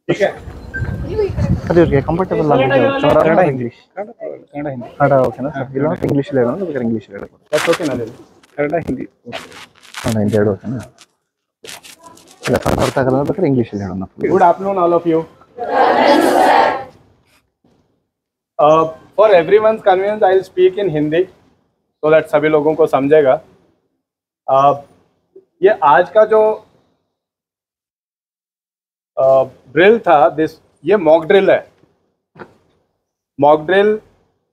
ठीक है ಸರ್ ಇವ್ರಿಗೆ comfortable language Kannada English Kannada ಓಕೆನಾ ಸರ್ ಇಲ್ಲ ಇಂಗ್ಲೀಷಲ್ಲಿ ಹೇಳೋಣ ಬೇಕಾದ್ರೆ ಇಂಗ್ಲೀಷಲ್ಲಿ ಹೇಳೋಣ बस ओके ना कन्नड़ हिंदी ಕನ್ನಡ ಹಿಂದಿ ಎರಡು ಓಕೆನಾ ಇಲ್ಲ ಕನ್ನಡ ಅರ್ಥ ಆಗಲ್ಲ ಬೇಕಾದ್ರೆ ಇಂಗ್ಲೀಷಲ್ಲಿ ಹೇಳೋಣ good afternoon all of you for everyone's convenience I will speak in Hindi so that सभी लोगों को समझेगा ये आज का जो ड्रिल था दिस ये मॉक ड्रिल है मॉक ड्रिल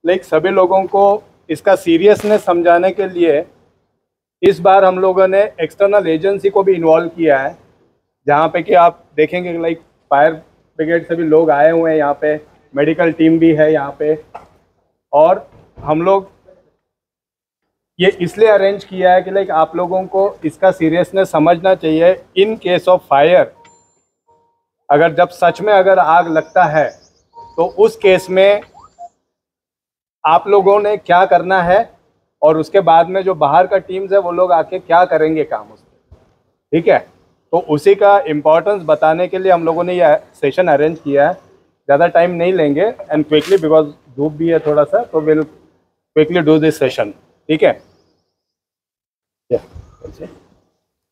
लाइक सभी लोगों को इसका सीरियसनेस समझाने के लिए इस बार हम लोगों ने एक्सटर्नल एजेंसी को भी इन्वॉल्व किया है जहाँ पे कि आप देखेंगे लाइक फायर ब्रिगेड से भी लोग आए हुए हैं यहाँ पे मेडिकल टीम भी है यहाँ पे और हम लोग ये इसलिए अरेंज किया है कि लाइक आप लोगों को इसका सीरियसनेस समझना चाहिए इन केस ऑफ फायर अगर जब सच में अगर आग लगता है तो उस केस में आप लोगों ने क्या करना है और उसके बाद में जो बाहर का टीम्स है वो लोग आके क्या करेंगे काम उसमें ठीक है तो उसी का इम्पोर्टेंस बताने के लिए हम लोगों ने ये सेशन अरेंज किया है ज़्यादा टाइम नहीं लेंगे एंड क्विकली बिकॉज धूप भी है थोड़ा सा तो will quickly do this session ठीक है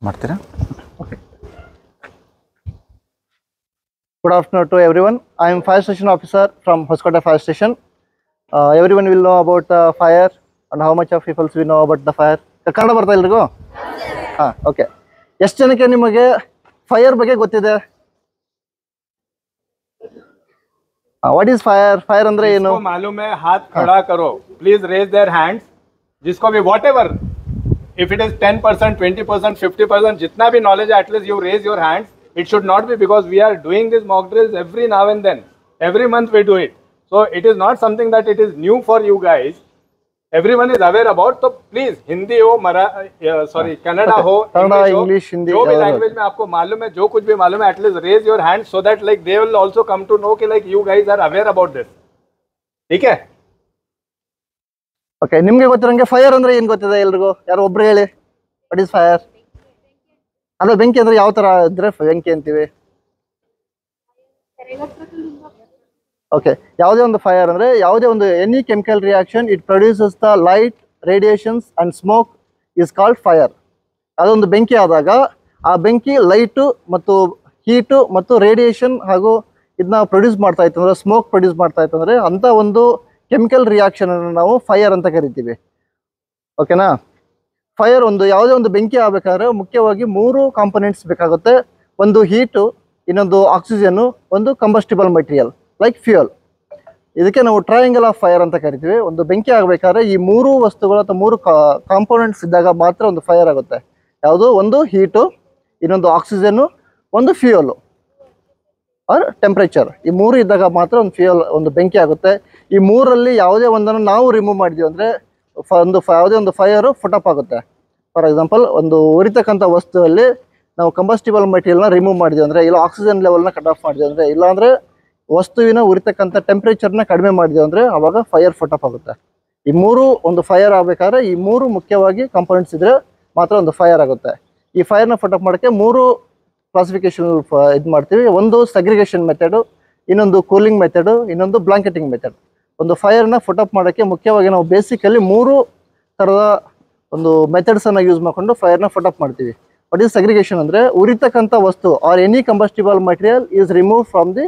ಮಾಡ್ತೀರಾ okay Good afternoon to everyone. I am Fire Station Officer from Hoskote Fire Station. Everyone will know about the fire and how much of people will know about the fire. Kannada ಬರ್ತಾ ಎಲ್ರಿಗೂ ಹಾಂ okay ಎಷ್ಟು ಜನಕ್ಕೆ ನಿಮಗೆ fire ಬಗ್ಗೆ ಗೊತ್ತಿದೆ what is fire fire ಅಂದರೆ ಏನು मालूम है हाथ खड़ा करो प्लीज रेज देयर हैंड्स जिसको भी whatever if it is 10% 20% 50% जितना भी नॉलेज है at least you raise your hands it should not be because we are doing this mock drills every now and then every month we do it so it is not something that it is new for you guys everyone is aware about so please hindi ho sorry kannada ho english hindi जो भी language में आपको मालूम है जो कुछ भी मालूम है at least raise your hand so that like they will also come to know कि like you guys are aware about this ठीक है ಓಕೆ ನಿಮಗೆ ಗೊತ್ತಿರಂಗೆ ಫೈರ್ ಅಂದ್ರೆ ಏನು ಗೊತ್ತಿದೆ ಎಲ್ರಿಗೂ ಯಾರು ಒಬ್ರು ಹೇಳಿ ವಾಟ್ ಈಸ್ ಫೈರ್ ಅದೇ ಬೆಂಕಿ ಅಂದ್ರೆ ಯಾವ ತರ ಇದ್ರೆ ಬೆಂಕಿ ಅಂತೀವಿ ಓಕೆ ಯಾವುದೇ ಒಂದು ಫೈರ್ ಅಂದ್ರೆ ಯಾವುದೇ ಒಂದು any chemical reaction it produces the light radiations and smoke is called fire ಅದೊಂದು ಬೆಂಕಿ ಆದಾಗ ಆ ಬೆಂಕಿ ಲೈಟು ಮತ್ತು ಹೀಟು ಮತ್ತು ರೇಡಿಯೇಷನ್ ಹಾಗೂ ಇದನ್ನ ಪ್ರೊಡ್ಯೂಸ್ ಮಾಡ್ತಾ ಇತ್ತು ಅಂದ್ರೆ ಸ್ಮೋಕ್ ಪ್ರೊಡ್ಯೂಸ್ ಮಾಡ್ತಾ ಇತ್ತು ಅಂದ್ರೆ ಅಂತ ಒಂದು ಕೆಮಿಕಲ್ ರಿಯಾಕ್ಷನ್ ಅನ್ನು ನಾವು ಫೈರ್ ಅಂತ ಕರಿತೀವಿ ಓಕೆನಾ ಫೈರ್ ಒಂದು ಯಾವುದೇ ಒಂದು ಬೆಂಕಿ ಆಗಬೇಕಾದ್ರೆ ಮುಖ್ಯವಾಗಿ 3 ಕಾಂಪೊನೆಂಟ್ಸ್ ಬೇಕಾಗುತ್ತೆ ಒಂದು ಹೀಟು ಇನ್ನೊಂದು ಆಕ್ಸಿಜನ್ನು ಒಂದು ಕಂಬಸ್ಟಿಬಲ್ ಮೆಟೀರಿಯಲ್ ಲೈಕ್ ಫ್ಯೂಯಲ್ ಇದಕ್ಕೆ ನಾವು ಟ್ರಯಾಂಗಲ್ ಆಫ್ ಫೈರ್ ಅಂತ ಕರಿತೀವಿ ಒಂದು ಬೆಂಕಿ ಆಗಬೇಕಾದ್ರೆ ಈ 3 ವಸ್ತುಗಳು ಅಥವಾ 3 ಕಾಂಪೊನೆಂಟ್ಸ್ ಇದ್ದಾಗ ಮಾತ್ರ ಒಂದು ಫೈರ್ ಆಗುತ್ತೆ ಯಾವುದು ಒಂದು ಹೀಟು ಇನ್ನೊಂದು ಆಕ್ಸಿಜನ್ನು ಒಂದು ಫ್ಯೂಯಲ್ ಆರ್ ಟೆಂಪ್ರೇಚರ್ ಈ 3 ಇದ್ದಾಗ ಮಾತ್ರ ಒಂದು ಫ್ಯೂಯಲ್ ಒಂದು ಬೆಂಕಿ ಆಗುತ್ತೆ ಈ 3ರಲ್ಲಿ ಯಾವುದೇ ಒಂದನ್ನು ನಾವು ರಿಮೂವ್ ಮಾಡಿದ್ವಿ ಅಂದರೆ ಯಾವುದೇ ಒಂದು ಫೈರು ಫುಟಪ್ ಆಗುತ್ತೆ ಫಾರ್ ಎಕ್ಸಾಂಪಲ್ ಒಂದು ಉರಿತಕ್ಕಂಥ ವಸ್ತುವಲ್ಲಿ ನಾವು ಕಂಬಸ್ಟಿಬಲ್ ಮೆಟೀರಿಯಲ್ನ ರಿಮೂವ್ ಮಾಡಿದ್ವಿ ಅಂದರೆ ಇಲ್ಲ ಆಕ್ಸಿಜನ್ ಲೆವೆಲ್ನ ಕಟ್ ಆಫ್ ಮಾಡಿದ್ವಿ ಅಂದರೆ ಇಲ್ಲಾಂದರೆ ವಸ್ತುವಿನ ಉರಿತಕ್ಕಂಥ ಟೆಂಪ್ರೇಚರ್ನ ಕಡಿಮೆ ಮಾಡಿದ್ವಿ ಅಂದರೆ ಆವಾಗ ಫೈರ್ ಫುಟಪ್ ಆಗುತ್ತೆ ಈ 3 ಒಂದು ಫೈರ್ ಆಗಬೇಕಾದ್ರೆ ಈ 3 ಮುಖ್ಯವಾಗಿ ಕಾಂಪೊನೆಂಟ್ಸ್ ಇದ್ದರೆ ಮಾತ್ರ ಒಂದು ಫೈರ್ ಆಗುತ್ತೆ ಈ ಫೈರ್ನ ಫುಟಪ್ ಮಾಡೋಕ್ಕೆ 3 ಕ್ಲಾಸಿಫಿಕೇಶನ್ ಇದು ಮಾಡ್ತೀವಿ ಒಂದು ಸೆಗ್ರಿಗೇಷನ್ ಮೆಥಡು ಇನ್ನೊಂದು ಕೂಲಿಂಗ್ ಮೆಥಡು ಇನ್ನೊಂದು ಬ್ಲಾಂಕೆಟಿಂಗ್ ಮೆಥಡ್ ಒಂದು ಫೈರ್ನ ಫುಟಪ್ ಮಾಡೋಕ್ಕೆ ಮುಖ್ಯವಾಗಿ ನಾವು ಬೇಸಿಕಲಿ 3 ಥರದ ಒಂದು ಮೆಥಡ್ಸನ್ನು ಯೂಸ್ ಮಾಡಿಕೊಂಡು ಫೈರ್ನ ಫುಟಪ್ ಮಾಡ್ತೀವಿ ವಾಟ್ ಈಸ್ ಸೆಗ್ರಿಗೇಷನ್ ಅಂದರೆ ಉರಿತಕ್ಕಂಥ ವಸ್ತು or any combustible material is remove from the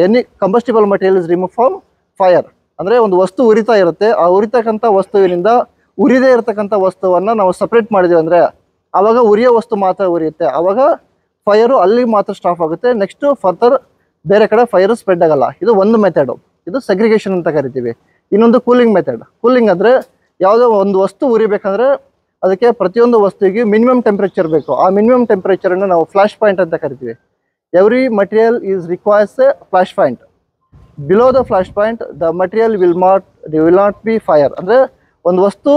any combustible material is remove from fire ಅಂದರೆ ಒಂದು ವಸ್ತು ಉರಿತಾ ಇರುತ್ತೆ ಆ ಉರಿತಕ್ಕಂಥ ವಸ್ತುವಿನಿಂದ ಉರಿದೇ ಇರತಕ್ಕಂಥ ವಸ್ತುವನ್ನು ನಾವು ಸಪ್ರೇಟ್ ಮಾಡಿದ್ವಿ ಅಂದರೆ ಆವಾಗ ಉರಿಯೋ ವಸ್ತು ಮಾತ್ರ ಉರಿಯುತ್ತೆ ಆವಾಗ ಫೈರು ಅಲ್ಲಿ ಮಾತ್ರ ಸ್ಟಾಪ್ ಆಗುತ್ತೆ ನೆಕ್ಸ್ಟು ಫರ್ದರ್ ಬೇರೆ ಕಡೆ ಫೈರು ಸ್ಪ್ರೆಡ್ ಆಗಲ್ಲ ಇದು ಒಂದು ಮೆಥಡು ಇದು ಸೆಗ್ರಿಗೇಷನ್ ಅಂತ ಕರಿತೀವಿ ಇನ್ನೊಂದು ಕೂಲಿಂಗ್ ಮೆಥಡ್ ಕೂಲಿಂಗ್ ಅಂದರೆ ಯಾವುದೋ ಒಂದು ವಸ್ತು ಉರಿಬೇಕಂದ್ರೆ ಅದಕ್ಕೆ ಪ್ರತಿಯೊಂದು ವಸ್ತುವಿಗೆ ಮಿನಿಮಮ್ ಟೆಂಪ್ರೇಚರ್ ಬೇಕು ಆ ಮಿನಿಮಮ್ ಟೆಂಪ್ರೇಚರನ್ನು ನಾವು ಫ್ಲಾಶ್ ಪಾಯಿಂಟ್ ಅಂತ ಕರಿತೀವಿ every material is requires A flash point below the flash point the material will not be fire ಅಂದರೆ ಒಂದು ವಸ್ತು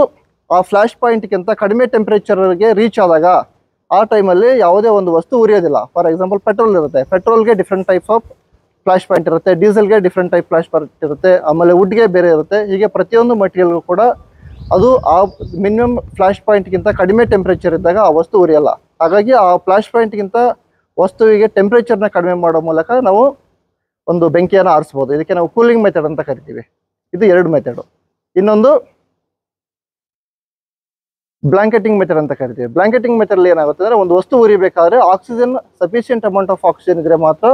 ಆ ಫ್ಲಾಶ್ ಪಾಯಿಂಟ್ಗಿಂತ ಕಡಿಮೆ ಟೆಂಪ್ರೇಚರ್ಗೆ ರೀಚ್ ಆದಾಗ ಆ ಟೈಮಲ್ಲಿ ಯಾವುದೇ ಒಂದು ವಸ್ತು ಉರಿಯೋದಿಲ್ಲ ಫಾರ್ ಎಕ್ಸಾಂಪಲ್ ಪೆಟ್ರೋಲ್ ಇರುತ್ತೆ ಪೆಟ್ರೋಲ್ಗೆ different type of flash point ಇರುತ್ತೆ ಡೀಸೆಲ್ಗೆ ಡಿಫ್ರೆಂಟ್ ಟೈಪ್ ಫ್ಲಾಶ್ ಪಾಯಿಂಟ್ ಇರುತ್ತೆ ಆಮೇಲೆ ವುಡ್ಗೆ ಬೇರೆ ಇರುತ್ತೆ ಹೀಗೆ ಪ್ರತಿಯೊಂದು ಮಟೀರಿಯಲ್ಗೂ ಕೂಡ ಅದು ಆ ಮಿನಿಮಮ್ ಫ್ಲಾಶ್ ಪಾಯಿಂಟ್ಗಿಂತ ಕಡಿಮೆ ಟೆಂಪ್ರೇಚರ್ ಇದ್ದಾಗ ಆ ವಸ್ತು ಉರಿಯಲ್ಲ. ಹಾಗಾಗಿ ಆ ಫ್ಲಾಶ್ ಪಾಯಿಂಟ್ಗಿಂತ ವಸ್ತುವಿಗೆ ಟೆಂಪ್ರೇಚರ್ನ ಕಡಿಮೆ ಮಾಡೋ ಮೂಲಕ ನಾವು ಒಂದು ಬೆಂಕಿಯನ್ನು ಆರಿಸ್ಬೋದು. ಇದಕ್ಕೆ ನಾವು ಕೂಲಿಂಗ್ ಮೆಥಡ್ ಅಂತ ಕರಿತೀವಿ. ಇದು 2 ಮೆಥಡು. ಇನ್ನೊಂದು ಬ್ಲಾಂಕೆಟಿಂಗ್ ಮೆಥಡ್ ಅಂತ ಕರಿತೀವಿ. ಬ್ಲಾಂಕೆಟಿಂಗ್ ಮೆಥಡ್ ಏನಾಗುತ್ತೆ ಅಂದರೆ, ಒಂದು ವಸ್ತು ಉರಿಬೇಕಾದ್ರೆ oxygen sufficient amount of oxygen ಇದ್ರೆ ಮಾತ್ರ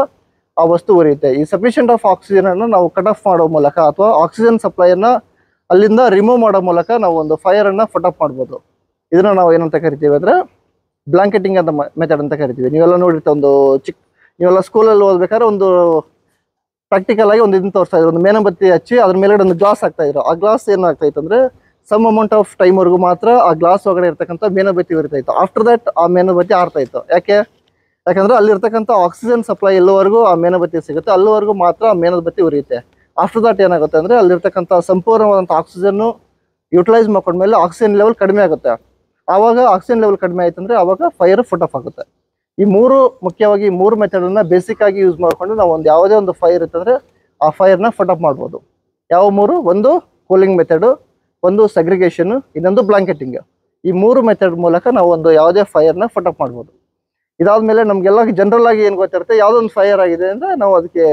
ಆ ವಸ್ತು ಉರಿಯುತ್ತೆ. ಈ ಸಫಿಷಿಯೆಂಟ್ ಆಫ್ ಆಕ್ಸಿಜನ್ ಅನ್ನು ನಾವು ಕಟ್ ಆಫ್ ಮಾಡೋ ಮೂಲಕ ಅಥವಾ ಆಕ್ಸಿಜನ್ ಸಪ್ಲೈಯನ್ನ ಅಲ್ಲಿಂದ ರಿಮೂವ್ ಮಾಡೋ ಮೂಲಕ ನಾವು ಒಂದು ಫೈರ್ ಅನ್ನ ಫಟ್ ಅಪ್ ಮಾಡ್ಬೋದು. ಇದನ್ನ ನಾವು ಏನಂತ ಕರಿತೀವಿ ಅಂದ್ರೆ ಬ್ಲಾಂಕೆಟಿಂಗ್ ಅಂತ ಮೆಥಡ್ ಅಂತ ಕರಿತೀವಿ. ನೀವೆಲ್ಲ ನೋಡಿರ್ತೀವಿ, ಒಂದು ನೀವೆಲ್ಲ ಸ್ಕೂಲಲ್ಲಿ ಓದ್ಬೇಕಾದ್ರೆ ಒಂದು ಪ್ರಾಕ್ಟಿಕಲ್ ಆಗಿ ಒಂದು ಇದನ್ನ ತೋರಿಸ್ತಾ ಇದ್ರು, ಒಂದು ಮೇಣಬತ್ತಿ ಹಚ್ಚಿ ಅದ್ರ ಮೇಲ್ಗಡೆ ಒಂದು ಗ್ಲಾಸ್ ಹಾಕ್ತಾ ಇದ್ರು. ಆ ಗ್ಲಾಸ್ ಏನಾಗ್ತಾ ಇತ್ತು ಅಂದ್ರೆ ಸಮ್ ಅಮೌಂಟ್ ಆಫ್ ಟೈಮ್ವರೆಗೂ ಮಾತ್ರ ಆ ಗ್ಲಾಸ್ ಒಳಗಡೆ ಇರ್ತಕ್ಕಂಥ ಮೇಣಬತ್ತಿ ಉರಿತಾ ಇತ್ತು. ಆಫ್ಟರ್ ದಟ್ ಆ ಮೇಣಬತ್ತಿ ಆರ್ತಾ ಇತ್ತು. ಯಾಕಂದ್ರೆ ಅಲ್ಲಿರ್ತಕ್ಕಂಥ ಆಕ್ಸಿಜನ್ ಸಪ್ಲೈ ಎಲ್ಲವರೆಗೂ ಆ ಮೇಣಬತ್ತಿ ಸಿಗುತ್ತೆ, ಅಲ್ಲಿವರೆಗೂ ಮಾತ್ರ ಆ ಮೇಣಬತ್ತಿ ಉರಿಯುತ್ತೆ. ಆಫ್ಟರ್ ದಟ್ ಏನಾಗುತ್ತೆ ಅಂದ್ರೆ ಅಲ್ಲಿರ್ತಕ್ಕಂಥ ಸಂಪೂರ್ಣವಾದಂಥ ಆಕ್ಸಿಜನ್ ಯುಟಿಲೈಸ್ ಮಾಡ್ಕೊಂಡ್ಮೇಲೆ ಆಕ್ಸಿಜನ್ ಲೆವೆಲ್ ಕಡಿಮೆ ಆಗುತ್ತೆ. ಆವಾಗ ಆಕ್ಸಿಜನ್ ಲೆವೆಲ್ ಕಡಿಮೆ ಆಯ್ತು ಅಂದ್ರೆ ಆವಾಗ ಫೈರ್ ಫುಟ್ ಆಫ್ ಆಗುತ್ತೆ. ಈ ಮುಖ್ಯವಾಗಿ 3 ಮೆಥಡ್ ಅನ್ನ ಬೇಸಿಕ್ ಆಗಿ ಯೂಸ್ ಮಾಡ್ಕೊಂಡು ನಾವು ಯಾವುದೇ ಒಂದು ಫೈರ್ ಇತ್ತಂದ್ರೆ ಆ ಫೈರ್ನ ಫಟ್ ಅಪ್ ಮಾಡ್ಬೋದು. ಯಾವ 3? ಒಂದು ಕೂಲಿಂಗ್ ಮೆಥಡ್, ಒಂದು ಸೆಗ್ರಿಗೇಷನ್, ಇನ್ನೊಂದು ಬ್ಲಾಂಕೆಟಿಂಗ್. ಈ 3 ಮೆಥಡ್ ಮೂಲಕ ನಾವು ಒಂದು ಯಾವುದೇ ಫೈರ್ನ ಫಟ್ ಅಪ್ ಮಾಡ್ಬೋದು. ಇದಾದ್ಮೇಲೆ ನಮ್ಗೆಲ್ಲ ಜನರಲ್ ಆಗಿ ಏನು ಗೊತ್ತಿರುತ್ತೆ, ಯಾವುದೊಂದು ಫೈರ್ ಆಗಿದೆ ಅಂದ್ರೆ ನಾವು ಅದಕ್ಕೆ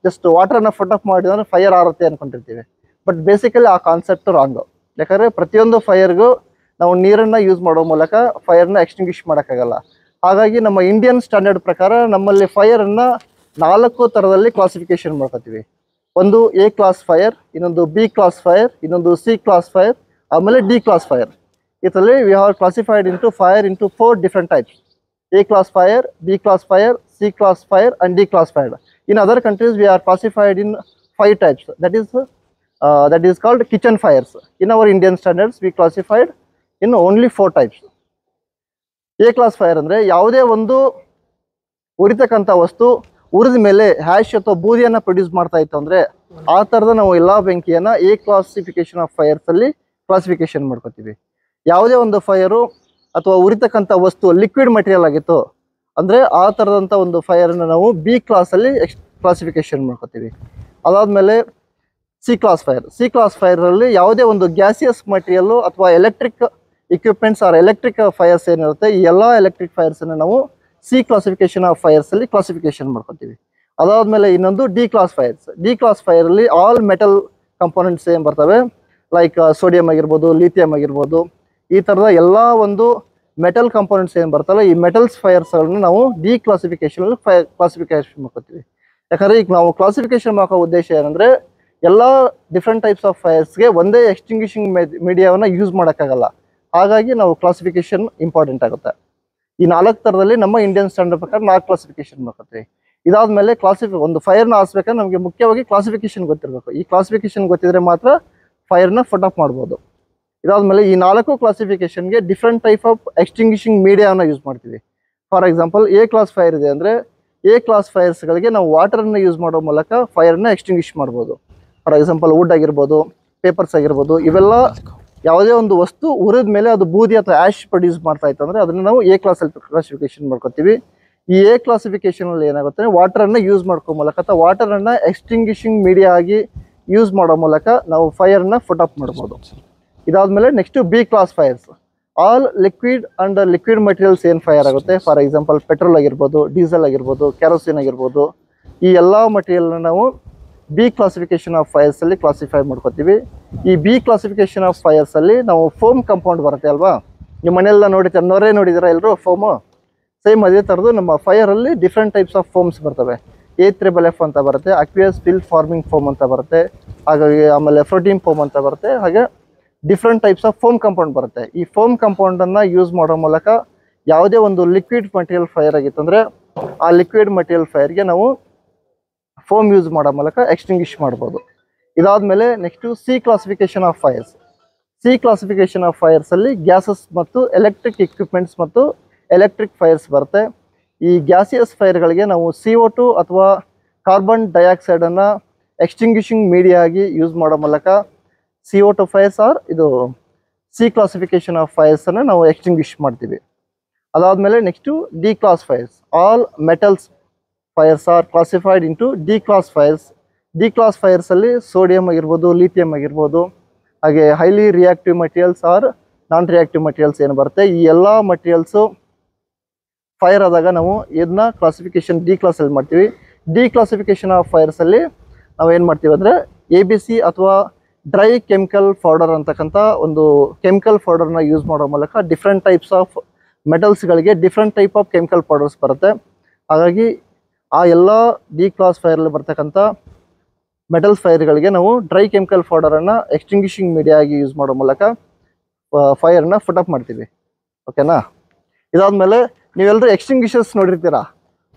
ಜಸ್ಟ್ ವಾಟರ್ನ ಫಟ್ ಅಪ್ ಮಾಡಿದ್ರೆ ಫೈರ್ ಆರುತ್ತೆ ಅನ್ಕೊಂಡಿರ್ತೀವಿ. ಬಟ್ ಬೇಸಿಕಲಿ ಆ ಕಾನ್ಸೆಪ್ಟ್ ರಾಂಗ್. ಯಾಕಂದ್ರೆ ಪ್ರತಿಯೊಂದು ಫೈರ್ಗೂ ನಾವು ನೀರನ್ನ ಯೂಸ್ ಮಾಡೋ ಮೂಲಕ ಫೈರ್ನ ಎಕ್ಸ್ಟಿಂಗ್ವಿಷ್ ಮಾಡೋಕ್ಕಾಗಲ್ಲ. ಹಾಗಾಗಿ ನಮ್ಮ ಇಂಡಿಯನ್ ಸ್ಟ್ಯಾಂಡರ್ಡ್ ಪ್ರಕಾರ ನಮ್ಮಲ್ಲಿ ಫೈರ್ ಅನ್ನ 4 ಥರದಲ್ಲಿ ಕ್ಲಾಸಿಫಿಕೇಶನ್ ಮಾಡ್ಕೋತೀವಿ. ಒಂದು ಎ ಕ್ಲಾಸ್ ಫೈರ್, ಇನ್ನೊಂದು ಬಿ ಕ್ಲಾಸ್ ಫೈರ್, ಇನ್ನೊಂದು ಸಿ ಕ್ಲಾಸ್ ಫೈರ್, ಆಮೇಲೆ ಡಿ ಕ್ಲಾಸ್ ಫೈರ್. ಇದರಲ್ಲಿ we are classified into fire into 4 different types: A class fire, B class fire, C class fire, and D class fire. In other countries, we are classified in 5 types. That is called kitchen fires. In our Indian standards, we classified in only 4 types. A class fire ಅಂದ್ರೆ ಯಾವುದೇ ಒಂದು ಉರಿತಕ್ಕಂಥ ವಸ್ತು ಉರಿದ ಮೇಲೆ hash ಅಥವಾ ಬೂದಿಯನ್ನು produce ಮಾಡ್ತಾ ಇತ್ತು ಅಂದ್ರೆ ಆ ಥರದ ನಾವು ಎಲ್ಲ ಬೆಂಕಿಯನ್ನು ಎ ಕ್ಲಾಸಿಫಿಕೇಶನ್ ಆಫ್ ಫೈರ್ಸ್ ಅಲ್ಲಿ ಕ್ಲಾಸಿಫಿಕೇಶನ್ ಮಾಡ್ಕೋತೀವಿ. ಯಾವುದೇ ಒಂದು ಫೈರು ಅಥವಾ ಉರಿತಕ್ಕಂಥ ವಸ್ತು ಲಿಕ್ವಿಡ್ ಮಟೀರಿಯಲ್ ಆಗಿತ್ತು ಅಂದರೆ ಆ ಥರದಂಥ ಒಂದು ಫೈರನ್ನು ನಾವು ಬಿ ಕ್ಲಾಸಲ್ಲಿ ಕ್ಲಾಸಿಫಿಕೇಶನ್ ಮಾಡ್ಕೋತೀವಿ. ಅದಾದಮೇಲೆ ಸಿ ಕ್ಲಾಸ್ ಫೈರಲ್ಲಿ ಯಾವುದೇ ಒಂದು ಗ್ಯಾಸಿಯಸ್ ಮಟೀರಿಯಲ್ಲು ಅಥವಾ electric equipments or electric fires ಏನಿರುತ್ತೆ, ಈ ಎಲ್ಲ ಎಲೆಕ್ಟ್ರಿಕ್ ಫೈರ್ಸನ್ನು ನಾವು ಸಿ ಕ್ಲಾಸಿಫಿಕೇಶನ್ ಆಫ್ ಫೈರ್ಸಲ್ಲಿ ಕ್ಲಾಸಿಫಿಕೇಶನ್ ಮಾಡ್ಕೋತೀವಿ. ಅದಾದಮೇಲೆ ಇನ್ನೊಂದು ಡಿ ಕ್ಲಾಸ್ ಫೈರಲ್ಲಿ ಆಲ್ ಮೆಟಲ್ ಕಂಪೋನೆಂಟ್ಸ್ ಏನು ಬರ್ತವೆ, ಲೈಕ್ ಸೋಡಿಯಂ ಆಗಿರ್ಬೋದು, ಲಿಥಿಯಂ ಆಗಿರ್ಬೋದು, ಈ ಥರದ ಎಲ್ಲ ಒಂದು ಮೆಟಲ್ ಕಂಪೋನೆಂಟ್ಸ್ ಏನು ಬರ್ತಲ್ಲ, ಈ ಮೆಟಲ್ಸ್ ಫೈರ್ಸ್ಗಳನ್ನ ನಾವು ಡಿ ಕ್ಲಾಸಿಫಿಕೇಶನ್ ಕ್ಲಾಸಿಫಿಕೇಶನ್ ಮಾಡ್ಕೋತೀವಿ. ಯಾಕಂದರೆ ಈಗ ನಾವು ಕ್ಲಾಸಿಫಿಕೇಶನ್ ಮಾಡೋ ಉದ್ದೇಶ ಏನಂದರೆ ಎಲ್ಲ ಡಿಫ್ರೆಂಟ್ ಟೈಪ್ಸ್ ಆಫ್ ಫೈರ್ಸ್ಗೆ ಒಂದೇ ಎಕ್ಸ್ಟಿಂಗ್ವಿಷಿಂಗ್ ಮೀಡಿಯಾವನ್ನು ಯೂಸ್ ಮಾಡೋಕ್ಕಾಗಲ್ಲ. ಹಾಗಾಗಿ ನಾವು ಕ್ಲಾಸಿಫಿಕೇಶನ್ ಇಂಪಾರ್ಟೆಂಟ್ ಆಗುತ್ತೆ. ಈ 4 ಥರದಲ್ಲಿ ನಮ್ಮ ಇಂಡಿಯನ್ ಸ್ಟ್ಯಾಂಡರ್ಡ್ ಪ್ರಕಾರ 4 ಕ್ಲಾಸಿಫಿಕೇಶನ್ ಮಾಡ್ಕೋತೀವಿ. ಇದಾದಮೇಲೆ ಒಂದು ಫೈರ್ನ ಆರಿಸ್ಬೇಕಾದ್ರೆ ನಮಗೆ ಮುಖ್ಯವಾಗಿ ಕ್ಲಾಸಿಫಿಕೇಶನ್ ಗೊತ್ತಿರಬೇಕು. ಈ ಕ್ಲಾಸಿಫಿಕೇಶನ್ ಗೊತ್ತಿದ್ರೆ ಮಾತ್ರ ಫೈರ್ನ ಫಟ್ ಅಪ್ ಮಾಡ್ಬೋದು. ಇದಾದ್ಮೇಲೆ ಈ 4 ಕ್ಲಾಸಿಫಿಕೇಶನ್ಗೆ ಡಿಫ್ರೆಂಟ್ ಟೈಪ್ ಆಫ್ ಎಕ್ಸ್ಟಿಂಗ್ವಿಷಿಂಗ್ ಮೀಡಿಯಾವನ್ನು ಯೂಸ್ ಮಾಡ್ತೀವಿ. For example A class fire ಇದೆ ಅಂದರೆ ಎ ಕ್ಲಾಸ್ ಫೈರ್ಸ್ಗಳಿಗೆ ನಾವು ವಾಟರನ್ನು ಯೂಸ್ ಮಾಡೋ ಮೂಲಕ ಫೈರನ್ನ ಎಕ್ಸ್ಟಿಂಗ್ವಿಷ್ ಮಾಡ್ಬೋದು. ಫಾರ್ ಎಕ್ಸಾಂಪಲ್ ವುಡ್ ಆಗಿರ್ಬೋದು, ಪೇಪರ್ಸ್ ಆಗಿರ್ಬೋದು, ಇವೆಲ್ಲ ಯಾವುದೇ ಒಂದು ವಸ್ತು ಉರಿದ ಮೇಲೆ ಅದು ಬೂದಿ ಅಥವಾ ಆ್ಯಶ್ ಪ್ರೊಡ್ಯೂಸ್ ಮಾಡ್ತಾ ಇತ್ತು ಅಂದರೆ ಅದನ್ನು ನಾವು ಎ ಕ್ಲಾಸಲ್ಲಿ ಕ್ಲಾಸಿಫಿಕೇಶನ್ ಮಾಡ್ಕೋತೀವಿ. ಈ ಎ ಕ್ಲಾಸಿಫಿಕೇಶನಲ್ಲಿ ಏನಾಗುತ್ತೆ, ವಾಟರನ್ನು ಯೂಸ್ ಮಾಡ್ಕೋ ಮೂಲಕ ಅಥವಾ ವಾಟರನ್ನು ಎಕ್ಸ್ಟಿಂಗ್ವಿಷಿಂಗ್ ಮೀಡಿಯಾ ಆಗಿ ಯೂಸ್ ಮಾಡೋ ಮೂಲಕ ನಾವು ಫೈರನ್ನ ಫಟ್ ಅಪ್ ಮಾಡ್ಬೋದು. ಇದಾದ್ಮೇಲೆ next B class fires, all liquid and liquid materials ಏನು ಫೈರ್ ಆಗುತ್ತೆ, ಫಾರ್ ಎಕ್ಸಾಂಪಲ್ ಪೆಟ್ರೋಲ್ ಆಗಿರ್ಬೋದು, ಡೀಸೆಲ್ ಆಗಿರ್ಬೋದು, ಕೆರೋಸಿನ್ ಆಗಿರ್ಬೋದು, ಈ ಎಲ್ಲ ಮಟೀರಿಯಲ್ನ ನಾವು ಬಿ ಕ್ಲಾಸಿಫಿಕೇಶನ್ ಆಫ್ ಫೈರ್ಸಲ್ಲಿ ಕ್ಲಾಸಿಫೈ ಮಾಡ್ಕೋತೀವಿ. ಈ ಬಿ ಕ್ಲಾಸಿಫಿಕೇಶನ್ ಆಫ್ ಫೈರ್ಸಲ್ಲಿ ನಾವು ಫೋಮ್ ಕಂಪೌಂಡ್ ಬರುತ್ತೆ ಅಲ್ವಾ, ನಿಮ್ಮ ಮನೆಯೆಲ್ಲ ನೊರೆ ನೋಡಿದ್ದೀರಾ ಎಲ್ಲರೂ ಫೋಮು? ಸೇಮ್ ಅದೇ ಥರದ್ದು ನಮ್ಮ ಫೈರಲ್ಲಿ ಡಿಫ್ರೆಂಟ್ ಟೈಪ್ಸ್ ಆಫ್ ಫೋಮ್ಸ್ ಬರ್ತವೆ. A3FF ಅಂತ ಬರುತ್ತೆ, ಅಕ್ವಿಯಸ್ ಫಿಲ್ ಫಾರ್ಮಿಂಗ್ ಫೋಮ್ ಅಂತ ಬರುತ್ತೆ, ಹಾಗಾಗಿ ಆಮೇಲೆ ಪ್ರೋಟೀನ್ ಫೋಮ್ ಅಂತ ಬರುತ್ತೆ. ಹಾಗೆ different types of foam compound ಬರುತ್ತೆ. ಈ ಫೋಮ್ ಕಂಪೌಂಡನ್ನು ಯೂಸ್ ಮಾಡೋ ಮೂಲಕ ಯಾವುದೇ ಒಂದು ಲಿಕ್ವಿಡ್ ಮಟೀರಿಯಲ್ ಫೈರ್ ಆಗಿತ್ತಂದರೆ ಆ ಲಿಕ್ವಿಡ್ ಮಟೀರಿಯಲ್ ಫೈರ್ಗೆ ನಾವು ಫೋಮ್ ಯೂಸ್ ಮಾಡೋ ಮೂಲಕ ಎಕ್ಸ್ಟಿಂಗ್ವಿಷ್ ಮಾಡ್ಬೋದು. ಇದಾದಮೇಲೆ ನೆಕ್ಸ್ಟು ಸಿ ಕ್ಲಾಸಿಫಿಕೇಶನ್ ಆಫ್ ಫೈರ್ಸಲ್ಲಿ ಗ್ಯಾಸಸ್ ಮತ್ತು ಎಲೆಕ್ಟ್ರಿಕ್ ಇಕ್ವಿಪ್ಮೆಂಟ್ಸ್ ಮತ್ತು ಎಲೆಕ್ಟ್ರಿಕ್ ಫೈರ್ಸ್ ಬರುತ್ತೆ. ಈ ಗ್ಯಾಸಿಯಸ್ ಫೈರ್ಗಳಿಗೆ ನಾವು CO2 ಅಥವಾ ಕಾರ್ಬನ್ ಡೈಆಕ್ಸೈಡನ್ನು ಎಕ್ಸ್ಟಿಂಗ್ವಿಷಿಂಗ್ ಮೀಡಿಯಾ ಆಗಿ ಯೂಸ್ ಮಾಡೋ ಮೂಲಕ CO2 ಫೈರ್ಸ್ ಇದು ಸಿ ಕ್ಲಾಸಿಫಿಕೇಶನ್ ಆಫ್ ಫೈರ್ಸನ್ನು ನಾವು ಎಕ್ಸ್ಟಿಂಗ್ವಿಷ್ ಮಾಡ್ತೀವಿ. ಅದಾದಮೇಲೆ next D class fires, all metals fires are classified into D class ಫೈರ್ಸಲ್ಲಿ ಸೋಡಿಯಂ ಆಗಿರ್ಬೋದು, ಲಿಥಿಯಂ ಆಗಿರ್ಬೋದು, ಹಾಗೆ highly reactive materials or non reactive materials ಏನು ಬರುತ್ತೆ, ಈ ಎಲ್ಲ ಮಟೀರಿಯಲ್ಸು ಫೈರ್ ಆದಾಗ ನಾವು ಇದನ್ನ ಕ್ಲಾಸಿಫಿಕೇಶನ್ ಡಿ ಕ್ಲಾಸಲ್ಲಿ ಮಾಡ್ತೀವಿ. ಡಿ ಕ್ಲಾಸಿಫಿಕೇಶನ್ ಆಫ್ ಫೈರ್ಸಲ್ಲಿ ನಾವು ಏನು ಮಾಡ್ತೀವಿ ಅಂದರೆ ABC ಅಥವಾ ಡ್ರೈ ಕೆಮಿಕಲ್ ಪೌಡರ್ ಅಂತಕ್ಕಂಥ ಒಂದು ಕೆಮಿಕಲ್ ಪೌಡರ್ನ ಯೂಸ್ ಮಾಡೋ ಮೂಲಕ ಡಿಫ್ರೆಂಟ್ ಟೈಪ್ಸ್ ಆಫ್ ಮೆಟಲ್ಸ್ಗಳಿಗೆ different type of chemical powders ಬರುತ್ತೆ. ಹಾಗಾಗಿ ಆ ಎಲ್ಲ ಡಿ ಕ್ಲಾಸ್ ಫೈರಲ್ಲಿ ಬರ್ತಕ್ಕಂಥ ಮೆಟಲ್ಸ್ ಫೈರ್ಗಳಿಗೆ ನಾವು ಡ್ರೈ ಕೆಮಿಕಲ್ ಪೌಡರನ್ನು ಎಕ್ಸ್ಟಿಂಗ್ವಿಷಿಂಗ್ ಮೀಡಿಯಾ ಆಗಿ ಯೂಸ್ ಮಾಡೋ ಮೂಲಕ ಫೈರ್ನ ಫುಟಪ್ ಮಾಡ್ತೀವಿ. ಓಕೆನಾ? ಇದಾದಮೇಲೆ ನೀವೆಲ್ಲರೂ ಎಕ್ಸ್ಟಿಂಗ್ವಿಷರ್ಸ್ ನೋಡಿರ್ತೀರಾ,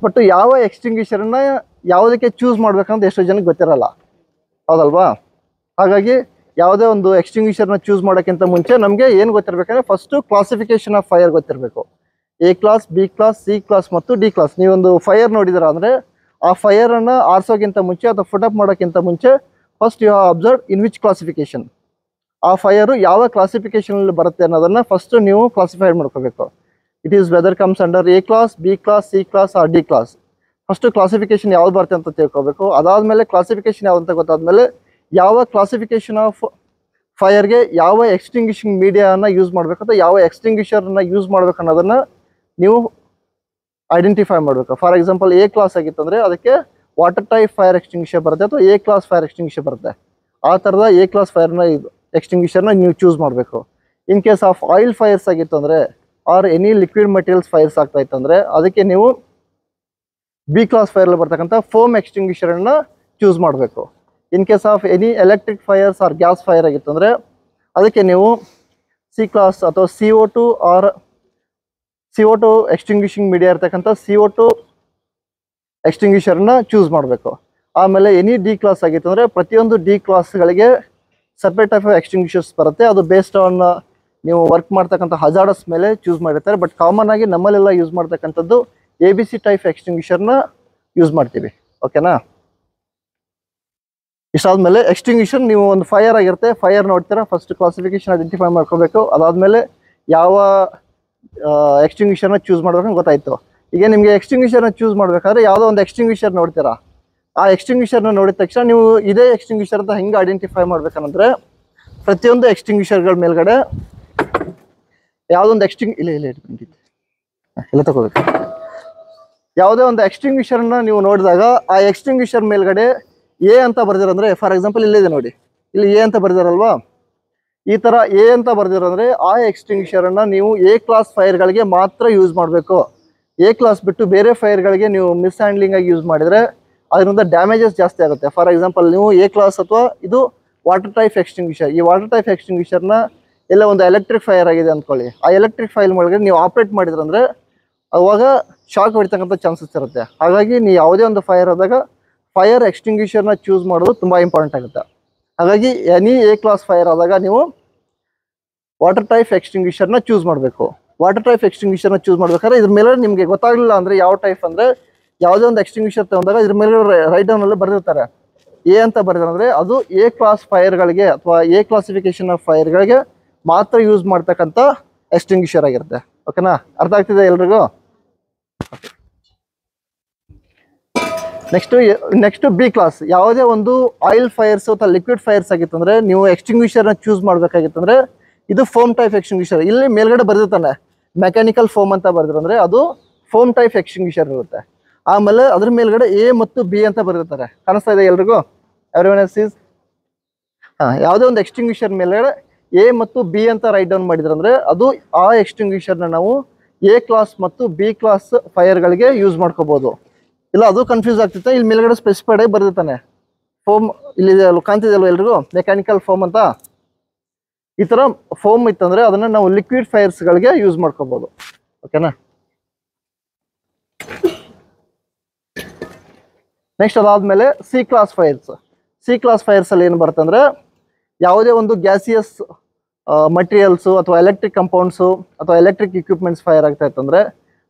ಬಟ್ ಯಾವ ಎಕ್ಸ್ಟಿಂಗ್ವಿಷರನ್ನ ಯಾವುದಕ್ಕೆ ಚೂಸ್ ಮಾಡ್ಬೇಕಂತ ಎಷ್ಟೋ ಜನಕ್ಕೆ ಗೊತ್ತಿರಲ್ಲ, ಹೌದಲ್ವಾ? ಹಾಗಾಗಿ ಯಾವುದೇ ಒಂದು ಎಕ್ಸ್ಟಿಂಗ್ವಿಷರ್ನ ಚೂಸ್ ಮಾಡೋಕ್ಕಿಂತ ಮುಂಚೆ ನಮಗೆ ಏನು ಗೊತ್ತಿರಬೇಕಂದ್ರೆ ಫಸ್ಟು ಕ್ಲಾಸಿಫಿಕೇಶನ್ ಆಫ್ ಫೈರ್ ಗೊತ್ತಿರಬೇಕು. A class, B class, C class ಮತ್ತು D ಕ್ಲಾಸ್. ನೀವೊಂದು ಫೈರ್ ನೋಡಿದಿರ ಅಂದರೆ ಆ ಫೈರನ್ನು ಆರಿಸೋಕ್ಕಿಂತ ಮುಂಚೆ ಅಥವಾ ಫುಟಪ್ ಮಾಡೋಕ್ಕಿಂತ ಮುಂಚೆ first you have observe in which classification, ಆ ಫೈರು ಯಾವ ಕ್ಲಾಸಿಫಿಕೇಶನಲ್ಲಿ ಬರುತ್ತೆ ಅನ್ನೋದನ್ನು ಫಸ್ಟ್ ನೀವು ಕ್ಲಾಸಿಫೈ ಮಾಡ್ಕೋಬೇಕು. It is whether comes under A class, B class, C class or D class. First classification ಯಾವ್ದು ಬರುತ್ತೆ ಅಂತ ತಿಳ್ಕೋಬೇಕು. ಅದಾದಮೇಲೆ ಕ್ಲಾಸಿಫಿಕೇಶನ್ ಯಾವ್ದು ಅಂತ ಗೊತ್ತಾದ್ಮೇಲೆ ಯಾವ ಕ್ಲಾಸಿಫಿಕೇಶನ್ ಆಫ್ ಫೈರ್ಗೆ ಯಾವ ಎಕ್ಸ್ಟಿಂಗ್ವಿಷಿಂಗ್ ಮೀಡಿಯಾನ ಯೂಸ್ ಮಾಡಬೇಕು ಅಥವಾ ಯಾವ ಎಕ್ಸ್ಟಿಂಗ್ವಿಷರ್ನ ಯೂಸ್ ಮಾಡಬೇಕು ಅನ್ನೋದನ್ನು ನೀವು ಐಡೆಂಟಿಫೈ ಮಾಡಬೇಕು. ಫಾರ್ ಎಕ್ಸಾಂಪಲ್ A ಕ್ಲಾಸ್ ಆಗಿತ್ತಂದರೆ ಅದಕ್ಕೆ ವಾಟರ್ ಟೈಪ್ ಫೈರ್ ಎಕ್ಸ್ಟಿಂಗ್ವಿಷರ್ ಬರುತ್ತೆ ಅಥವಾ A ಕ್ಲಾಸ್ ಫೈರ್ ಎಕ್ಸ್ಟಿಂಗ್ವಿಷರ್ ಬರುತ್ತೆ. ಆ ಥರದ A ಕ್ಲಾಸ್ ಫೈರ್ನ ಎಕ್ಸ್ಟಿಂಗ್ವಿಷರ್ನ ನೀವು ಚೂಸ್ ಮಾಡಬೇಕು. In case of oil fires ಆಗಿತ್ತು ಅಂದರೆ R any liquid materials fires ಆಗ್ತಾ ಇತ್ತು ಅಂದರೆ ಅದಕ್ಕೆ ನೀವು B ಕ್ಲಾಸ್ ಫೈರಲ್ಲಿ ಬರ್ತಕ್ಕಂಥ ಫೋಮ್ ಎಕ್ಸ್ಟಿಂಗ್ವಿಷರನ್ನು ಚೂಸ್ ಮಾಡಬೇಕು. In case of any electric fires or gas fire ಆಗಿತ್ತು ಅಂದರೆ ಅದಕ್ಕೆ ನೀವು C ಕ್ಲಾಸ್ ಅಥವಾ CO2 ಆರ್ CO2 ಎಕ್ಸ್ಟಿಂಗ್ವಿಷಿಂಗ್ ಮೀಡಿಯಾ ಇರ್ತಕ್ಕಂಥ CO2 ಎಕ್ಸ್ಟಿಂಗ್ವಿಷರ್ನ ಚೂಸ್ ಮಾಡಬೇಕು. ಆಮೇಲೆ ಎನಿ D ಕ್ಲಾಸ್ ಆಗಿತ್ತು ಅಂದರೆ ಪ್ರತಿಯೊಂದು D ಕ್ಲಾಸ್ಗಳಿಗೆ ಸಪ್ರೇಟ್ ಟೈಪ್ ಆಫ್ ಎಕ್ಸ್ಟಿಂಗ್ವಿಷರ್ಸ್ ಬರುತ್ತೆ. ಅದು ಬೇಸ್ಡ್ ಆನ್ ನೀವು ವರ್ಕ್ ಮಾಡ್ತಕ್ಕಂಥ ಹಜಾರ್ಡಸ್ ಮೇಲೆ ಚೂಸ್ ಮಾಡಿರ್ತಾರೆ. ಬಟ್ ಕಾಮನ್ ಆಗಿ ನಮ್ಮಲ್ಲೆಲ್ಲ ಯೂಸ್ ಮಾಡ್ತಕ್ಕಂಥದ್ದು ABC ಟೈಪ್ ಎಕ್ಸ್ಟಿಂಗ್ವಿಷರ್ನ ಯೂಸ್ ಮಾಡ್ತೀವಿ. ಓಕೆನಾ? ಇಷ್ಟಾದ್ಮೇಲೆ ಎಕ್ಸ್ಟಿಂಗ್ವಿಷನ್ ನೀವು ಒಂದು ಫೈರ್ ಆಗಿರುತ್ತೆ, ಫೈರ್ ನೋಡ್ತೀರಾ, ಫಸ್ಟ್ ಕ್ಲಾಸಿಫಿಕೇಶನ್ ಐಡೆಂಟಿಫೈ ಮಾಡ್ಕೋಬೇಕು. ಅದಾದಮೇಲೆ ಯಾವ ಎಕ್ಸ್ಟಿಂಗ್ವಿಷರ್ನ ಚೂಸ್ ಮಾಡ್ಬೇಕಂತ ಗೊತ್ತಾಯಿತು. ಈಗ ನಿಮಗೆ ಎಕ್ಸ್ಟಿಂಗ್ವಿಷರ್ನ ಚೂಸ್ ಮಾಡಬೇಕಾದ್ರೆ ಯಾವುದೋ ಒಂದು ಎಕ್ಸ್ಟಿಂಗ್ವಿಷರ್ ನೋಡ್ತೀರಾ, ಆ ಎಕ್ಸ್ಟಿಂಗ್ವಿಷರ್ನ ನೋಡಿದ ತಕ್ಷಣ ನೀವು ಇದೇ ಎಕ್ಸ್ಟಿಂಗ್ವಿಷರ್ ಅಂತ ಹೆಂಗೆ ಐಡೆಂಟಿಫೈ ಮಾಡ್ಬೇಕಂದ್ರೆ ಪ್ರತಿಯೊಂದು ಎಕ್ಸ್ಟಿಂಗ್ವಿಷರ್ಗಳ ಮೇಲ್ಗಡೆ ಯಾವುದೊಂದು ಇಲ್ಲ ತಗೋಬೇಕು. ಯಾವುದೇ ಒಂದು ಎಕ್ಸ್ಟಿಂಗ್ವಿಷರ್ನ ನೀವು ನೋಡಿದಾಗ ಆ ಎಕ್ಸ್ಟಿಂಗ್ವಿಷರ್ ಮೇಲ್ಗಡೆ A ಅಂತ ಬರ್ದಿರಂದ್ರೆ, ಫಾರ್ ಎಕ್ಸಾಂಪಲ್ ಇಲ್ಲಿದೆ ನೋಡಿ, ಇಲ್ಲಿ A ಅಂತ ಬರ್ದಿರಲ್ವಾ, ಈ ಥರ A ಅಂತ ಬರ್ದಿರಂದ್ರೆ ಆ ಎಕ್ಸ್ಟಿಂಗ್ವಿಷರನ್ನು ನೀವು A ಕ್ಲಾಸ್ ಫೈರ್ಗಳಿಗೆ ಮಾತ್ರ ಯೂಸ್ ಮಾಡಬೇಕು. A ಕ್ಲಾಸ್ ಬಿಟ್ಟು ಬೇರೆ ಫೈರ್ಗಳಿಗೆ ನೀವು ಮಿಸ್ ಹ್ಯಾಂಡ್ಲಿಂಗ್ ಆಗಿ ಯೂಸ್ ಮಾಡಿದರೆ ಅದರಿಂದ ಡ್ಯಾಮೇಜಸ್ ಜಾಸ್ತಿ ಆಗುತ್ತೆ. ಫಾರ್ ಎಕ್ಸಾಂಪಲ್ ನೀವು A ಕ್ಲಾಸ್ ಅಥವಾ ಇದು ವಾಟರ್ ಟೈಪ್ ಎಕ್ಸ್ಟಿಂಗ್ವಿಷರ್, ಈ ವಾಟರ್ ಟೈಪ್ ಎಕ್ಸ್ಟಿಂಗ್ವಿಷರ್ನ ಎಲ್ಲ ಒಂದು ಎಲೆಕ್ಟ್ರಿಕ್ ಫೈರ್ ಆಗಿದೆ ಅಂದ್ಕೊಳ್ಳಿ, ಆ ಎಲೆಕ್ಟ್ರಿಕ್ ಫೈರ್ ಒಳಗೆ ನೀವು ಆಪ್ರೇಟ್ ಮಾಡಿದ್ರಂದ್ರೆ ಅವಾಗ ಶಾಕ್ ಹೊಡಿತಕ್ಕಂಥ ಚಾನ್ಸಸ್ ಇರುತ್ತೆ. ಹಾಗಾಗಿ ನೀವು ಯಾವುದೇ ಒಂದು ಫೈರ್ ಆದಾಗ ಫೈರ್ ಎಕ್ಸ್ಟಿಂಗ್ವಿಷರ್ನ ಚೂಸ್ ಮಾಡೋದು ತುಂಬ ಇಂಪಾರ್ಟೆಂಟ್ ಆಗುತ್ತೆ. ಹಾಗಾಗಿ ಎನಿ A ಕ್ಲಾಸ್ ಫೈರ್ ಆದಾಗ ನೀವು ವಾಟರ್ ಟೈಪ್ ಎಕ್ಸ್ಟಿಂಗ್ವಿಷರ್ನ ಚೂಸ್ ಮಾಡಬೇಕು. ವಾಟರ್ ಟೈಪ್ ಎಕ್ಸ್ಟಿಂಗ್ವಿಷರ್ನ ಚೂಸ್ ಮಾಡ್ಬೇಕಾದ್ರೆ ಇದ್ರ ಮೇಲೆ ನಿಮಗೆ ಗೊತ್ತಾಗಲಿಲ್ಲ ಅಂದರೆ ಯಾವ ಟೈಪ್ ಅಂದರೆ ಯಾವುದೇ ಒಂದು ಎಕ್ಸ್ಟಿಂಗ್ವಿಷರ್ ತಗೊಂಡಾಗ ಇದ್ರ ಮೇಲೆ ರೈಟ್ ಡೌನಲ್ಲಿ ಬರೆದಿರ್ತಾರೆ A ಅಂತ ಬರೆದ್ರೆ ಅದು A ಕ್ಲಾಸ್ ಫೈರ್ಗಳಿಗೆ ಅಥವಾ A ಕ್ಲಾಸಿಫಿಕೇಶನ್ ಆಫ್ ಫೈರ್ಗಳಿಗೆ ಮಾತ್ರ ಯೂಸ್ ಮಾಡ್ತಕ್ಕಂಥ ಎಕ್ಸ್ಟಿಂಗ್ವಿಷರ್ ಆಗಿರುತ್ತೆ. ಓಕೆನಾ? ಅರ್ಥ ಆಗ್ತಿದೆ ಎಲ್ರಿಗೂ? Next B class. ಯಾವುದೇ ಒಂದು ಆಯಿಲ್ ಫೈರ್ಸ್ ಅಥವಾ ಲಿಕ್ವಿಡ್ ಫೈರ್ಸ್ ಆಗಿತ್ತು ಅಂದರೆ ನೀವು ಎಕ್ಸ್ಟಿಂಗ್ವಿಷರ್ನ ಚೂಸ್ ಮಾಡಬೇಕಾಗಿತ್ತಂದ್ರೆ ಇದು ಫೋಮ್ ಟೈಪ್ ಎಕ್ಸ್ಟಿಂಗ್ವಿಷರ್. ಇಲ್ಲಿ ಮೇಲ್ಗಡೆ ಬರ್ದಿರ್ತಾನೆ ಮೆಕ್ಯಾನಿಕಲ್ ಫೋಮ್ ಅಂತ ಬರ್ದಿರಂದ್ರೆ ಅದು ಫೋಮ್ ಟೈಪ್ ಎಕ್ಸ್ಟಿಂಗ್ವಿಷರ್ ಇರುತ್ತೆ. ಆಮೇಲೆ ಅದ್ರ ಮೇಲ್ಗಡೆ A ಮತ್ತು B ಅಂತ ಬರ್ದಿರ್ತಾರೆ. ಕಾಣಿಸ್ತಾ ಇದೆ ಎಲ್ರಿಗೂ? Everyone sees? ಯಾವುದೇ ಒಂದು ಎಕ್ಸ್ಟಿಂಗ್ವಿಷರ್ ಮೇಲ್ಗಡೆ A ಮತ್ತು B ಅಂತ ರೈಟ್ ಡೌನ್ ಮಾಡಿದ್ರಂದ್ರೆ ಅದು ಆ ಎಕ್ಸ್ಟಿಂಗ್ವಿಷರ್ನ ನಾವು A ಕ್ಲಾಸ್ ಮತ್ತು B ಕ್ಲಾಸ್ ಫೈರ್ಗಳಿಗೆ ಯೂಸ್ ಮಾಡ್ಕೋಬಹುದು. ಇಲ್ಲ ಅದು ಕನ್ಫ್ಯೂಸ್ ಆಗ್ತಿತ್ತು, ಇಲ್ಲಿ ಮೇಲ್ಗಡೆ ಸ್ಪೆಸಿಫೈಡ್ ಆಗಿ ಬರ್ದಿರ್ತಾನೆ ಫೋಮ್, ಇಲ್ಲಿ ಕಾಣ್ತಿದೆ ಅಲ್ವ ಎಲ್ರಿಗೂ ಮೆಕ್ಯಾನಿಕಲ್ ಫೋಮ್ ಅಂತ. ಈ ಥರ ಫೋಮ್ ಇತ್ತಂದ್ರೆ ಅದನ್ನ ನಾವು ಲಿಕ್ವಿಡ್ ಫೈರ್ಸ್ಗಳಿಗೆ ಯೂಸ್ ಮಾಡ್ಕೋಬಹುದು. ಓಕೆನಾ? ನೆಕ್ಸ್ಟ್ ಅದಾದ್ಮೇಲೆ C class fires. C class fires ಅಲ್ಲಿ ಏನು ಬರ್ತಂದ್ರೆ ಯಾವುದೇ ಒಂದು ಗ್ಯಾಸಿಯಸ್ ಮಟೀರಿಯಲ್ಸು ಅಥವಾ ಎಲೆಕ್ಟ್ರಿಕ್ ಕಂಪೌಂಡ್ಸು ಅಥವಾ ಎಲೆಕ್ಟ್ರಿಕ್ ಇಕ್ವಿಪ್ಮೆಂಟ್ಸ್ ಫೈರ್ ಆಗ್ತಾ ಇತ್ತಂದ್ರೆ,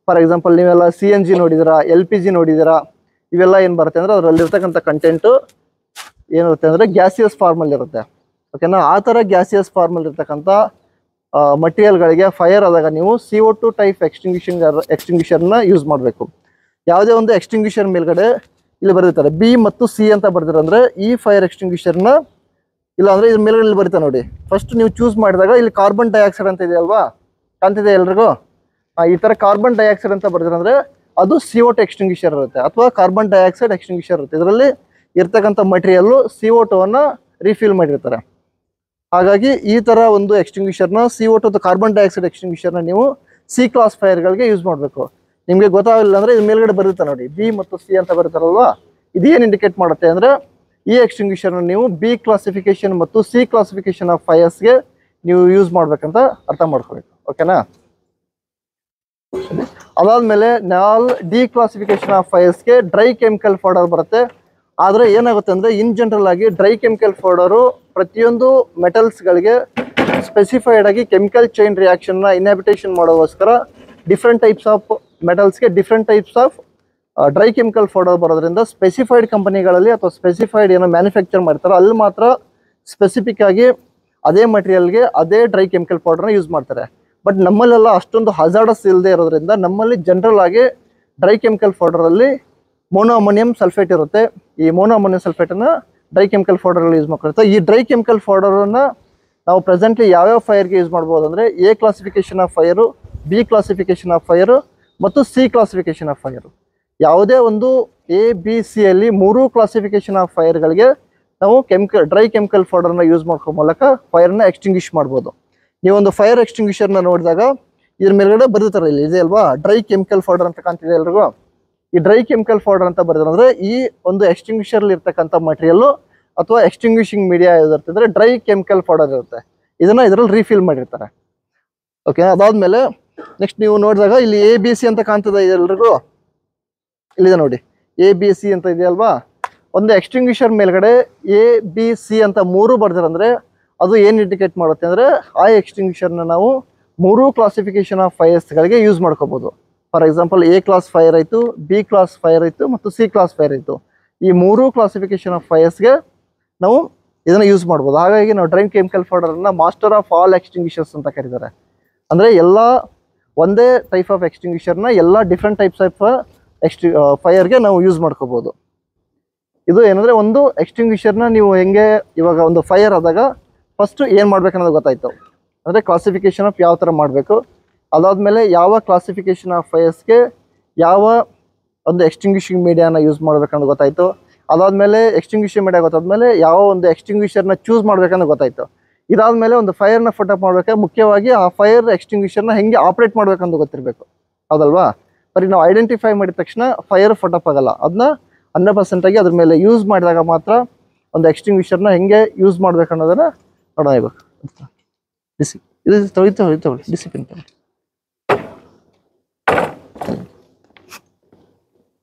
ಫಾರ್ ಎಕ್ಸಾಂಪಲ್ ನೀವೆಲ್ಲ CNG ನೋಡಿದಿರಾ, LPG ನೋಡಿದಿರಾ, ಇವೆಲ್ಲ ಏನು ಬರುತ್ತೆ ಅಂದರೆ ಅದರಲ್ಲಿರ್ತಕ್ಕಂಥ ಕಂಟೆಂಟು ಏನಿರುತ್ತೆ ಅಂದರೆ ಗ್ಯಾಸಿಯಸ್ ಫಾರ್ಮಲ್ಲಿ ಇರುತ್ತೆ. ಓಕೆನಾ? ಆ ಥರ ಗ್ಯಾಸಿಯಸ್ ಫಾರ್ಮಲ್ಲಿ ಇರ್ತಕ್ಕಂಥ ಮಟೀರಿಯಲ್ಗಳಿಗೆ ಫೈರ್ ಆದಾಗ ನೀವು CO2 ಟೈಪ್ ಎಕ್ಸ್ಟಿಂಗ್ವಿಷರ್ನ ಯೂಸ್ ಮಾಡಬೇಕು. ಯಾವುದೇ ಒಂದು ಎಕ್ಸ್ಟಿಂಗ್ವಿಷರ್ ಮೇಲ್ಗಡೆ ಇಲ್ಲಿ ಬರ್ದಿರ್ತಾರೆ B ಮತ್ತು C ಅಂತ ಬರ್ದಿರಂದ್ರೆ ಈ ಫೈರ್ ಎಕ್ಸ್ಟಿಂಗ್ವಿಷರ್ನ ಇಲ್ಲ ಅಂದ್ರೆ ಇದ್ರ ಮೇಲ್ಗಡೆ ಬರುತ್ತೆ ನೋಡಿ. ಫಸ್ಟ್ ನೀವು ಚೂಸ್ ಮಾಡಿದಾಗ ಇಲ್ಲಿ ಕಾರ್ಬನ್ ಡೈಆಕ್ಸೈಡ್ ಅಂತ ಇದೆ ಅಲ್ವಾ, ಕಾಣ್ತಿದೆ ಎಲ್ರಿಗೂ? ಈ ತರ ಕಾರ್ಬನ್ ಡೈಆಕ್ಸೈಡ್ ಅಂತ ಬರ್ದಿರಂದ್ರೆ ಅದು CO2 ಎಕ್ಸ್ಟಿಂಗ್ವಿಷರ್ ಇರುತ್ತೆ ಅಥವಾ ಕಾರ್ಬನ್ ಡೈಆಕ್ಸೈಡ್ ಎಕ್ಸ್ಟಿಂಗ್ವಿಷರ್ ಇರುತ್ತೆ. ಇದರಲ್ಲಿ ಇರ್ತಕ್ಕಂಥ ಮಟೀರಿಯಲ್ CO2 ಅನ್ನ ರಿಫಿಲ್ ಮಾಡಿರ್ತಾರೆ. ಹಾಗಾಗಿ ಈ ತರ ಒಂದು ಎಕ್ಸ್ಟಿಂಗ್ವಿಷರ್ನ CO2 ಅಥವಾ ಕಾರ್ಬನ್ ಡೈಆಕ್ಸೈಡ್ ಎಕ್ಸ್ಟಿಂಗ್ವಿಷರ್ನ ನೀವು C ಕ್ಲಾಸ್ ಫೈರ್ಗಳಿಗೆ ಯೂಸ್ ಮಾಡಬೇಕು. ನಿಮಗೆ ಗೊತ್ತಾಗಲಿಲ್ಲ ಅಂದ್ರೆ ಇದು ಮೇಲ್ಗಡೆ ಬರುತ್ತೆ ನೋಡಿ, B ಮತ್ತು C ಅಂತ ಬರುತ್ತಾರಲ್ವಾ, ಇದೇನು ಇಂಡಿಕೇಟ್ ಮಾಡುತ್ತೆ ಅಂದ್ರೆ ಈ ಎಕ್ಸ್ಟಿಂಗ್ವಿಷರ್ನ ನೀವು B ಕ್ಲಾಸಿಫಿಕೇಶನ್ ಮತ್ತು C ಕ್ಲಾಸಿಫಿಕೇಶನ್ ಆಫ್ ಫೈರ್ಸ್ಗೆ ನೀವು ಯೂಸ್ ಮಾಡ್ಬೇಕಂತ ಅರ್ಥ ಮಾಡ್ಕೋಬೇಕು. ಓಕೆನಾ? ಅದಾದ್ಮೇಲೆ D ಕ್ಲಾಸಿಫಿಕೇಶನ್ ಆಫ್ ಫೈರ್ಸ್ಗೆ ಡ್ರೈ ಕೆಮಿಕಲ್ ಫೋಲ್ಡರ್ ಬರುತ್ತೆ. ಆದರೆ ಏನಾಗುತ್ತೆ ಅಂದರೆ ಇನ್ ಜನರಲ್ ಆಗಿ ಡ್ರೈ ಕೆಮಿಕಲ್ ಫೋಲ್ಡರು ಪ್ರತಿಯೊಂದು ಮೆಟಲ್ಸ್ಗಳಿಗೆ ಸ್ಪೆಸಿಫೈಡ್ ಆಗಿ ಕೆಮಿಕಲ್ ಚೈನ್ ರಿಯಾಕ್ಷನ್ನ ಇನ್ಹಿಬಿಟೇಷನ್ ಮಾಡೋಗೋಸ್ಕರ ಡಿಫ್ರೆಂಟ್ ಟೈಪ್ಸ್ ಆಫ್ ಮೆಟಲ್ಸ್ಗೆ different types of dry chemical powder ಬರೋದ್ರಿಂದ ಸ್ಪೆಸಿಫೈಡ್ ಕಂಪನಿಗಳಲ್ಲಿ ಅಥವಾ ಸ್ಪೆಸಿಫೈಡ್ ಏನೋ ಮ್ಯಾನುಫ್ಯಾಕ್ಚರ್ ಮಾಡ್ತಾರೋ ಅಲ್ಲಿ ಮಾತ್ರ ಸ್ಪೆಸಿಫಿಕ್ ಆಗಿ ಅದೇ ಮಟೀರಿಯಲ್ಗೆ ಅದೇ ಡ್ರೈ ಕೆಮಿಕಲ್ ಪೌಡರ್ನ ಯೂಸ್ ಮಾಡ್ತಾರೆ. ಬಟ್ ನಮ್ಮಲ್ಲೆಲ್ಲ ಅಷ್ಟೊಂದು ಹಜಾರ್ಡಸ್ ಇಲ್ಲದೆ ಇರೋದ್ರಿಂದ ನಮ್ಮಲ್ಲಿ ಜನರಲ್ ಆಗಿ ಡ್ರೈ ಕೆಮಿಕಲ್ ಪೌಡರಲ್ಲಿ ಮೋನೋ ಅಮೋನಿಯಂ ಸಲ್ಫೇಟ್ ಇರುತ್ತೆ. ಈ ಮೋನೋ ಅಮೋನಿಯಂ ಸಲ್ಫೇಟನ್ನು ಡ್ರೈ ಕೆಮಿಕಲ್ ಪೌಡರಲ್ಲಿ ಯೂಸ್ ಮಾಡ್ಕೊಳ್ತಾರೆ. ಈ ಡ್ರೈ ಕೆಮಿಕಲ್ ಪೌಡರನ್ನು ನಾವು ಪ್ರೆಸೆಂಟ್ಲಿ ಯಾವ್ಯಾವ ಫೈರ್ಗೆ ಯೂಸ್ ಮಾಡ್ಬೋದು ಅಂದರೆ A classification of fire, B classification of fire ಮತ್ತು C ಕ್ಲಾಸಿಫಿಕೇಶನ್ ಆಫ್ ಫೈರು. ಯಾವುದೇ ಒಂದು A, B, C ಅಲ್ಲಿ 3 ಕ್ಲಾಸಿಫಿಕೇಶನ್ ಆಫ್ ಫೈರ್ಗಳಿಗೆ ನಾವು ಡ್ರೈ ಕೆಮಿಕಲ್ ಪೌಡರ್ನ ಯೂಸ್ ಮಾಡ್ಕೋ ಮೂಲಕ ಫೈರ್ನ ಎಕ್ಸ್ಟಿಂಗ್ವಿಷ್ ಮಾಡ್ಬೋದು. ನೀವೊಂದು ಫೈರ್ ಎಕ್ಸ್ಟಿಂಗ್ವಿಷರ್ನ ನೋಡಿದಾಗ ಇದ್ರ ಮೇಲ್ಗಡೆ ಬರೀತಾರೆ, ಇಲ್ಲಿ ಇದೆ ಅಲ್ವಾ, ಡ್ರೈ ಕೆಮಿಕಲ್ ಪೌಡರ್ ಅಂತ ಕಾಣ್ತಿದೆ ಎಲ್ರಿಗೂ. ಈ ಡ್ರೈ ಕೆಮಿಕಲ್ ಪೌಡರ್ ಅಂತ ಬರೆದ್ರೆ ಈ ಒಂದು ಎಕ್ಸ್ಟಿಂಗ್ವಿಷರ್ಲಿ ಇರ್ತಕ್ಕಂಥ ಮಟೀರಿಯಲ್ ಅಥವಾ ಎಕ್ಸ್ಟಿಂಗ್ವಿಷಿಂಗ್ ಮೀಡಿಯಾ ಯಾವ್ದಿರುತ್ತೆ ಅಂದರೆ ಡ್ರೈ ಕೆಮಿಕಲ್ ಪೌಡರ್ ಇರುತ್ತೆ. ಇದನ್ನ ಇದರಲ್ಲಿ ರೀಫಿಲ್ ಮಾಡಿರ್ತಾರೆ. ಓಕೆ, ಅದಾದ್ಮೇಲೆ ನೆಕ್ಸ್ಟ್ ನೀವು ನೋಡಿದಾಗ ಇಲ್ಲಿ ABC ಅಂತ ಕಾಣ್ತದೆ ಎಲ್ರಿಗೂ, ಇಲ್ಲಿದೆ ನೋಡಿ ABC ಅಂತ ಇದೆಯಲ್ವಾ. ಒಂದು ಎಕ್ಸ್ಟಿಂಗ್ವಿಷರ್ ಮೇಲ್ಗಡೆ ABC ಅಂತ 3 ಬರ್ದಿರಂದ್ರೆ ಅದು ಏನು ಇಂಡಿಕೇಟ್ ಮಾಡುತ್ತೆ ಅಂದರೆ ಆ ಎಕ್ಸ್ಟಿಂಗ್ವಿಷರ್ನ ನಾವು 3 ಕ್ಲಾಸಿಫಿಕೇಶನ್ ಆಫ್ ಫೈರ್ಸ್ಗಳಿಗೆ ಯೂಸ್ ಮಾಡ್ಕೋಬಹುದು. For example A class fire ಆಯಿತು, B ಕ್ಲಾಸ್ ಫೈರ್ ಆಯಿತು ಮತ್ತು C ಕ್ಲಾಸ್ ಫೈರ್ ಆಯಿತು. ಈ 3 ಕ್ಲಾಸಿಫಿಕೇಶನ್ ಆಫ್ ಫೈರ್ಸ್ಗೆ ನಾವು ಇದನ್ನು ಯೂಸ್ ಮಾಡ್ಬೋದು. ಹಾಗಾಗಿ ನಾವು ಡ್ರೈ ಕೆಮಿಕಲ್ ಪೌಡರನ್ನು ಮಾಸ್ಟರ್ ಆಫ್ ಆಲ್ ಎಕ್ಸ್ಟಿಂಗ್ವಿಷರ್ಸ್ ಅಂತ ಕರೀತಾರೆ. ಅಂದರೆ ಎಲ್ಲ ಒಂದೇ ಟೈಪ್ ಆಫ್ ಎಕ್ಸ್ಟಿಂಗ್ವಿಷರ್ನ ಎಲ್ಲ ಡಿಫ್ರೆಂಟ್ ಟೈಪ್ಸ್ ಆಫ್ ಫೈರ್ಗೆ ನಾವು ಯೂಸ್ ಮಾಡ್ಕೋಬೋದು. ಇದು ಏನಂದರೆ ಒಂದು ಎಕ್ಸ್ಟಿಂಗ್ವಿಷರ್ನ ನೀವು ಹೆಂಗೆ ಇವಾಗ ಒಂದು ಫೈರ್ ಆದಾಗ ಫಸ್ಟ್ ಏನು ಮಾಡ್ಬೇಕನ್ನೋದು ಗೊತ್ತಾಯಿತು. ಅಂದರೆ ಕ್ಲಾಸಿಫಿಕೇಶನ್ ಆಫ್ ಯಾವ ಥರ ಮಾಡಬೇಕು, ಅದಾದಮೇಲೆ ಯಾವ ಕ್ಲಾಸಿಫಿಕೇಶನ್ ಆಫ್ ಫೈರ್ಸ್ಗೆ ಯಾವ ಒಂದು ಎಕ್ಸ್ಟಿಂಗ್ವಿಷಿಂಗ್ ಮೀಡಿಯಾನ ಯೂಸ್ ಮಾಡ್ಬೇಕನ್ನೋದು ಗೊತ್ತಾಯಿತು. ಅದಾದಮೇಲೆ ಎಕ್ಸ್ಟಿಂಗ್ವಿಷಿಂಗ್ ಮೀಡಿಯಾ ಗೊತ್ತಾದ್ಮೇಲೆ ಯಾವ ಒಂದು ಎಕ್ಸ್ಟಿಂಗ್ವಿಷರ್ನ ಚೂಸ್ ಮಾಡ್ಬೇಕನ್ನೋದು ಗೊತ್ತಾಯಿತು. ಇದಾದಮೇಲೆ ಒಂದು ಫೈರ್ನ ಫುಟಪ್ ಮಾಡಬೇಕಾದ್ರೆ ಮುಖ್ಯವಾಗಿ ಆ ಫೈರ್ ಎಕ್ಸ್ಟಿಂಗ್ವಿಷರ್ನ ಹೆಂಗೆ ಆಪ್ರೇಟ್ ಮಾಡ್ಬೇಕಂತ ಗೊತ್ತಿರಬೇಕು, ಹೌದಲ್ವಾ? ಬರೀ ನಾವು ಐಡೆಂಟಿಫೈ ಮಾಡಿದ ತಕ್ಷಣ ಫೈರ್ ಫುಟಪ್ ಆಗಲ್ಲ. ಅದನ್ನ 100% ಆಗಿ ಅದ್ರ ಮೇಲೆ ಯೂಸ್ ಮಾಡಿದಾಗ ಮಾತ್ರ ಒಂದು ಎಕ್ಸ್ಟಿಂಗ್ವಿಷರ್ನ ಹೆಂಗೆ ಯೂಸ್ ಮಾಡ್ಬೇಕನ್ನೋದನ್ನ ನೋಡೋಣ. ಇವಾಗ ಇದು ತೊಳಿತೊಳಿ ಡಿಸಿಪ್ಲಿನ್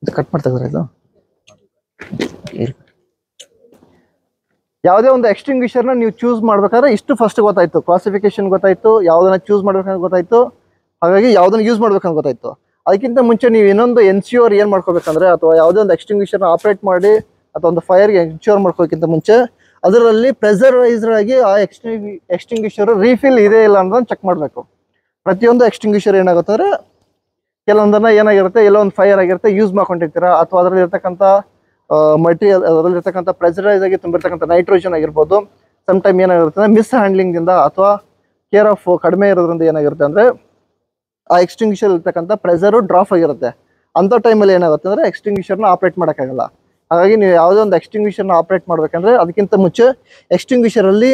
ಇದು ಕಟ್ ಮಾಡ್ತಾ ಇದು ಯಾವುದೇ ಒಂದು ಎಕ್ಸ್ಟಿಂಗ್ವಿಷರ್ನ ನೀವು ಚೂಸ್ ಮಾಡ್ಬೇಕಾದ್ರೆ ಇಷ್ಟು ಫಸ್ಟ್ ಗೊತ್ತಾಯ್ತು, ಕ್ಲಾಸಿಫಿಕೇಶನ್ ಗೊತ್ತಾಯ್ತು, ಯಾವುದನ್ನ ಚೂಸ್ ಮಾಡ್ಬೇಕಂತ ಗೊತ್ತಾಯ್ತು, ಹಾಗಾಗಿ ಯಾವುದನ್ನ ಯೂಸ್ ಮಾಡ್ಬೇಕಂತ ಗೊತ್ತಾಯ್ತು. ಅದಕ್ಕಿಂತ ಮುಂಚೆ ನೀವು ಇನ್ನೊಂದು ಎನ್ಶ್ಯೂರ್ ಏನು ಮಾಡ್ಕೋಬೇಕಂದ್ರೆ, ಅಥವಾ ಯಾವುದೇ ಒಂದು ಎಕ್ಸ್ಟಿಂಗ್ವಿಷರ್ನ ಆಪ್ರೇಟ್ ಮಾಡಿ ಅಥವಾ ಒಂದು ಫೈರ್ಗೆ ಎನ್ಶ್ಯೂರ್ ಮಾಡ್ಕೋಕ್ಕಿಂತ ಮುಂಚೆ ಅದರಲ್ಲಿ ಪ್ರೆಸರೈಸ್ಡ್ ಆಗಿ ಆ ಎಕ್ಸ್ಟಿಂಗ್ವಿಷರ್ ರೀಫಿಲ್ ಇದೆ ಇಲ್ಲ ಅನ್ನೋದನ್ನ ಚೆಕ್ ಮಾಡಬೇಕು. ಪ್ರತಿಯೊಂದು ಎಕ್ಸ್ಟಿಂಗ್ವಿಷರ್ ಏನಾಗುತ್ತೆ ಅಂದರೆ ಕೆಲವೊಂದನ್ನ ಏನಾಗಿರುತ್ತೆ, ಎಲ್ಲೋ ಒಂದು ಫೈರ್ ಆಗಿರುತ್ತೆ, ಯೂಸ್ ಮಾಡ್ಕೊಂಡಿರ್ತೀರಾ, ಅಥವಾ ಅದರಲ್ಲಿ ಇರ್ತಕ್ಕಂಥ ಮಟೀರಿಯಲ್, ಅದರಲ್ಲಿರ್ತಕ್ಕಂಥ ಪ್ರೆಸರೈಸ್ ಆಗಿ ತುಂಬಿರ್ತಕ್ಕಂಥ ನೈಟ್ರೋಜನ್ ಆಗಿರ್ಬೋದು, ಸಮ್ ಟೈಮ್ ಏನಾಗಿರುತ್ತೆ ಅಂದರೆ ಮಿಸ್ ಹ್ಯಾಂಡ್ಲಿಂಗಿಂದ ಅಥವಾ ಕೇರ್ ಆಫ್ ಕಡಿಮೆ ಇರೋದ್ರಿಂದ ಏನಾಗಿರುತ್ತೆ ಅಂದರೆ ಆ ಎಕ್ಸ್ಟಿಂಗ್ವಿಷರ್ ಇರ್ತಕ್ಕಂಥ ಪ್ರೆಸರು ಡ್ರಾಪ್ ಆಗಿರುತ್ತೆ. ಅಂಥ ಟೈಮಲ್ಲಿ ಏನಾಗುತ್ತೆ ಅಂದರೆ ಎಕ್ಸ್ಟಿಂಗ್ವಿಷರ್ನ ಆಪ್ರೇಟ್ ಮಾಡೋಕ್ಕಾಗಲ್ಲ. ಹಾಗಾಗಿ ನೀವು ಯಾವುದೇ ಒಂದು ಎಕ್ಸ್ಟಿಂಗ್ವಿಷರ್ನ ಆಪ್ರೇಟ್ ಮಾಡಬೇಕಂದ್ರೆ ಅದಕ್ಕಿಂತ ಮುಂಚೆ ಎಕ್ಸ್ಟಿಂಗ್ವಿಷರಲ್ಲಿ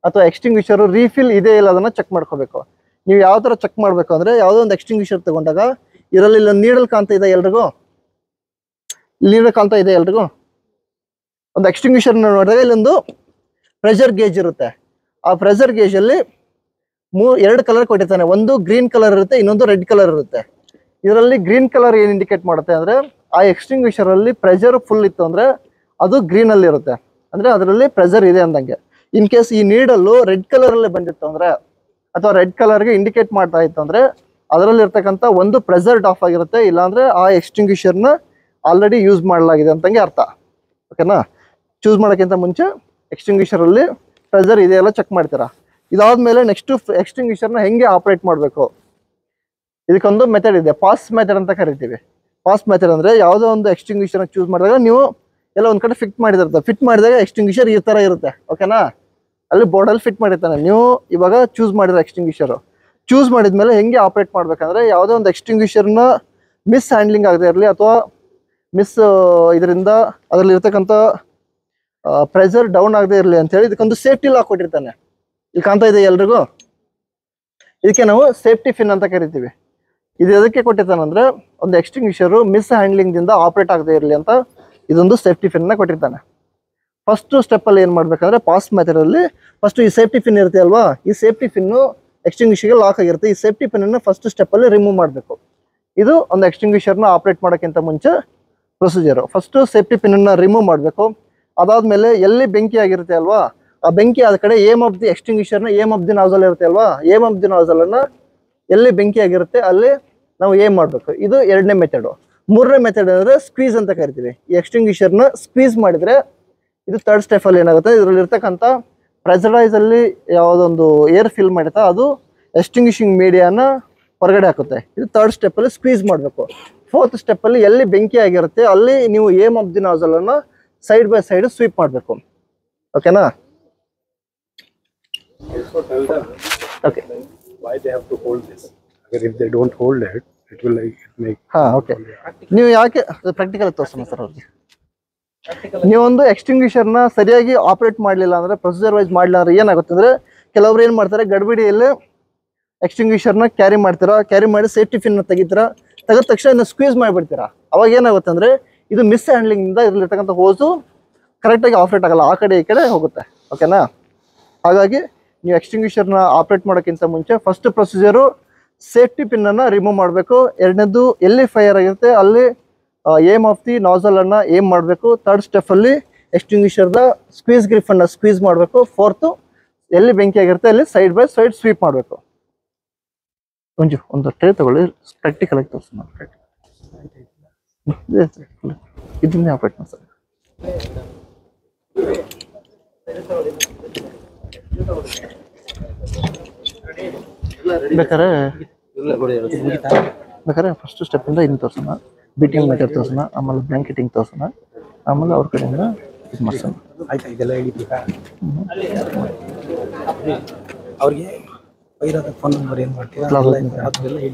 ಅಥವಾ ಎಕ್ಸ್ಟಿಂಗ್ವಿಷರು ರೀಫಿಲ್ ಇದೆ ಇಲ್ಲ ಅದನ್ನು ಚೆಕ್ ಮಾಡ್ಕೋಬೇಕು. ನೀವು ಯಾವ ಥರ ಚೆಕ್ ಮಾಡಬೇಕು ಅಂದರೆ, ಯಾವುದೋ ಒಂದು ಎಕ್ಸ್ಟಿಂಗ್ವಿಷರ್ ತಗೊಂಡಾಗ ಇದರಲ್ಲಿ ಇಲ್ಲೊಂದು ನೀಡಲ್ ಕಾಣ್ತಾ ಇದೆ ಎಲ್ರಿಗೂ, ನೀಡಲ್ ಕಾಣ್ತಾ ಇದೆ ಎಲ್ರಿಗೂ. ಒಂದು ಎಕ್ಸ್ಟಿಂಗ್ವಿಷರ್ನ ನೋಡಿದಾಗ ಇಲ್ಲೊಂದು ಪ್ರೆಷರ್ ಗೇಜ್ ಇರುತ್ತೆ. ಆ ಪ್ರೆಷರ್ ಗೇಜಲ್ಲಿ 2 ಕಲರ್ ಕೊಟ್ಟಿರ್ತಾನೆ, ಒಂದು ಗ್ರೀನ್ ಕಲರ್ ಇರುತ್ತೆ, ಇನ್ನೊಂದು ರೆಡ್ ಕಲರ್ ಇರುತ್ತೆ. ಇದರಲ್ಲಿ ಗ್ರೀನ್ ಕಲರ್ ಏನು ಇಂಡಿಕೇಟ್ ಮಾಡುತ್ತೆ ಅಂದರೆ ಆ ಎಕ್ಸ್ಟಿಂಗ್ವಿಷರಲ್ಲಿ ಪ್ರೆಷರ್ ಫುಲ್ ಇತ್ತು ಅಂದರೆ ಅದು ಗ್ರೀನಲ್ಲಿ ಇರುತ್ತೆ, ಅಂದರೆ ಅದರಲ್ಲಿ ಪ್ರೆಷರ್ ಇದೆ ಅಂದಂಗೆ. ಇನ್ ಕೇಸ್ ಈ ನೀಡಲ್ಲು ರೆಡ್ ಕಲರಲ್ಲಿ ಬಂದಿತ್ತು ಅಂದರೆ ಅಥವಾ ರೆಡ್ ಕಲರ್ಗೆ ಇಂಡಿಕೇಟ್ ಮಾಡ್ತಾ ಇತ್ತು ಅಂದರೆ ಅದರಲ್ಲಿ ಇರ್ತಕ್ಕಂಥ ಒಂದು ಪ್ರೆಷರ್ ಆಫ್ ಆಗಿರುತ್ತೆ, ಇಲ್ಲಾಂದರೆ ಆ ಎಕ್ಸ್ಟಿಂಗ್ವಿಷರ್ನ ಆಲ್ರೆಡಿ ಯೂಸ್ ಮಾಡಲಾಗಿದೆ ಅಂತಂಗೆ ಅರ್ಥ. ಓಕೆನಾ? ಚೂಸ್ ಮಾಡೋಕ್ಕಿಂತ ಮುಂಚೆ ಎಕ್ಸ್ಟಿಂಗ್ವಿಷರಲ್ಲಿ ಪ್ರೆಷರ್ ಇದೆಯಲ್ಲ ಚೆಕ್ ಮಾಡ್ತೀರಾ. ಇದಾದ್ಮೇಲೆ ನೆಕ್ಸ್ಟು ಎಕ್ಸ್ಟಿಂಗ್ವಿಷರ್ನ ಹೆಂಗೆ ಆಪ್ರೇಟ್ ಮಾಡಬೇಕು, ಇದಕ್ಕೊಂದು ಮೆಥಡ್ ಇದೆ, ಪಾಸ್ ಮೆಥಡ್ ಅಂತ ಕರಿತೀವಿ. ಪಾಸ್ ಮೆಥಡ್ ಅಂದರೆ ಯಾವುದೋ ಒಂದು ಎಕ್ಸ್ಟಿಂಗ್ವಿಷರ್ನ ಚೂಸ್ ಮಾಡಿದಾಗ ನೀವು ಎಲ್ಲ ಒಂದು ಕಡೆ ಫಿಟ್ ಮಾಡಿದಿರುತ್ತೆ, ಫಿಟ್ ಮಾಡಿದಾಗ ಎಕ್ಸ್ಟಿಂಗ್ವಿಷರ್ ಈ ಥರ ಇರುತ್ತೆ. ಓಕೆನಾ? ಅಲ್ಲಿ ಬೋರ್ಡಲ್ಲಿ ಫಿಟ್ ಮಾಡಿರ್ತಾನೆ. ನೀವು ಇವಾಗ ಚೂಸ್ ಮಾಡಿರೋ ಎಕ್ಸ್ಟಿಂಗ್ವಿಷರು ಚೂಸ್ ಮಾಡಿದ್ಮೇಲೆ ಹೆಂಗೆ ಆಪ್ರೇಟ್ ಮಾಡ್ಬೇಕಂದ್ರೆ ಯಾವುದೇ ಒಂದು ಎಕ್ಸ್ಟಿಂಗ್ವಿಷರ್ನ ಮಿಸ್ ಹ್ಯಾಂಡ್ಲಿಂಗ್ ಆಗದೆ ಇರಲಿ ಅಥವಾ ಮಿಸ್ ಇದರಿಂದ ಅದರಲ್ಲಿ ಇರ್ತಕ್ಕಂಥ ಪ್ರೆಷರ್ ಡೌನ್ ಆಗದೆ ಇರಲಿ ಅಂತೇಳಿ ಇದಕ್ಕೊಂದು ಸೇಫ್ಟಿ ಲಾಕ್ ಕೊಟ್ಟಿರ್ತಾನೆ. ಇಲ್ಲಿ ಕಾಣ್ತಾ ಇದೆ ಎಲ್ರಿಗೂ, ಇದಕ್ಕೆ ನಾವು ಸೇಫ್ಟಿ ಫಿನ್ ಅಂತ ಕರಿತೀವಿ. ಇದು ಎದಕ್ಕೆ ಕೊಟ್ಟಿರ್ತಾನೆ ಅಂದರೆ ಒಂದು ಎಕ್ಸ್ಟಿಂಗ್ವಿಷರು ಮಿಸ್ ಹ್ಯಾಂಡ್ಲಿಂಗ್ದಿಂದ ಆಪ್ರೇಟ್ ಆಗದೆ ಇರಲಿ ಅಂತ ಇದೊಂದು ಸೇಫ್ಟಿ ಫಿನ್ನ ಕೊಟ್ಟಿರ್ತಾನೆ. ಫಸ್ಟ್ ಸ್ಟೆಪ್ಪಲ್ಲಿ ಏನು ಮಾಡಬೇಕಂದ್ರೆ ಪಾಸ್ ಮೆಥಡಲ್ಲಿ ಫಸ್ಟ್ ಈ ಸೇಫ್ಟಿ ಫಿನ್ ಇರುತ್ತೆ ಅಲ್ವಾ, ಈ ಸೇಫ್ಟಿ ಫಿನ್ನು ಎಕ್ಸ್ಟಿಂಗ್ವಿಷರ್ಗೆ ಲಾಕ್ ಆಗಿರುತ್ತೆ. ಈ ಸೇಫ್ಟಿ ಪಿನ್ನನ್ನು ಫಸ್ಟ್ ಸ್ಟೆಪ್ಪಲ್ಲಿ ರಿಮೂವ್ ಮಾಡಬೇಕು. ಇದು ಒಂದು ಎಕ್ಸ್ಟಿಂಗ್ವಿಷರ್ನ ಆಪ್ರೇಟ್ ಮಾಡೋಕ್ಕಿಂತ ಮುಂಚೆ ಪ್ರೊಸೀಜರು. ಫಸ್ಟು ಸೇಫ್ಟಿ ಪಿನ್ನನ್ನು ರಿಮೂವ್ ಮಾಡಬೇಕು. ಅದಾದಮೇಲೆ ಎಲ್ಲಿ ಬೆಂಕಿ ಆಗಿರುತ್ತೆ ಅಲ್ವಾ, ಆ ಬೆಂಕಿ ಆದ ಕಡೆ ಏಮ್ ಆಫ್ ದಿ ಎಕ್ಸ್ಟಿಂಗ್ವಿಷರ್ನ ಏಮ್ ಆಫ್ ದಿ ನಾಜಲ್ ಇರುತ್ತೆ ಅಲ್ವಾ, ಏಮ್ ಆಫ್ ದಿ ನಾಜಲನ್ನು ಎಲ್ಲಿ ಬೆಂಕಿ ಆಗಿರುತ್ತೆ ಅಲ್ಲಿ ನಾವು ಏಮ್ ಮಾಡಬೇಕು. ಇದು ಎರಡನೇ ಮೆಥಡು. ಮೂರನೇ ಮೆಥಡ್ ಅಂದರೆ ಸ್ಕ್ವೀಸ್ ಅಂತ ಕರಿತೀವಿ. ಈ ಎಕ್ಸ್ಟಿಂಗ್ವಿಷರ್ನ ಸ್ಕ್ವೀಸ್ ಮಾಡಿದರೆ ಇದು ಥರ್ಡ್ ಸ್ಟೆಪ್ಪಲ್ಲಿ ಏನಾಗುತ್ತೆ, ಇದರಲ್ಲಿ ಇರ್ತಕ್ಕಂಥ ಪ್ರೆಷರೈಸಲ್ಲಿ ಯಾವುದೊಂದು ಏರ್ ಫಿಲ್ ಮಾಡಿರ್ತಾ ಅದು ಎಕ್ಸ್ಟಿಂಗ್ವಿಷಿಂಗ್ ಮೀಡಿಯಾನ ಹೊರಗಡೆ ಹಾಕುತ್ತೆ. ಇದು ಥರ್ಡ್ ಸ್ಟೆಪ್ಪಲ್ಲಿ ಸ್ಕ್ವೀಸ್ ಮಾಡಬೇಕು. ಫೋರ್ತ್ ಸ್ಟೆಪ್ಪಲ್ಲಿ ಎಲ್ಲಿ ಬೆಂಕಿ ಆಗಿರುತ್ತೆ ಅಲ್ಲಿ ನೀವು ಏಮ್ ಆಫ್ ದಿ ನಾಜಲನ್ನು ಸೈಡ್ ಬೈ ಸೈಡ್ ಸ್ವೀಪ್ ಮಾಡಬೇಕು. ಓಕೆನಾ? Okay. Why they have to hold this? If they don't hold it, it will make. Okay. ನೀವು ಯಾಕೆ ಪ್ರಾಕ್ಟಿಕಲ್ ತೋರಿಸೋಣ ಸರ್ ಅವ್ರಿಗೆ. ನೀವೊಂದು ಎಕ್ಸ್ಟಿಂಗ್ವಿಷರ್ನ ಸರಿಯಾಗಿ ಆಪರೇಟ್ ಮಾಡಲಿಲ್ಲ ಅಂದರೆ ಪ್ರೊಸೀಜರ್ ವೈಸ್ ಮಾಡಲಿಲ್ಲ ಅಂದರೆ ಏನಾಗುತ್ತೆ ಅಂದರೆ ಕೆಲವರು ಏನು ಮಾಡ್ತಾರೆ, ಗಡ್ಬಿಡಿಯಲ್ಲಿ ಎಕ್ಸ್ಟಿಂಗ್ವಿಷರ್ನ ಕ್ಯಾರಿ ಮಾಡ್ತೀರಾ, ಕ್ಯಾರಿ ಮಾಡಿ ಸೇಫ್ಟಿ ಫಿನ್ನ ತೆಗಿತೀರಾ, ತೆಗೆದ ತಕ್ಷಣ ಸ್ಕ್ವೀಸ್ ಮಾಡಿಬಿಡ್ತೀರಾ. ಅವಾಗ ಏನಾಗುತ್ತೆ ಅಂದರೆ ಇದು ಮಿಸ್ ಹ್ಯಾಂಡ್ಲಿಂಗಿಂದ ಇರಲಿರ್ತಕ್ಕಂಥ ಹೋಸು ಕರೆಕ್ಟಾಗಿ ಆಪ್ರೇಟ್ ಆಗಲ್ಲ, ಆ ಕಡೆ ಈ ಕಡೆ ಹೋಗುತ್ತೆ. ಓಕೆನಾ? ಹಾಗಾಗಿ ನೀವು ಎಕ್ಸ್ಟಿಂಗ್ವಿಷರ್ನ ಆಪ್ರೇಟ್ ಮಾಡೋಕ್ಕಿಂತ ಮುಂಚೆ ಫಸ್ಟ್ ಪ್ರೊಸೀಜರು ಸೇಫ್ಟಿ ಪಿನ್ನನ್ನು ರಿಮೂವ್ ಮಾಡಬೇಕು. ಎರಡನೇದು ಎಲ್ಲಿ ಫೈರ್ ಆಗಿರುತ್ತೆ ಅಲ್ಲಿ ಏಮ್ ಆಫ್ ದಿ ನಾಜಲನ್ನು ಏಮ್ ಮಾಡಬೇಕು. ಥರ್ಡ್ ಸ್ಟೆಪ್ಪಲ್ಲಿ ಎಕ್ಸ್ಟಿಂಗ್ವಿಷರ್ದ ಸ್ಕ್ವೀಸ್ ಗ್ರಿಫನ್ನು ಸ್ಕ್ವೀಸ್ ಮಾಡಬೇಕು. ಫೋರ್ತು ಎಲ್ಲಿ ಬೆಂಕಿ ಆಗಿರುತ್ತೆ ಅಲ್ಲಿ ಸೈಡ್ ಬೈ ಸೈಡ್ ಸ್ವೀಪ್ ಮಾಡಬೇಕು. ಒಂದು ಟ್ರೇ ತಗೊಳ್ಳಿ, ಪ್ರಾಕ್ಟಿಕಲ್ ಆಗಿ ತೋರಿಸೋಣ. ಇದನ್ನೇ ಆಪ್ರೇಟ್ ಮಾಡಿ ಸರ್. ಬೇಕಾದ್ರೆ ಫಸ್ಟ್ ಸ್ಟೆಪ್ಪಿಂದ ಇನ್ನು ತೋರಿಸೋಣ, ಬೀಟಿಂಗ್ ಮೆಥಡ್ ತೋರಿಸೋಣ, ಆಮೇಲೆ ಬ್ಲ್ಯಾಂಕೆಟಿಂಗ್ ತೋರಿಸೋಣ, ಆಮೇಲೆ ಅವ್ರ ಕಡೆಯಿಂದ ಇದು ಮಾಡ್ಸೋಣ. ಆಯ್ತಾ? ಇದೆಲ್ಲ ಹೇಳಿದ್ದೀರಾ ಅವ್ರಿಗೆ? ಫೋನ್ ನಂಬರ್ ಏನು ಮಾಡ್ತೀರಾ?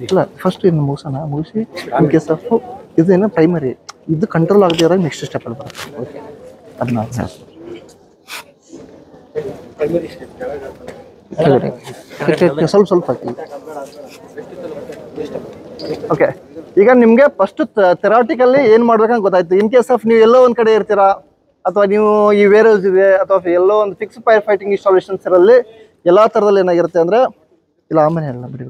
ಇಲ್ಲ, ಫಸ್ಟ್ ಇನ್ನು ಮುಗಿಸಿ ಇನ್ ಕೇಸ್ ಆಫ್ ಇದೇನು ಪ್ರೈಮರಿ ಇದು ಕಂಟ್ರೋಲ್ ಆಗದೆ ಇರೋ ನೆಕ್ಸ್ಟ್ ಸ್ಟೆಪ್ಪಲ್ಲಿ ಬರುತ್ತೆ. ಓಕೆ, ಅದನ್ನ ಸ್ವಲ್ಪ ಹಾಕಿ. ಓಕೆ, ಈಗ ನಿಮಗೆ ಫಸ್ಟ್ ಥೆರಾಟಿಕಲ್ಲಿ ಏನು ಮಾಡ್ಬೇಕಂತ ಗೊತ್ತಾಯ್ತು. ಇನ್ ಕೇಸ್ ಆಫ್ ನೀವು ಎಲ್ಲೋ ಒಂದು ಕಡೆ ಇರ್ತೀರಾ ಅಥವಾ ನೀವು ಈ ವೇರ್ಹೌಸ್ ಇದೆ ಅಥವಾ ಎಲ್ಲೋ ಒಂದು ಫಿಕ್ಸ್ ಫೈರ್ ಫೈಟಿಂಗ್ ಇನ್ಸ್ಟಾಲೇಷನ್ಸ್ ಇರಲ್ಲಿ ಎಲ್ಲ ಥರದಲ್ಲಿ ಏನಾಗಿರುತ್ತೆ ಅಂದರೆ ಇಲ್ಲ ಆಮೇಲೆ ಹೇಳೋಣ ಬಿಡಿ,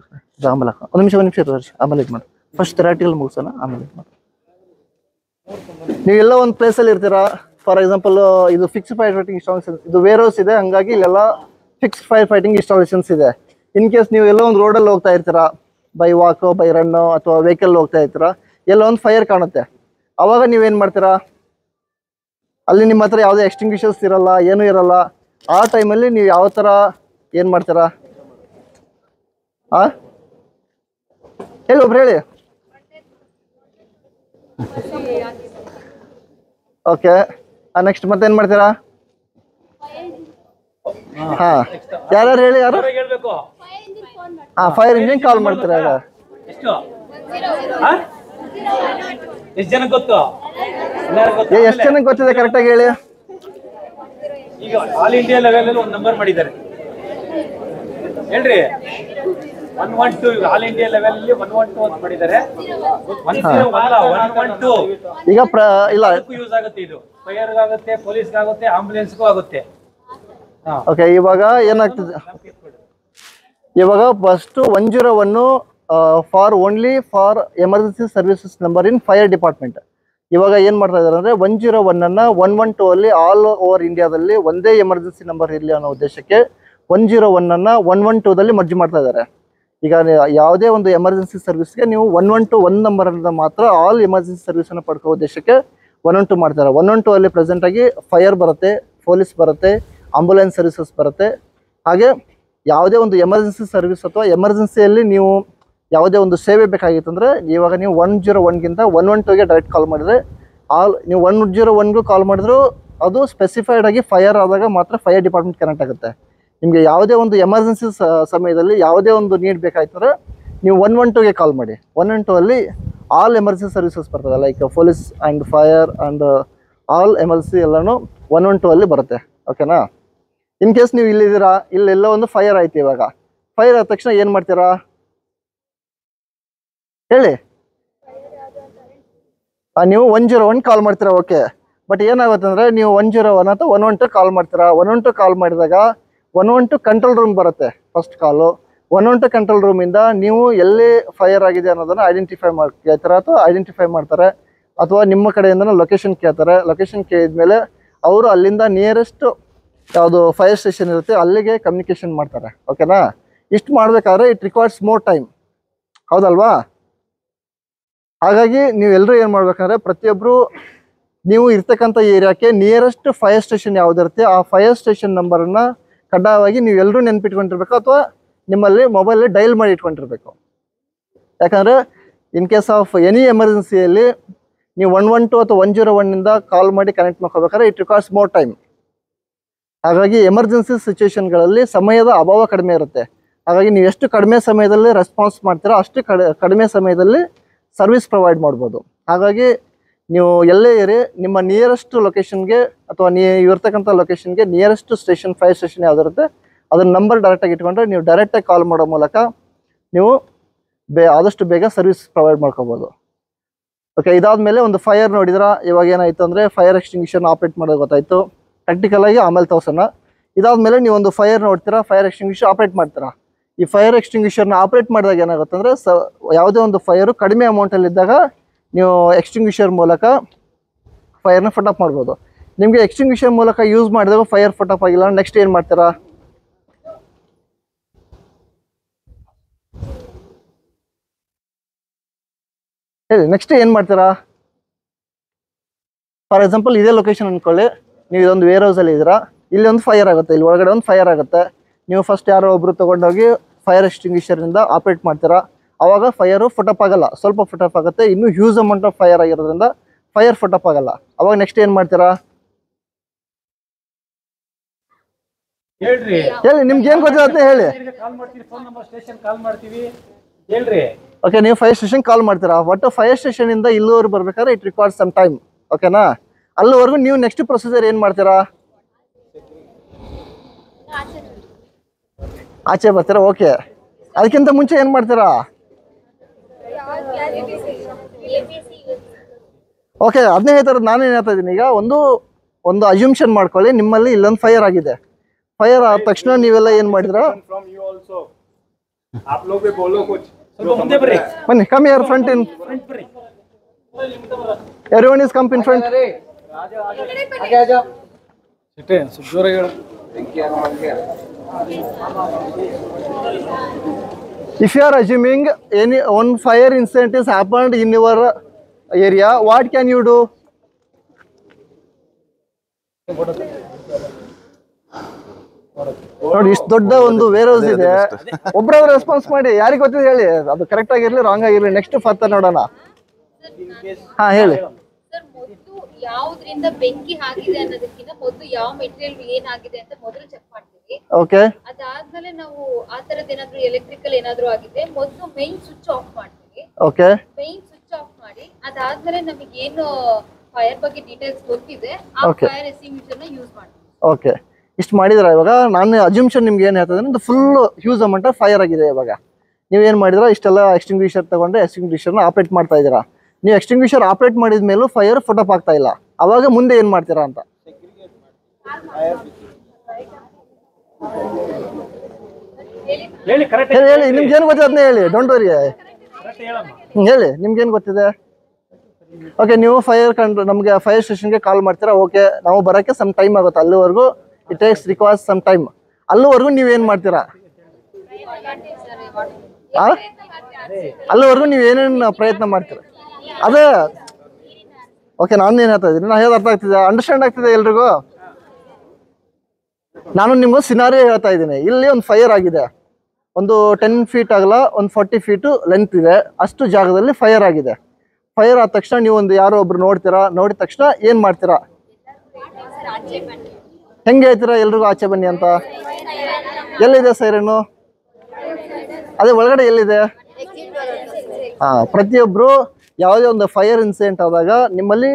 ಆಮೇಲೆ ಒಂದು ನಿಮಿಷ ಇರೋದು ಆಮೇಲೆ ಇದು ಮಾಡಿ. ಫಸ್ಟ್ ಥೆರಾಟಿಕಲ್ ಮುಗಿಸೋಣ, ಆಮೇಲೆ ಇದು ಮಾಡಿ. ನೀವು ಎಲ್ಲೋ ಒಂದು ಪ್ಲೇಸಲ್ಲಿ ಇರ್ತೀರಾ, ಫಾರ್ ಎಕ್ಸಾಂಪಲ್ ಇದು ಫಿಕ್ಸ್ ಫೈರ್ ಫೈಟಿಂಗ್ ಇನ್ಸ್ಟಾಲೇಷನ್ಸ್, ಇದು ವೇರ್ಹೌಸ್ ಇದೆ, ಹಂಗಾಗಿ ಇಲ್ಲೆಲ್ಲ ಫಿಕ್ಸ್ ಫೈರ್ ಫೈಟಿಂಗ್ ಇನ್ಸ್ಟಾಲೇಷನ್ಸ್ ಇದೆ. ಇನ್ ಕೇಸ್ ನೀವು ಎಲ್ಲೋ ಒಂದು ರೋಡಲ್ಲಿ ಹೋಗ್ತಾ ಇರ್ತೀರಾ, ಬೈ ವಾಕೋ ಬೈ ರನ್ನೋ ಅಥವಾ ವೆಹಿಕಲ್ ಹೋಗ್ತಾ ಇರ್ತೀರಾ, ಎಲ್ಲೋ ಒಂದು ಫೈರ್ ಕಾಣುತ್ತೆ, ಅವಾಗ ನೀವೇನು ಮಾಡ್ತೀರಾ, ಅಲ್ಲಿ ನಿಮ್ಮ ಹತ್ರ ಯಾವುದೇ ಎಕ್ಸ್ಟಿಂಗ್ವಿಷರ್ಸ್ ಇರಲ್ಲ, ಏನೂ ಇರಲ್ಲ. ಆ ಟೈಮಲ್ಲಿ ನೀವು ಯಾವ ಥರ ಏನು ಮಾಡ್ತೀರಾ? ಹೇಳಿ, ಒಬ್ರು ಹೇಳಿ. ಓಕೆ, ನೆಕ್ಸ್ಟ್ ಮತ್ತೇನು ಮಾಡ್ತೀರಾ? ಹಾಂ, ಯಾರು ಹೇಳಿ, ಯಾರು? ಹಾಂ, ಫೈರ್ ಇಂಜಿನ್ ಕಾಲ್ ಮಾಡ್ತೀರಾ? ಎಷ್ಟು ಜನಕ್ಕೆ ಗೊತ್ತು? ಎಷ್ಟು ಜನಕ್ಕೆ ಗೊತ್ತಿದೆ ಕರೆಕ್ಟಾಗಿ ಹೇಳಿ. ಈಗ ಆಲ್ ಇಂಡಿಯಾ ಲೆವೆಲ್ ಒಂದು ನಂಬರ್ ಮಾಡಿದ್ದಾರೆ ಹೇಳ್ರಿ. 112 ಆಲ್ ಇಂಡಿಯಾ ಲೆವೆಲ್ ಅಲ್ಲಿ 112 ಅಂತ ಮಾಡಿದ್ದಾರೆ. 112 ಈಗ ಇಲ್ಲ ಯೂಸ್ ಆಗುತ್ತೆ. ಇದು ಫೈರ್ ಆಗುತ್ತೆ, ಪೊಲೀಸ್ ಆಗುತ್ತೆ, ಆಂಬುಲೆನ್ಸ್ಗೂ ಆಗುತ್ತೆ. ಓಕೆ, ಇವಾಗ ಏನಾಗ್ತದೆ, ಇವಾಗ first 101 for only for emergency services number in fire department. ಇವಾಗ ಏನು ಮಾಡ್ತಾ ಇದ್ದಾರೆ ಅಂದರೆ 101 112 ಅಲ್ಲಿ ಆಲ್ ಓವರ್ ಇಂಡಿಯಾದಲ್ಲಿ ಒಂದೇ ಎಮರ್ಜೆನ್ಸಿ ನಂಬರ್ ಇರಲಿ ಅನ್ನೋ ಉದ್ದೇಶಕ್ಕೆ 101 112ದಲ್ಲಿ ಮರ್ಜ್ ಮಾಡ್ತಾ ಇದ್ದಾರೆ. ಈಗ ಯಾವುದೇ ಒಂದು ಎಮರ್ಜೆನ್ಸಿ ಸರ್ವಿಸ್ಗೆ ನೀವು 112 ಒಂದು ನಂಬರಿಂದ ಮಾತ್ರ ಆಲ್ ಎಮರ್ಜೆನ್ಸಿ ಸರ್ವಿಸನ್ನು ಪಡ್ಕೋ ಉದ್ದೇಶಕ್ಕೆ 112 ಮಾಡ್ತಾರೆ. 112 ಅಲ್ಲಿ ಪ್ರೆಸೆಂಟಾಗಿ ಫೈರ್ ಬರುತ್ತೆ, ಪೊಲೀಸ್ ಬರುತ್ತೆ, ಆಂಬುಲೆನ್ಸ್ ಸರ್ವಿಸಸ್ ಬರುತ್ತೆ. ಹಾಗೆ ಯಾವುದೇ ಒಂದು ಎಮರ್ಜೆನ್ಸಿ ಸರ್ವಿಸ್ ಅಥವಾ ಎಮರ್ಜೆನ್ಸಿಯಲ್ಲಿ ನೀವು ಯಾವುದೇ ಒಂದು ಸೇವೆ ಬೇಕಾಗಿತ್ತು ಅಂದರೆ ಇವಾಗ ನೀವು 101ಗಿಂತ 112ಗೆ ಡೈರೆಕ್ಟ್ ಕಾಲ್ ಮಾಡಿದರೆ ನೀವು 101ಗೂ ಕಾಲ್ ಮಾಡಿದ್ರು ಅದು ಸ್ಪೆಸಿಫೈಡ್ ಆಗಿ ಫೈರ್ ಆದಾಗ ಮಾತ್ರ ಫೈರ್ ಡಿಪಾರ್ಟ್ಮೆಂಟ್ ಕನೆಕ್ಟ್ ಆಗುತ್ತೆ. ನಿಮಗೆ ಯಾವುದೇ ಒಂದು ಎಮರ್ಜೆನ್ಸಿ ಸಮಯದಲ್ಲಿ ಯಾವುದೇ ಒಂದು ನೀಡ್ ಬೇಕಾಯ್ತಂದ್ರೆ ನೀವು 112ಗೆ ಕಾಲ್ ಮಾಡಿ. 112 ಅಲ್ಲಿ ಆಲ್ ಎಮರ್ಜೆನ್ಸಿ ಸರ್ವಿಸಸ್ ಬರ್ತದೆ, like police and fire and all emergency ಎಲ್ಲನೂ 112 ಅಲ್ಲಿ ಬರುತ್ತೆ. ಓಕೆನಾ? ಇನ್ ಕೇಸ್ ನೀವು ಇಲ್ಲಿದ್ದೀರಾ, ಇಲ್ಲೆಲ್ಲ ಒಂದು ಫೈರ್ ಆಯ್ತು. ಇವಾಗ ಫೈರ್ ಆದ ತಕ್ಷಣ ಏನು ಮಾಡ್ತೀರಾ ಹೇಳಿ? ನೀವು 101 ಕಾಲ್ ಮಾಡ್ತೀರಾ. ಓಕೆ, ಬಟ್ ಏನಾಗುತ್ತೆ ಅಂದರೆ ನೀವು 101 ಅಥವಾ 112 ಕಾಲ್ ಮಾಡ್ತೀರಾ. 112 ಕಾಲ್ ಮಾಡಿದಾಗ 112 ಕಂಟ್ರೋಲ್ ರೂಮ್ ಬರುತ್ತೆ ಫಸ್ಟ್ ಕಾಲು. 112 ಕಂಟ್ರೋಲ್ ರೂಮಿಂದ ನೀವು ಎಲ್ಲಿ ಫೈರ್ ಆಗಿದೆ ಅನ್ನೋದನ್ನು ಐಡೆಂಟಿಫೈ ಕೇಳ್ತಾರೆ ಅಥವಾ ಐಡೆಂಟಿಫೈ ಮಾಡ್ತಾರೆ, ಅಥವಾ ನಿಮ್ಮ ಕಡೆಯಿಂದನೇ ಲೊಕೇಶನ್ ಕೇಳ್ತಾರೆ. ಲೊಕೇಶನ್ ಕೇಳಿದ್ಮೇಲೆ ಅವರು ಅಲ್ಲಿಂದ ನಿಯರೆಸ್ಟ್ ಯಾವುದು ಫೈರ್ ಸ್ಟೇಷನ್ ಇರುತ್ತೆ ಅಲ್ಲಿಗೆ ಕಮ್ಯುನಿಕೇಷನ್ ಮಾಡ್ತಾರೆ. ಓಕೆನಾ? ಇಷ್ಟು ಮಾಡಬೇಕಾದ್ರೆ ಇಟ್ ರಿಕ್ವೈರ್ಸ್ ಮೋರ್ ಟೈಮ್, ಹೌದಲ್ವಾ? ಹಾಗಾಗಿ ನೀವೆಲ್ಲರೂ ಏನು ಮಾಡ್ಬೇಕಂದ್ರೆ ಪ್ರತಿಯೊಬ್ಬರು ನೀವು ಇರ್ತಕ್ಕಂಥ ಏರಿಯಾಕ್ಕೆ ನಿಯರೆಸ್ಟ್ ಫೈರ್ ಸ್ಟೇಷನ್ ಯಾವುದಿರುತ್ತೆ ಆ ಫೈರ್ ಸ್ಟೇಷನ್ ನಂಬರನ್ನು ಕಡ್ಡಾಯವಾಗಿ ನೀವೆಲ್ಲರೂ ನೆನ್ಪಿಟ್ಕೊಂಡಿರ್ಬೇಕು, ಅಥವಾ ನಿಮ್ಮಲ್ಲಿ ಮೊಬೈಲಲ್ಲಿ ಡೈಲ್ ಮಾಡಿ ಇಟ್ಕೊಂಡಿರ್ಬೇಕು. ಯಾಕಂದರೆ ಇನ್ ಕೇಸ್ ಆಫ್ ಎನಿ ಎಮರ್ಜೆನ್ಸಿಯಲ್ಲಿ ನೀವು 112 ಅಥವಾ 101 ಕಾಲ್ ಮಾಡಿ ಕನೆಕ್ಟ್ ಮಾಡ್ಕೋಬೇಕಾದ್ರೆ ಇಟ್ ರಿಕ್ವೈರ್ಸ್ ಮೋರ್ ಟೈಮ್. ಹಾಗಾಗಿ ಎಮರ್ಜೆನ್ಸಿ ಸಿಚುವೇಶನ್ಗಳಲ್ಲಿ ಸಮಯದ ಅಭಾವ ಕಡಿಮೆ ಇರುತ್ತೆ. ಹಾಗಾಗಿ ನೀವು ಎಷ್ಟು ಕಡಿಮೆ ಸಮಯದಲ್ಲಿ ರೆಸ್ಪಾನ್ಸ್ ಮಾಡ್ತೀರೋ ಅಷ್ಟು ಕಡಿಮೆ ಸಮಯದಲ್ಲಿ ಸರ್ವಿಸ್ ಪ್ರೊವೈಡ್ ಮಾಡ್ಬೋದು. ಹಾಗಾಗಿ ನೀವು ಎಲ್ಲೇ ಇರಿ ನಿಮ್ಮ ನಿಯರೆಸ್ಟ್ ಲೊಕೇಶನ್ಗೆ ಅಥವಾ ನೀವು ಇರ್ತಕ್ಕಂಥ ಲೊಕೇಶನ್ಗೆ ನಿಯರೆಸ್ಟ್ ಸ್ಟೇಷನ್ ಫೈರ್ ಸ್ಟೇಷನ್ ಯಾವುದಿರುತ್ತೆ ಅದನ್ನ ನಂಬರ್ ಡೈರೆಕ್ಟಾಗಿ ಇಟ್ಕೊಂಡ್ರೆ ನೀವು ಡೈರೆಕ್ಟಾಗಿ ಕಾಲ್ ಮಾಡೋ ಮೂಲಕ ನೀವು ಆದಷ್ಟು ಬೇಗ ಸರ್ವಿಸ್ ಪ್ರೊವೈಡ್ ಮಾಡ್ಕೋಬೋದು. ಓಕೆ, ಇದಾದಮೇಲೆ ಒಂದು ಫೈರ್ ನೋಡಿದ್ರೆ ಇವಾಗ ಏನಾಯಿತು ಅಂದರೆ ಫೈರ್ ಎಕ್ಸ್ಟಿಂಗ್ವಿಷರ್ನ ಆಪ್ರೇಟ್ ಮಾಡೋದು ಗೊತ್ತಾಯಿತು. ಪ್ರಾಕ್ಟಿಕಲಾಗಿ ಆಮೇಲೆ ತೋರ್ಸೋಣ. ಇದಾದಮೇಲೆ ನೀವು ಒಂದು ಫೈರ್ ನೋಡ್ತೀರಾ, ಫೈರ್ ಎಕ್ಸ್ಟಿಂಗ್ವಿಷರ್ ಆಪ್ರೇಟ್ ಮಾಡ್ತೀರಾ. ಈ ಫೈರ್ ಎಕ್ಸ್ಟಿಂಗ್ವಿಷರ್ನ ಆಪ್ರೇಟ್ ಮಾಡಿದಾಗ ಏನಾಗುತ್ತೆ ಅಂದರೆ ಯಾವುದೇ ಒಂದು ಫೈರು ಕಡಿಮೆ ಅಮೌಂಟಲ್ಲಿದ್ದಾಗ ನೀವು ಎಕ್ಸ್ಟಿಂಗ್ವಿಷರ್ ಮೂಲಕ ಫೈರ್ನ ಫಟ್ ಮಾಡ್ಬೋದು. ನಿಮಗೆ ಎಕ್ಸ್ಟಿಂಗ್ವಿಷರ್ ಮೂಲಕ ಯೂಸ್ ಮಾಡಿದಾಗ ಫೈರ್ ಫಟ್ ಆಗಿಲ್ಲ, ನೆಕ್ಸ್ಟ್ ಏನು ಮಾಡ್ತೀರಾ? ಹೇಳಿ, ನೆಕ್ಸ್ಟ್ ಏನು ಮಾಡ್ತೀರಾ? ಫಾರ್ ಎಕ್ಸಾಂಪಲ್ ಇದೇ ಲೊಕೇಶನ್ ಅಂದ್ಕೊಳ್ಳಿ, ನೀವು ಇದೊಂದು ವೇರ್ ಹೌಸಲ್ಲಿ ಇದ್ದೀರಾ, ಇಲ್ಲಿ ಒಂದು ಫೈರ್ ಆಗುತ್ತೆ, ಇಲ್ಲಿ ಒಳಗಡೆ ಒಂದು ಫೈರ್ ಆಗುತ್ತೆ. ನೀವು ಫಸ್ಟ್ ಯಾರೋ ಒಬ್ಬರು ತೊಗೊಂಡೋಗಿ ಫೈರ್ ಎಕ್ಸ್ಟಿಂಗ್ವಿಷರಿಂದ ಆಪ್ರೇಟ್ ಮಾಡ್ತೀರಾ. ಆವಾಗ ಫೈರು ಫುಟಪ್ ಆಗಲ್ಲ, ಸ್ವಲ್ಪ ಫುಟಪ್ ಆಗುತ್ತೆ. ಇನ್ನೂ ಹ್ಯೂಜ್ ಅಮೌಂಟ್ ಆಫ್ ಫೈರ್ ಆಗಿರೋದ್ರಿಂದ ಫೈರ್ ಫುಟಪ್ ಆಗಲ್ಲ. ಅವಾಗ ನೆಕ್ಸ್ಟ್ ಏನು ಮಾಡ್ತೀರಾ ಹೇಳಿ? ನಿಮ್ಗೆ ಏನು ಗೊತ್ತಿರುತ್ತೆ ಹೇಳಿ. ಓಕೆ, ನೀವು ಫೈರ್ ಸ್ಟೇಷನ್ ಕಾಲ್ ಮಾಡ್ತೀರಾ. ಒಟ್ಟು ಫೈರ್ ಸ್ಟೇಷನಿಂದ ಇಲ್ಲಿವರೆಗೂ ಬರ್ಬೇಕಾದ್ರೆ ಇಟ್ ರಿಕ್ವೈರ್ಸ್ ಸಮ್ ಟೈಮ್. ಓಕೆನಾ? ಅಲ್ಲಿವರೆಗೂ ನೀವು ನೆಕ್ಸ್ಟ್ ಪ್ರೊಸೀಜರ್ ಏನು ಮಾಡ್ತೀರಾ? ಆಚೆ ಬರ್ತೀರಾ. ಓಕೆ, ಅದಕ್ಕಿಂತ ಮುಂಚೆ ಏನು ಮಾಡ್ತೀರಾ? ಓಕೆ, ಅದನ್ನೇ ಹೇಳ್ತಾರೆ. ನಾನೇನು ಹೇಳ್ತಾ ಇದ್ದೀನಿ ಈಗ, ಒಂದು ಅಜ್ಯೂಮ್ಷನ್ ಮಾಡ್ಕೊಳ್ಳಿ, ನಿಮ್ಮಲ್ಲಿ ಇಲ್ಲೊಂದು ಫೈರ್ ಆಗಿದೆ. ಫೈರ್ ಆದ ತಕ್ಷಣ ನೀವೆಲ್ಲ ಏನು ಮಾಡಿದ್ರ? ಬನ್ನಿ, come here front in. Everyone is come in front. If you are assuming any one fire incident is happened in your area, what can you do? ನೋಡಿ, ಇಷ್ಟು ದೊಡ್ಡ ಒಂದು ವೇರ್ ಹೌಸ್ ಇದೆ, ಒಬ್ಬರಾದ್ರೂ ರೆಸ್ಪಾನ್ಸ್ ಮಾಡಿ. ಯಾರಿಗೆ ಗೊತ್ತಿದೆ ಹೇಳಿ, ಅದು ಕರೆಕ್ಟ್ ಆಗಿರ್ಲಿ ರಾಂಗ್ ಆಗಿರ್ಲಿ, ನೆಕ್ಸ್ಟ್ ಫರ್ದರ್ ನೋಡೋಣ. ಹಾ ಹೇಳಿ. ಯಾವ್ದ್ರಿಂದ ಬೆಂಕಿ ಆಗಿದೆ ಅನ್ನೋದಕ್ಕಿಂತ ಮೊದಲು ಯಾವ ಮೆಟೀರಿಯಲ್ ಏನಾಗಿದೆ ಅಂತ ಮೊದಲು ಚೆಕ್ ಮಾಡ್ತೀವಿ. ಓಕೆ, ಅದಾದ್ಮೇಲೆ ನಾವು ಆ ತರದ್ ಏನಾದ್ರು ಎಲೆಕ್ಟ್ರಿಕಲ್ ಏನಾದ್ರು ಆಗಿದೆ ಮೊದಲು ಮೈನ್ ಸ್ವಿಚ್ ಆಫ್ ಮಾಡ್ತೀವಿ. ಓಕೆ, ಮೈನ್ ಸ್ವಿಚ್ ಆಫ್ ಮಾಡಿ ಅದಾದ್ಮೇಲೆ ನಮಗೆ ಏನು ಫೈರ್ ಬಗ್ಗೆ ಡೀಟೇಲ್ಸ್ ಗೊತ್ತಿದೆ ಆ ಫೈರ್ ಎಕ್ಸ್ಟಿಂಗ್ವಿಷರ್ ನ ಯೂಸ್ ಮಾಡ್ತೀವಿ. ಓಕೆ, ಇಷ್ಟು ಮಾಡಿದ್ರ. ಇವಾಗ ನಾನು ಅಜ್ಯೂಮ್ಷನ್ ನಿಮ್ಗೆ ಏನು ಹೇಳ್ತದೆ ಅಂದ್ರೆ full huge amount of fire ಆಗಿದೆ. ಇವಾಗ ನೀವೇನು ಮಾಡಿದ್ರ, ಇಷ್ಟೆಲ್ಲ ಎಕ್ಸ್ಟಿಂಗ್ವಿಷರ್ ತಗೊಂಡ್ರೆ ಎಕ್ಸ್ಟಿಂಗ್ವಿಷರ್ನ ಆಪ್ರೇಟ್ ಮಾಡ್ತಾ ಇದ್ದೀರಾ. ನೀವು ಎಕ್ಸ್ಟಿಂಗ್ವಿಷರ್ ಆಪ್ರೇಟ್ ಮಾಡಿದ ಮೇಲೂ ಫೈರ್ ಫುಟಪ್ ಆಗ್ತಾ ಇಲ್ಲ. ಅವಾಗ ಮುಂದೆ ಏನು ಮಾಡ್ತೀರಾ ಅಂತ ಹೇಳಿ. ನಿಮ್ಗೆ ಏನು ಗೊತ್ತಿದೆ ಅದನ್ನ ಹೇಳಿ, ಡೋಂಟ್ ವರಿ. ಹೇಳಿ, ನಿಮ್ಗೆ ಏನು ಗೊತ್ತಿದೆ? ಓಕೆ, ನೀವು ಫೈರ್ ನಮಗೆ ಫೈರ್ ಸ್ಟೇಷನ್ಗೆ ಕಾಲ್ ಮಾಡ್ತೀರಾ. ಓಕೆ, ನಾವು ಬರೋಕ್ಕೆ ಸಮ್ ಟೈಮ್ ಆಗುತ್ತೆ. ಅಲ್ಲಿವರೆಗೂ it takes requires some time. ಅಲ್ಲಿವರೆಗೂ ನೀವೇನು ಮಾಡ್ತೀರಾ? ಅಲ್ಲಿವರೆಗೂ ನೀವು ಏನೇನು ಪ್ರಯತ್ನ ಮಾಡ್ತೀರಾ? ಅದೇ ಓಕೆ, ನಾನು ಏನು ಹೇಳ್ತಾ ಇದ್ದೀನಿ, ನಾನು ಹೇಳೋದು ಅರ್ಥ ಆಗ್ತಿದೆ, ಅಂಡರ್ಸ್ಟ್ಯಾಂಡ್ ಆಗ್ತಿದೆ ಎಲ್ರಿಗೂ? ನಾನು ನಿಮ್ಗೆ ಸಿನಾರಿಯೋ ಹೇಳ್ತಾ ಇದ್ದೀನಿ. ಇಲ್ಲಿ ಒಂದು ಫೈರ್ ಆಗಿದೆ, ಒಂದು 10 ಫೀಟ್ ಆಗಲ್ಲ, ಒಂದು 40 ಫೀಟು ಲೆಂತ್ ಇದೆ, ಅಷ್ಟು ಜಾಗದಲ್ಲಿ ಫೈರ್ ಆಗಿದೆ. ಫೈರ್ ಆದ ತಕ್ಷಣ ನೀವು ಒಂದು ಯಾರೋ ಒಬ್ರು ನೋಡ್ತೀರಾ. ನೋಡಿದ ತಕ್ಷಣ ಏನು ಮಾಡ್ತೀರಾ? ಹೆಂಗೆ ಹೇಳ್ತೀರಾ ಎಲ್ರಿಗೂ ಆಚೆ ಬನ್ನಿ ಅಂತ? ಎಲ್ಲಿದೆ ಸೈರನ್ನು? ಅದೇ ಒಳಗಡೆ ಎಲ್ಲಿದೆ? ಪ್ರತಿಯೊಬ್ರು ಯಾವುದೇ ಒಂದು ಫೈರ್ ಇನ್ಸಿಡೆಂಟ್ ಆದಾಗ ನಿಮ್ಮಲ್ಲಿ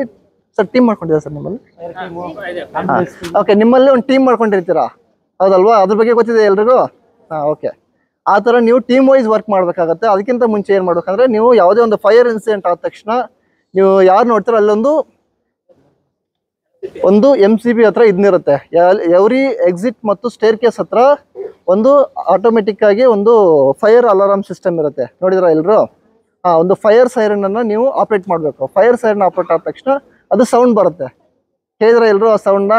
ಸರ್ ಟೀಮ್ ಮಾಡ್ಕೊಂಡಿದ್ದೀರಾ ಸರ್ ನಿಮ್ಮಲ್ಲಿ? ಓಕೆ, ನಿಮ್ಮಲ್ಲಿ ಒಂದು ಟೀಮ್ ಮಾಡ್ಕೊಂಡಿರ್ತೀರಾ ಹೌದಲ್ವಾ? ಅದ್ರ ಬಗ್ಗೆ ಗೊತ್ತಿದೆ ಎಲ್ರಿಗೂ? ಓಕೆ. ಆ ಥರ ನೀವು ಟೀಮ್ ವೈಸ್ ವರ್ಕ್ ಮಾಡಬೇಕಾಗತ್ತೆ. ಅದಕ್ಕಿಂತ ಮುಂಚೆ ಏನು ಮಾಡ್ಬೇಕಂದ್ರೆ, ನೀವು ಯಾವುದೇ ಒಂದು ಫೈರ್ ಇನ್ಸಿಡೆಂಟ್ ಆದ ತಕ್ಷಣ ನೀವು ಯಾರು ನೋಡ್ತೀರೋ ಅಲ್ಲೊಂದು MCB ಹತ್ರ ಇದನ್ನಿರುತ್ತೆ. ಎವ್ರಿ ಎಕ್ಸಿಟ್ ಮತ್ತು ಸ್ಟೇರ್ ಕೇಸ್ ಹತ್ರ ಒಂದು ಆಟೋಮೆಟಿಕ್ ಆಗಿ ಒಂದು ಫೈರ್ ಅಲಾರಾಮ್ ಸಿಸ್ಟಮ್ ಇರುತ್ತೆ. ನೋಡಿದ್ರ ಎಲ್ಲರೂ? ಒಂದು ಫೈರ್ ಸೈರನ್ ಅನ್ನ ನೀವು ಆಪರೇಟ್ ಮಾಡಬೇಕು. ಫೈರ್ ಸೈರನ್ ಆಪರೇಟ್ ಆದ ತಕ್ಷಣ ಅದು ಸೌಂಡ್ ಬರುತ್ತೆ. ಕೇಳಿದ್ರ ಎಲ್ಲರೂ ಆ ಸೌಂಡ್ನ?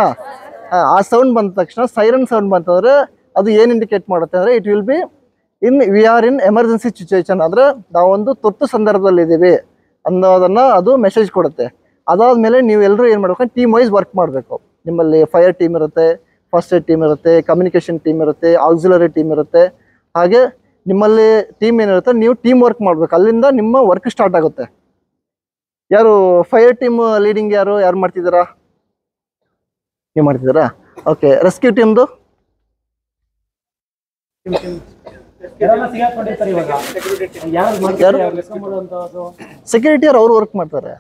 ಆ ಸೌಂಡ್ ಬಂದ ತಕ್ಷಣ, ಸೈರನ್ ಸೌಂಡ್ ಬಂತಂದ್ರೆ ಅದು ಏನು ಇಂಡಿಕೇಟ್ ಮಾಡುತ್ತೆ ಅಂದರೆ, it will be we are in emergency situation, ಅಂದರೆ ನಾವೊಂದು ತುರ್ತು ಸಂದರ್ಭದಲ್ಲಿ ಇದ್ದೀವಿ ಅನ್ನೋದನ್ನ ಅದು ಮೆಸೇಜ್ ಕೊಡುತ್ತೆ. ಅದಾದ್ಮೇಲೆ ನೀವು ಎಲ್ಲರೂ ಏನು ಮಾಡ್ಬೇಕು, ಟೀಮ್ ವೈಸ್ ವರ್ಕ್ ಮಾಡಬೇಕು. ನಿಮ್ಮಲ್ಲಿ ಫೈರ್ ಟೀಮ್ ಇರುತ್ತೆ, ಫಸ್ಟ್ ಏಡ್ ಟೀಮ್ ಇರುತ್ತೆ, ಕಮ್ಯುನಿಕೇಷನ್ ಟೀಮ್ ಇರುತ್ತೆ, ಆಕ್ಸಿಲರಿ ಟೀಮ್ ಇರುತ್ತೆ. ಹಾಗೆ ನಿಮ್ಮಲ್ಲಿ ಟೀಮ್ ಏನಿರುತ್ತೆ, ನೀವು ಟೀಮ್ ವರ್ಕ್ ಮಾಡಬೇಕು. ಅಲ್ಲಿಂದ ನಿಮ್ಮ ವರ್ಕ್ ಸ್ಟಾರ್ಟ್ ಆಗುತ್ತೆ. ಯಾರು ಫೈರ್ ಟೀಮ್ ಲೀಡಿಂಗ್ ಯಾರು ಮಾಡ್ತಿದ್ದೀರಾ? ನೀವು ಮಾಡ್ತಿದ್ದೀರಾ? ಓಕೆ. ರೆಸ್ಕ್ಯೂ ಟೀಮ್ದು ಸೆಕ್ಯೂರಿಟಿ ಅವ್ರು ವರ್ಕ್ ಮಾಡ್ತಾರೆ,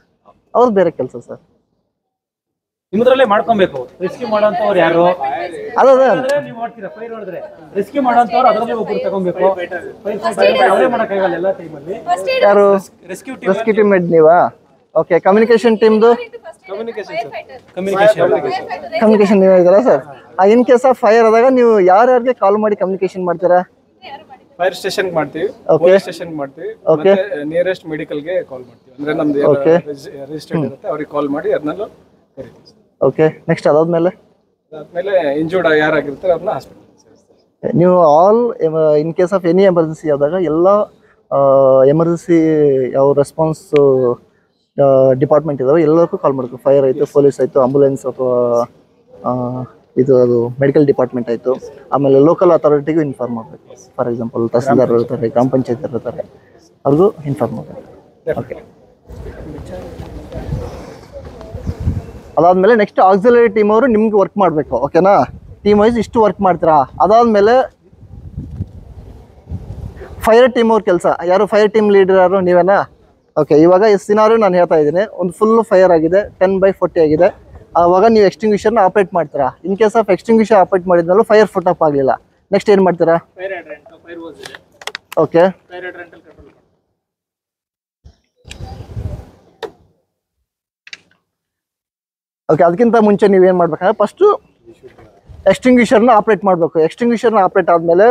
ಅವ್ರು ಬೇರೆ ಕೆಲಸ ಸರ್. ನಿಮ್ಮದ್ರಲ್ಲೇ ಮಾಡ್ಕೊಬೇಕು. ರೆಸ್ಕ್ಯೂ ಮಾಡೋಂಥವ್ರು ಯಾರು? ಅದೇ ನೀವು ಮಾಡ್ತೀರಾ ಫೈರ್ ಹೊಡೆದ್ರೆ ರೆಸ್ಕ್ಯೂ ಮಾಡೋಂಥವ್ರು ಅದರಲ್ಲೇ ಒಬ್ಬರು ತಗೊಬೇಕು. ಅವರೇ ಮಾಡೋಕ್ಕಾಗಲ್ಲ ಎಲ್ಲ ಟೈಮಲ್ಲಿ. ಯಾರು ರೆಸ್ಕ್ಯೂ ಟೀಮ್ ಹೆಡ್ ನೀವಾ? ಓಕೆ. ಕಮ್ಯುನಿಕೇಷನ್ ಟೀಮ್ದು ಕಮ್ಯುನಿಕೇಷನ್ ನೀವು ಇದ್ದೀರಾ sir? In case of fire ಆದಾಗ ನೀವು ಯಾರ್ಯಾರಿಗೆ ಕಾಲ್ ಮಾಡಿ ಕಮ್ಯುನಿಕೇಷನ್ ಮಾಡ್ತೀರಾ? ಫೈರ್ ಸ್ಟೇಷನ್ ಮಾಡ್ತೀವಿ, ಪೊಲೀಸ್ ಸ್ಟೇಷನ್ ಮಾಡ್ತೀವಿ, ಮತ್ತೆ ನಿಯರೆಸ್ಟ್ ಮೆಡಿಕಲ್ ಗೆ ಕಾಲ್ ಮಾಡ್ತೀವಿ. ಅಂದ್ರೆ ನಮ್ದು ರಿಜಿಸ್ಟರ್ಡ್ ಇರುತ್ತೆ, ಅವ್ರಿಗೆ ಕಾಲ್ ಮಾಡಿ ಅದನ್ನೆಲ್ಲ ಕರಿತೀವಿ. ಓಕೆ. ನೆಕ್ಸ್ಟ್ ಅದಾದ್ಮೇಲೆ ಇಂಜೂರ್ಡ್ ಯಾರಾಗಿರ್ತಾರೆ ಅವ್ರನ್ನ ಹಾಸ್ಪಿಟಲ್. ನೀವು all in case of any emergency ಆದಾಗ ಎಲ್ಲ ಎಮರ್ಜೆನ್ಸಿ ಯಾವ ರೆಸ್ಪಾನ್ಸ್ ಡಿಪಾರ್ಟ್ಮೆಂಟ್ ಇದಾವೆ ಎಲ್ಲಕ್ಕೂ ಕಾಲ್ ಮಾಡಬೇಕು. ಫೈರ್ ಆಯಿತು, ಪೊಲೀಸ್ ಆಯಿತು, ಆಂಬುಲೆನ್ಸ್ ಅಥವಾ ಅದು ಮೆಡಿಕಲ್ ಡಿಪಾರ್ಟ್ಮೆಂಟ್ ಆಯಿತು. ಆಮೇಲೆ ಲೋಕಲ್ ಅಥಾರಿಟಿಗೂ ಇನ್ಫಾರ್ಮ್ ಮಾಡಬೇಕು. ಫಾರ್ ಎಕ್ಸಾಂಪಲ್ ತಹಸೀಲ್ದಾರ್ ಇರ್ತಾರೆ, ಗ್ರಾಮ ಪಂಚಾಯತ್ ಇರ್ತಾರೆ, ಅವ್ರಿಗೂ ಇನ್ಫಾರ್ಮ್ ಮಾಡಬೇಕು. ಓಕೆ. ಅದಾದ್ಮೇಲೆ ನೆಕ್ಸ್ಟ್ ಆಕ್ಸಿಲರಿ ಟೀಮ್ ಅವರು ನಿಮ್ಗೆ ವರ್ಕ್ ಮಾಡಬೇಕು. ಓಕೆನಾ? ಟೀಮ್ ವೈಸ್ ಇಷ್ಟು ವರ್ಕ್ ಮಾಡ್ತೀರಾ. ಅದಾದ್ಮೇಲೆ ಫೈರ್ ಟೀಮ್ ಅವ್ರ ಕೆಲಸ ಯಾರು? ಫೈರ್ ಟೀಮ್ ಲೀಡರ್ ಯಾರು? ನೀವೇನಾ? ಓಕೆ. ಇವಾಗ ಸಿನಾರಿಯೋ ನಾನು ಹೇಳ್ತಾ ಇದ್ದೀನಿ. ಒಂದು ಫುಲ್ ಫೈರ್ ಆಗಿದೆ, 10/40 ಆಗಿದೆ. ಆವಾಗ ನೀವು ಎಕ್ಸ್ಟಿಂಗ್ವಿಷರ್ನ ಆಪರೇಟ್ ಮಾಡ್ತೀರಾ. ಇನ್ ಕೇಸ್ ಆಫ್ ಎಕ್ಸ್ಟಿಂಗ್ವಿಷರ್ ಆಪರೇಟ್ ಮಾಡಿದ್ಮೇಲೆ ಫೈರ್ ಫುಟ್ ಅಪ್ ಆಗಲಿಲ್ಲ, ನೆಕ್ಸ್ಟ್ ಏನು ಮಾಡ್ತೀರಾ? ಓಕೆ. ಓಕೆ. ಅದಕ್ಕಿಂತ ಮುಂಚೆ ನೀವೇನು ಮಾಡ್ಬೇಕಂದ್ರೆ ಫಸ್ಟು ಎಕ್ಸ್ಟಿಂಗ್ವಿಷರ್ನ ಆಪರೇಟ್ ಮಾಡಬೇಕು. ಎಕ್ಸ್ಟಿಂಗ್ವಿಷರ್ನ ಆಪರೇಟ್ ಆದಮೇಲೆ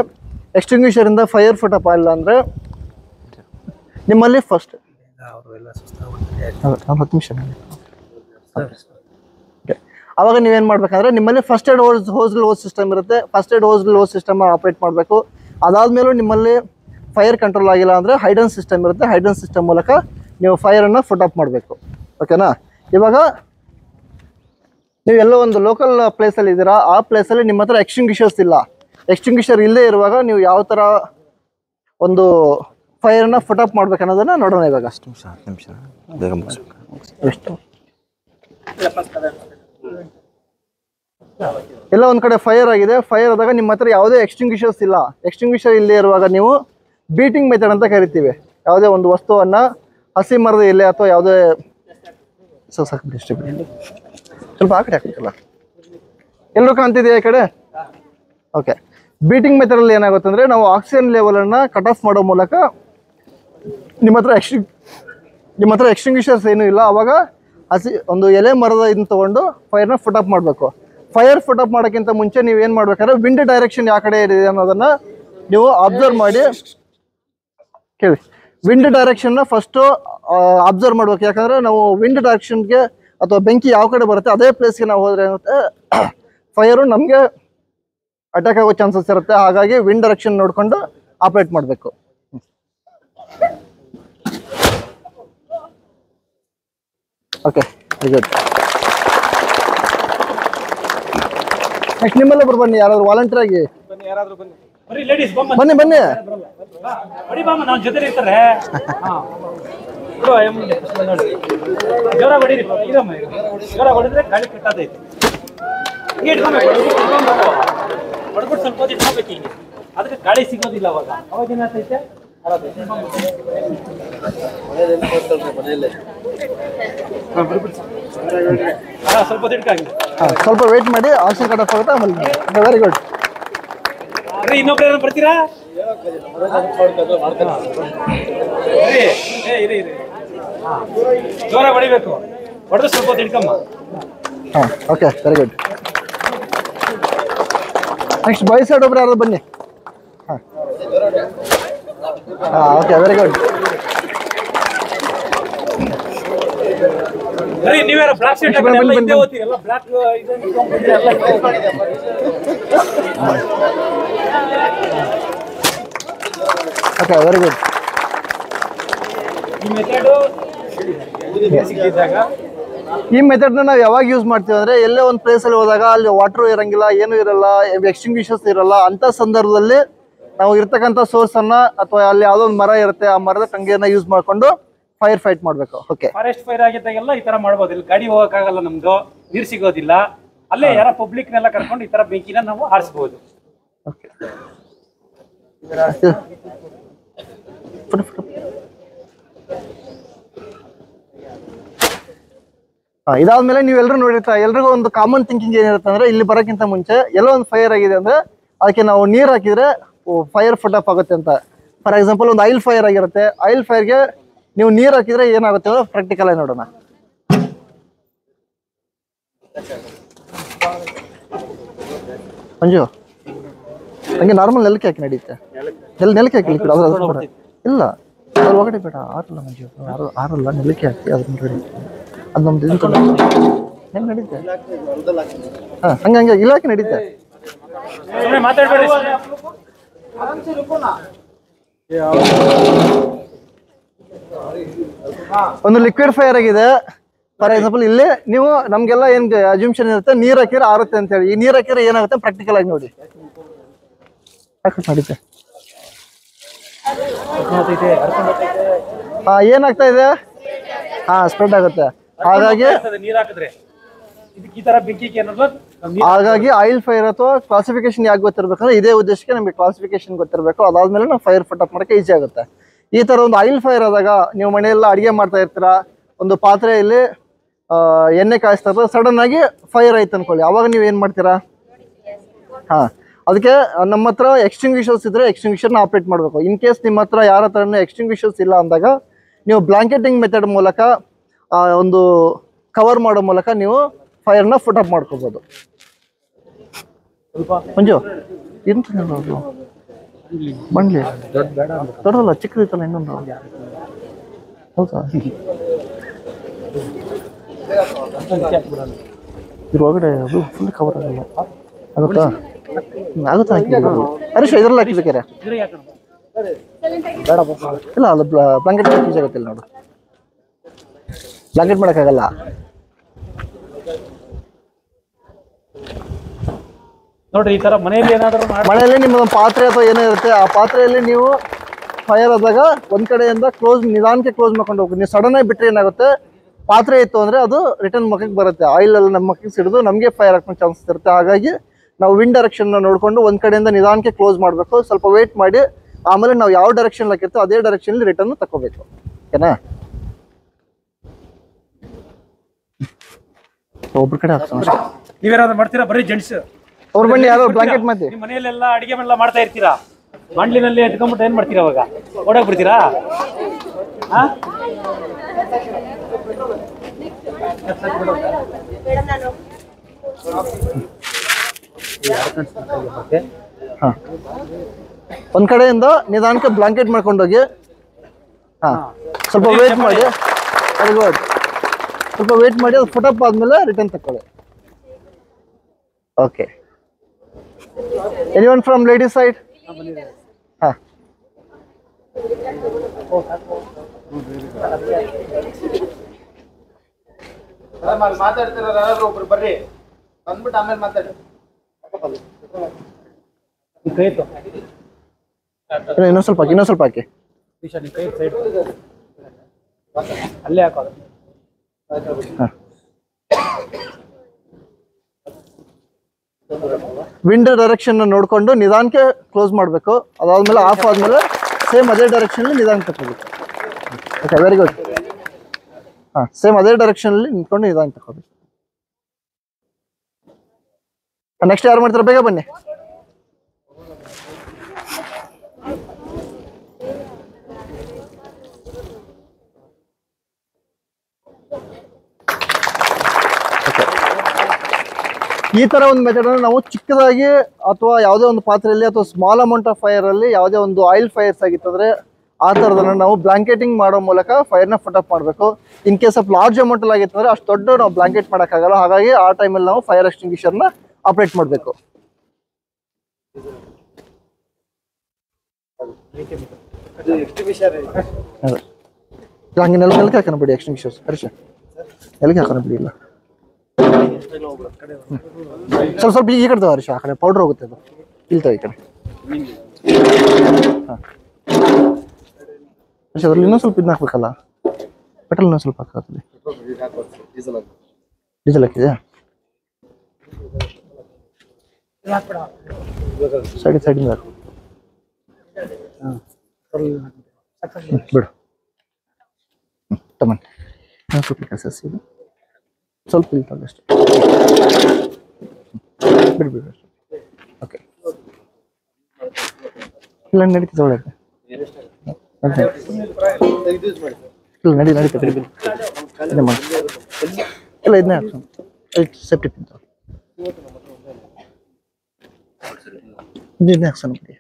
ಎಕ್ಸ್ಟಿಂಗ್ವಿಷರಿಂದ ಫೈರ್ ಫುಟ್ ಅಪ್ ಆಗಿಲ್ಲ ಅಂದರೆ ನಿಮ್ಮಲ್ಲಿ ಫಸ್ಟ್ 10 ನಿಮಿಷ ಅವಾಗ ನೀವೇನು ಮಾಡ್ಬೇಕಂದ್ರೆ ನಿಮ್ಮಲ್ಲಿ ಫಸ್ಟ್ ಏಡ್ ಹೋಸ್ ಸಿಸ್ಟಮ್ ಇರುತ್ತೆ. First aid hose system operate ಮಾಡಬೇಕು. ಅದಾದ್ಮೇಲೂ ನಿಮ್ಮಲ್ಲಿ ಫೈರ್ ಕಂಟ್ರೋಲ್ ಆಗಿಲ್ಲ ಅಂದರೆ ಹೈಡನ್ ಸಿಸ್ಟಮ್ ಇರುತ್ತೆ. ಹೈಡನ್ ಸಿಸ್ಟಮ್ ಮೂಲಕ ನೀವು ಫೈರನ್ನು ಫುಟ್ ಅಪ್ ಮಾಡಬೇಕು. ಓಕೆನಾ? ಇವಾಗ ನೀವು ಎಲ್ಲೋ ಒಂದು ಲೋಕಲ್ ಪ್ಲೇಸಲ್ಲಿ ಇದ್ದೀರಾ, ಆ ಪ್ಲೇಸಲ್ಲಿ ನಿಮ್ಮ ಹತ್ರ ಎಕ್ಸ್ಟಿಂಗ್ವಿಷರ್ಸ್ ಇಲ್ಲ. ಎಕ್ಸ್ಟಿಂಗ್ವಿಷರ್ ಇಲ್ಲೇ ಇರುವಾಗ ನೀವು ಯಾವ ಥರ ಒಂದು ಫೈರನ್ನು ಫುಟ್ ಅಪ್ ಮಾಡ್ಬೇಕು ಅನ್ನೋದನ್ನು ನೋಡೋಣ ಇವಾಗ. ಎಷ್ಟು ಎಲ್ಲ ಒಂದು ಕಡೆ ಫೈರ್ ಆಗಿದೆ. ಫೈರ್ ಆದಾಗ ನಿಮ್ಮ ಹತ್ರ ಯಾವುದೇ ಎಕ್ಸ್ಟಿಂಗ್ವಿಷರ್ಸ್ ಇಲ್ಲ. ಎಕ್ಸ್ಟಿಂಗ್ವಿಷರ್ ಇಲ್ಲೇ ಇರುವಾಗ ನೀವು ಬೀಟಿಂಗ್ ಮೆಥಡ್ ಅಂತ ಕರಿತೀವಿ. ಯಾವುದೇ ಒಂದು ವಸ್ತುವನ್ನು ಹಸಿ ಮರದ ಎಲೆ ಅಥವಾ ಯಾವುದೇ ಸ್ವಲ್ಪ ಆ ಕಡೆ ಹಾಕ್ಬೇಕಲ್ಲ, ಎಲ್ಲರೂ ಕಾಣ್ತಿದೆಯಾ ಈ ಕಡೆ? ಓಕೆ. ಬೀಟಿಂಗ್ ಮೆಥಡಲ್ಲಿ ಏನಾಗುತ್ತೆ ಅಂದರೆ ನಾವು ಆಕ್ಸಿಜನ್ ಲೆವೆಲನ್ನು ಕಟ್ ಆಫ್ ಮಾಡೋ ಮೂಲಕ ನಿಮ್ಮ ಹತ್ರ ಎಕ್ಸ್ಟಿಂಗ್ವಿಷರ್ಸ್ ಏನೂ ಇಲ್ಲ, ಆವಾಗ ಹಸಿ ಒಂದು ಎಲೆ ಮರದ ಇದನ್ನ ತೊಗೊಂಡು ಫೈರ್ನ ಫುಟ್ ಅಪ್ ಮಾಡಬೇಕು. ಫೈರ್ ಫುಟ್ ಅಪ್ ಮಾಡೋಕ್ಕಿಂತ ಮುಂಚೆ ನೀವು ಏನು ಮಾಡ್ಬೇಕಾದ್ರೆ ವಿಂಡ್ ಡೈರೆಕ್ಷನ್ ಯಾವ ಕಡೆ ಇದೆ ಅನ್ನೋದನ್ನು ನೀವು ಅಬ್ಸರ್ವ್ ಮಾಡಿ ಕೇಳಿ. ವಿಂಡ್ ಡೈರೆಕ್ಷನ್ನ ಫಸ್ಟು ಅಬ್ಸರ್ವ್ ಮಾಡ್ಬೇಕು. ಯಾಕಂದರೆ ನಾವು ವಿಂಡ್ ಡೈರೆಕ್ಷನ್ಗೆ ಅಥವಾ ಬೆಂಕಿ ಯಾವ ಕಡೆ ಬರುತ್ತೆ ಅದೇ ಪ್ಲೇಸ್ಗೆ ನಾವು ಹೋದರೆ ಏನಾಗುತ್ತೆ, ಫೈರು ನಮಗೆ ಅಟ್ಯಾಕ್ ಆಗೋ ಚಾನ್ಸಸ್ ಇರುತ್ತೆ. ಹಾಗಾಗಿ ವಿಂಡ್ ಡೈರೆಕ್ಷನ್ ನೋಡಿಕೊಂಡು ಆಪರೇಟ್ ಮಾಡಬೇಕು. Okay, good. ನೆಕ್ಸ್ಟ್ ನಿಮ್ಮೆಲ್ಲೊಬ್ರು ಬನ್ನಿ, ಯಾರಾದ್ರು ವಾಲಂಟಿಯರ್ ಆಗಿ ಬನ್ನಿ. ಬನ್ನಿ ಜೋರ ಹೊಡಿರಿ, ಜೋರ ಹೊಡಿದ್ರೆ ಗಾಳಿ ಕಟ್ಟದೈತಿ. ಹೊಡ್ಬಿಟ್ಟು ಸ್ವಲ್ಪ ಹೊತ್ತು ಇಟ್ಕೋಬೇಕು ಹಿಂಗೆ. ಅದಕ್ಕೆ ಗಾಳಿ ಸಿಗೋದಿಲ್ಲ ಅವಾಗ. ಅವಾಗ ಏನಾಗ್ತೈತೆ ಸ್ವಲ್ಪ ತಿಡ್ಕಾಗಿ ಸ್ವಲ್ಪ ವೇಟ್ ಮಾಡಿ ಆಕ್ಸಿಜನ್ ಕಟ್ ಆಫ್ ಆಗುತ್ತೆ ಆಮೇಲೆ. Very good. ಇನ್ನೊಬ್ರು ಏನೋ ಬರ್ತೀರಾ? ಇರಿ ಜೋರ ಹೊಡಿಬೇಕು. ಹೊಡೆದು ಸ್ವಲ್ಪ ತಿಡ್ಕಮ್ಮ. ಹಾಂ okay very good. Next boy side ಒಬ್ರು ಯಾರು ಬನ್ನಿ. ಹಾಂ ಓಕೆ ವೆರಿ ಗುಡ್. ನೀವ್ಯಾರ ಬ್ಲಾಕ್ ಶೀಟ್ ಓದ್ತೀರಲ್ಲ, ಬ್ಲಾಕ್ ಓಕೆ ವೆರಿ ಗುಡ್. ಈ ಮೆಥಡು ಈ ಮೆಥಡ್ನ ನಾವು ಯಾವಾಗ ಯೂಸ್ ಮಾಡ್ತೀವಿ ಅಂದರೆ ಎಲ್ಲೇ ಒಂದು ಪ್ಲೇಸಲ್ಲಿ ಹೋದಾಗ ಅಲ್ಲಿ ವಾಟ್ರು ಇರೋಂಗಿಲ್ಲ, ಏನೂ ಇರಲ್ಲ, ಎಕ್ಸ್ಟಿಂಗ್ವಿಷರ್ಸ್ ಇರಲ್ಲ. ಅಂಥ ಸಂದರ್ಭದಲ್ಲಿ ನಾವು ಇರ್ತಕ್ಕಂಥ ಸೋರ್ಸನ್ನು ಅಥವಾ ಅಲ್ಲಿ ಯಾವುದೋ ಒಂದು ಮರ ಇರುತ್ತೆ, ಆ ಮರದ ಟಂಗಿಯನ್ನು ಯೂಸ್ ಮಾಡಿಕೊಂಡು ಫೈರ್ ಫೈಟ್ ಮಾಡಬೇಕು. ಓಕೆ, ಫಾರೆಸ್ಟ್ ಫೈರ್ ಆಗಿದ್ದಾಗೆಲ್ಲ ಈ ತರ ಮಾಡ್ಬೋದು. ಇಲ್ಲಿ ಗಾಡಿ ಹೋಗಕ್ಕಾಗಲ್ಲ, ನಮ್ದು ನೀರು ಸಿಗೋದಿಲ್ಲ, ಅಲ್ಲೇ ಯಾರ ಪಬ್ಲಿಕ್ನೆಲ್ಲ ಕರ್ಕೊಂಡು ಈ ತರ ಬೆಂಕಿನ ನಾವು ಹಾರಿಸಬಹುದು. ಓಕೆ ಇದಾದ್ಮೇಲೆ ನೀವೆಲ್ಲರೂ ನೋಡಿರ್ತಾ, ಎಲ್ರಿಗೂ ಒಂದು ಕಾಮನ್ ಥಿಂಕಿಂಗ್ ಏನಿರುತ್ತೆ ಅಂದ್ರೆ, ಇಲ್ಲಿ ಬರೋಕ್ಕಿಂತ ಮುಂಚೆ ಎಲ್ಲೋ ಒಂದು ಫೈರ್ ಆಗಿದೆ ಅಂದ್ರೆ ಅದಕ್ಕೆ ನಾವು ನೀರು ಹಾಕಿದ್ರೆ ಫೈರ್ ಫುಟ್ ಅಪ್ ಆಗುತ್ತೆ ಅಂತ. ಫಾರ್ ಎಕ್ಸಾಂಪಲ್ ಒಂದು ಆಯಿಲ್ ಫೈರ್ ಆಗಿರುತ್ತೆ, ಆಯಿಲ್ ಫೈರ್ಗೆ ನೀವು ನೀರು ಹಾಕಿದ್ರೆ ಏನಾಗುತ್ತೆ ಅಂದ್ರೆ ಪ್ರಾಕ್ಟಿಕಲ್ ಆಗಿ ನೋಡೋಣ. ಮಂಜು ಹಂಗೆ ನಾರ್ಮಲ್ ನೆಲಕ್ಕೆ ಹಾಕಿ ನಡೀತೆ. ನೆಲಕ್ಕೆ ಹಾಕಿ ಲಿಕ್ವಿಡ್ ಅದ್ರ ಇಲ್ಲ, ಅದ್ರ ಒಳಗಡೆ ಬೇಡ. ಆರಲ್ಲ ಮಂಜು, ಆರಲ್ಲ, ನೆಲಕ್ಕೆ ಹಾಕಿ ಅದ್ರ ರೆಡಿ. ಅದು ನಮ್ದು ಹೆಂಗೆ ನಡೀತೆ? ಹಾಂ ಹಂಗೆ ಇಲಾಖೆ ನಡೀತೆ. ಒಂದು ಲಿಕ್ವಿಡ್ ಫೈರ್ ಆಗಿದೆ. ಫಾರ್ ಎಕ್ಸಾಂಪಲ್ ಇಲ್ಲಿ ನೀವು ನಮ್ಗೆಲ್ಲ ಏನ್ ಅಜ್ಯೂಮ್ಷನ್ ಇರುತ್ತೆ, ನೀರ್ ಹಾಕಿದ್ರೆ ಆರುತ್ತೆ ಅಂತ ಹೇಳಿ. ಈ ನೀರ್ ಹಾಕಿದ್ರೆ ಏನಾಗುತ್ತೆ ಪ್ರಾಕ್ಟಿಕಲ್ ಆಗಿ ನೋಡಿ. ನಡೀತೆ. ಏನಾಗ್ತಾ ಇದೆ? ಸ್ಪ್ರೆಡ್ ಆಗುತ್ತೆ. ಹಾಗಾಗಿ ಆಯಿಲ್ ಫೈರ್ ಅಥವಾ ಕ್ಲಾಸಿಫಿಕೇಶನ್ ಯಾಕೆ ಗೊತ್ತಿರ್ಬೇಕಂದ್ರೆ ಇದೇ ಉದ್ದೇಶಕ್ಕೆ ನಮಗೆ ಕ್ಲಾಸಿಫಿಕೇಶನ್ ಗೊತ್ತಿರಬೇಕು. ಅದಾದ್ಮೇಲೆ ನಾವು ಫೈರ್ ಫುಟ್ ಅಪ್ ಮಾಡೋಕೆ ಈಸಿ ಆಗುತ್ತೆ. ಈ ತರ ಒಂದು ಆಯಿಲ್ ಫೈರ್ ಆದಾಗ ನೀವು ಮನೆಯೆಲ್ಲ ಅಡಿಗೆ ಮಾಡ್ತಾ ಇರ್ತೀರಾ, ಒಂದು ಪಾತ್ರೆಯಲ್ಲಿ ಎಣ್ಣೆ ಕಾಯಿಸ್ತಾ ಇರ್ತಾರೆ, ಸಡನ್ ಆಗಿ ಫೈರ್ ಆಯ್ತು ಅನ್ಕೊಳ್ಳಿ, ಅವಾಗ ನೀವು ಏನ್ ಮಾಡ್ತೀರಾ? ಅದಕ್ಕೆ ನಮ್ಮ ಹತ್ರ ಎಕ್ಸ್ಟಿಂಗ್ವಿಷರ್ಸ್ ಇದ್ರೆ ಎಕ್ಸ್ಟಿಂಗ್ವಿಷರ್ನ ಆಪರೇಟ್ ಮಾಡಬೇಕು. ಇನ್ ಕೇಸ್ ನಿಮ್ಮ ಹತ್ರ ಯಾರ ಹತ್ರನೂ ಎಕ್ಸ್ಟಿಂಗ್ವಿಷರ್ಸ್ ಇಲ್ಲ ಅಂದಾಗ ನೀವು ಬ್ಲಾಂಕೆಟಿಂಗ್ ಮೆಥಡ್ ಮೂಲಕ ಒಂದು ಕವರ್ ಮಾಡೋ ಮೂಲಕ ನೀವು ಫೈರ್ನ ಫುಟ್ ಅಪ್ ಮಾಡ್ಕೋಬಹುದು. ಮಂಜು ಎಂತ ಬಂಡ್ಲಿ ದೊಡ್ಡದಲ್ಲ, ಚಿಕ್ಕದಿತ್ತಲ್ಲ ಇನ್ನೊಂದು. ಹೌದಾ? ಇದ್ರ ಒಳಗಡೆ ಅದು ಫುಲ್ ಕವರ್ ಆಗಲ್ಲ. ಆಗುತ್ತಾ? ಆಗುತ್ತಾ? ಹರೀಶ್ ಇದ್ರಲ್ಲಿ ಹಾಕಿಬೇಕಾರೆ ಇಲ್ಲ, ಅದು ಬ್ಲಾಂಕೆಟ್ ಯೂಸ್ ಆಗುತ್ತಿಲ್ಲ ನೋಡು. ಬ್ಲಾಂಕೆಟ್ ಮಾಡೋಕ್ಕಾಗಲ್ಲ. ನೋಡ್ರಿ, ಈ ತರ ಮನೆಯಲ್ಲಿ ಏನಾದರೂ ಮನೆಯಲ್ಲಿ ನಿಮ್ಮದೊಂದು ಪಾತ್ರೆ ಅಥವಾ ಏನೋ ಇರುತ್ತೆ, ಆ ಪಾತ್ರೆಯಲ್ಲಿ ನೀವು ಫೈರ್ ಆದಾಗ ಒಂದ್ ಕಡೆಯಿಂದ ನಿಧಾನಕ್ಕೆ ಕ್ಲೋಸ್ ಮಾಡ್ಕೊಂಡು ಹೋಗಿ. ನೀವು ಸಡನ್ ಆಗಿ ಬಿಟ್ಟರೆ ಏನಾಗುತ್ತೆ, ಪಾತ್ರೆ ಇತ್ತು ಅಂದ್ರೆ ಅದು ರಿಟರ್ನ್ ಮಕ್ಕಕ್ಕೆ ಬರುತ್ತೆ. ಆಯಿಲ್ ಎಲ್ಲ ನಮ್ಮ ಮಕ್ಕಕ್ಕೆ ಸಿಡಿದು ನಮಗೆ ಫೈರ್ ಹಾಕೋ ಚಾನ್ಸಸ್ ಇರುತ್ತೆ. ಹಾಗಾಗಿ ನಾವು ವಿಂಡ್ ಡೈರೆಕ್ಷನ್ ನೋಡ್ಕೊಂಡು ಒಂದ್ ಕಡೆಯಿಂದ ನಿಧಾನಕ್ಕೆ ಕ್ಲೋಸ್ ಮಾಡಬೇಕು. ಸ್ವಲ್ಪ ವೇಟ್ ಮಾಡಿ ಆಮೇಲೆ ನಾವು ಯಾವ ಡೈರೆಕ್ಷನ್ ಹಾಕಿರ್ತೋ ಅದೇ ಡೈರೆಕ್ಷನ್ ರಿಟರ್ನ್ ತಗೋಬೇಕು. ಓಕೆನಾ? ಒಬ್ರ ಕಡೆ ಹಾಕ್ಸೋಣ. ನೀವೇನಾದ್ರು ಮಾಡ್ತೀರಾ? ಬರೀ ಜೆಂಟ್ಸ್ ಅವ್ರು ಬನ್ನಿ, ಯಾರೋ ಬ್ಲಾಂಕೆಟ್ ಮಾಡಿ. ಮನೆಯಲ್ಲೆಲ್ಲ ಅಡಿಗೆ ಎಲ್ಲ ಮಾಡ್ತಾ ಇರ್ತೀರಾ, ಬಾಂಡ್ಲಿನಲ್ಲಿ ಎತ್ಕೊಂಡ್ಬಿಟ್ಟು ಏನ್ ಮಾಡ್ತೀರಾ? ಅವಾಗ ಓಡಾಕ್ ಬಿಡ್ತೀರಾ? ಒಂದ್ ಕಡೆಯಿಂದ ನಿಧಾನಕ್ಕೆ ಬ್ಲಾಂಕೆಟ್ ಮಾಡ್ಕೊಂಡೋಗಿ. ಸ್ವಲ್ಪ ವೇಟ್ ಮಾಡಿ. Very good. ಸ್ವಲ್ಪ ವೇಟ್ ಮಾಡಿ, ಅದು ಫುಟ್ ಅಪ್ ಆದ್ಮೇಲೆ ರಿಟರ್ನ್ ತಕೊಳ್ಳಿ. Okay. Anyone from ladies side? ಮಾತಾಡ್ತಿರೋರು ಒಬ್ರು ಬರ್ರಿ, ಬಂದ್ಬಿಟ್ಟು ಆಮೇಲೆ ಮಾತಾಡಿ. ಇನ್ನೊಂದ್ ಸ್ವಲ್ಪ ಹಾಕಿ. ಅಲ್ಲೇ ಹಾಕೋದು. ವಿಂಡ್ ಡೈರೆಕ್ಷನ್ ನೋಡಿಕೊಂಡು ನಿಧಾನಕ್ಕೆ ಕ್ಲೋಸ್ ಮಾಡಬೇಕು. ಅದಾದ್ಮೇಲೆ ಆಫ್ ಆದಮೇಲೆ ಸೇಮ್ ಅದೇ ಡೈರೆಕ್ಷನಲ್ಲಿ ನಿಧಾನಕ್ಕೆ ತಗೋಬೇಕು. Okay, very good. ಹಾಂ, ಸೇಮ್ ಅದೇ ಡೈರೆಕ್ಷನಲ್ಲಿ ನಿಂತ್ಕೊಂಡು ನಿಧಾನಕ್ಕೆ ತಗೋಬೇಕು. ನೆಕ್ಸ್ಟ್ ಯಾರು ಮಾಡ್ತಾರೆ? ಬೇಗ ಬನ್ನಿ. ಈ ತರ ಒಂದು ಮೆಥಡ್ ಅನ್ನು ನಾವು ಚಿಕ್ಕದಾಗಿ ಅಥವಾ ಯಾವುದೇ ಒಂದು ಪಾತ್ರೆಯಲ್ಲಿ ಅಥವಾ ಸ್ಮಾಲ್ ಅಮೌಂಟ್ ಆಫ್ ಫೈರ್ ಅಲ್ಲಿ ಯಾವುದೇ ಒಂದು ಆಯಿಲ್ ಫೈರ್ಸ್ ಆಗಿತ್ತಂದ್ರೆ ಆ ಥರದನ್ನ ನಾವು ಬ್ಲಾಂಕೆಟಿಂಗ್ ಮಾಡೋ ಮೂಲಕ ಫೈರ್ನ ಫುಟ್ ಅಪ್ ಮಾಡಬೇಕು. In case of large amount ಅಲ್ಲಿ ಆಗಿತ್ತಂದ್ರೆ ಅಷ್ಟು ದೊಡ್ಡ ನಾವು ಬ್ಲಾಂಕೆಟ್ ಮಾಡೋಕ್ಕಾಗಲ್ಲ. ಹಾಗಾಗಿ ಆ ಟೈಮಲ್ಲಿ ನಾವು ಫೈರ್ ಎಕ್ಸ್ಟಿಂಗ್ವಿಷರ್ನ ಆಪರೇಟ್ ಮಾಡಬೇಕು. ಹಂಗೆ ನೆಲಕ್ಕೆ ಹಾಕೋಣ ಬಿಡಿ ಎಕ್ಸ್ಟಿಂಗ್ವಿಷರ್ಸ್. ಹರ್ಷ ನೆಲಕ್ಕೆ ಹಾಕೋಣ ಬಿಡಿ. ಇಲ್ಲ ಸ್ವಲ್ಪ ಈ ಕಡೆ ಹರ್ಷ, ಆ ಕಡೆ ಪೌಡರ್ ಹೋಗುತ್ತೆ, ಅದು ಇಲ್ತಾವೆ ಈ ಕಡೆ. ಹಾಂ ಹರ್ಷ, ಅದ್ರಲ್ಲಿ ಇನ್ನೊಂದು ಸ್ವಲ್ಪ ಇದನ್ನ ಹಾಕ್ಬೇಕಲ್ಲ, ಪೆಟ್ರೋಲ್ ಇನ್ನೊಂದು ಸ್ವಲ್ಪ ಹಾಕತ್ತದೆ. ಡೀಸೆಲ್ ಹಾಕಿದೆಯಾ? ಸೈಡಿಂದ ಹಾಕು. ಬಿಡು ತಮ್ಮನ್ ಸ್ವಲ್ಪ ಕೆಲಸ ಇದು ಸ್ವಲ್ಪ ಇಲ್ತಾವೆ ಅಷ್ಟೇ. ಬಿಡು ಅಷ್ಟೇ. ಓಕೆ, ಇಲ್ಲ ನಡೀತದೆ, ಒಳ್ಳೆ ಇಲ್ಲ ನಡೀತದೆ. ಇದನ್ನೇ ಮಾಡಿ, ಇಲ್ಲ ಇದನ್ನೇ ಹಾಕ್ಸೋಣ. ಸೇಫ್ಟಿ ಪಿನ್ ಇದನ್ನೇ ಹಾಕ್ಸೋಣ ಬಿಡಿ.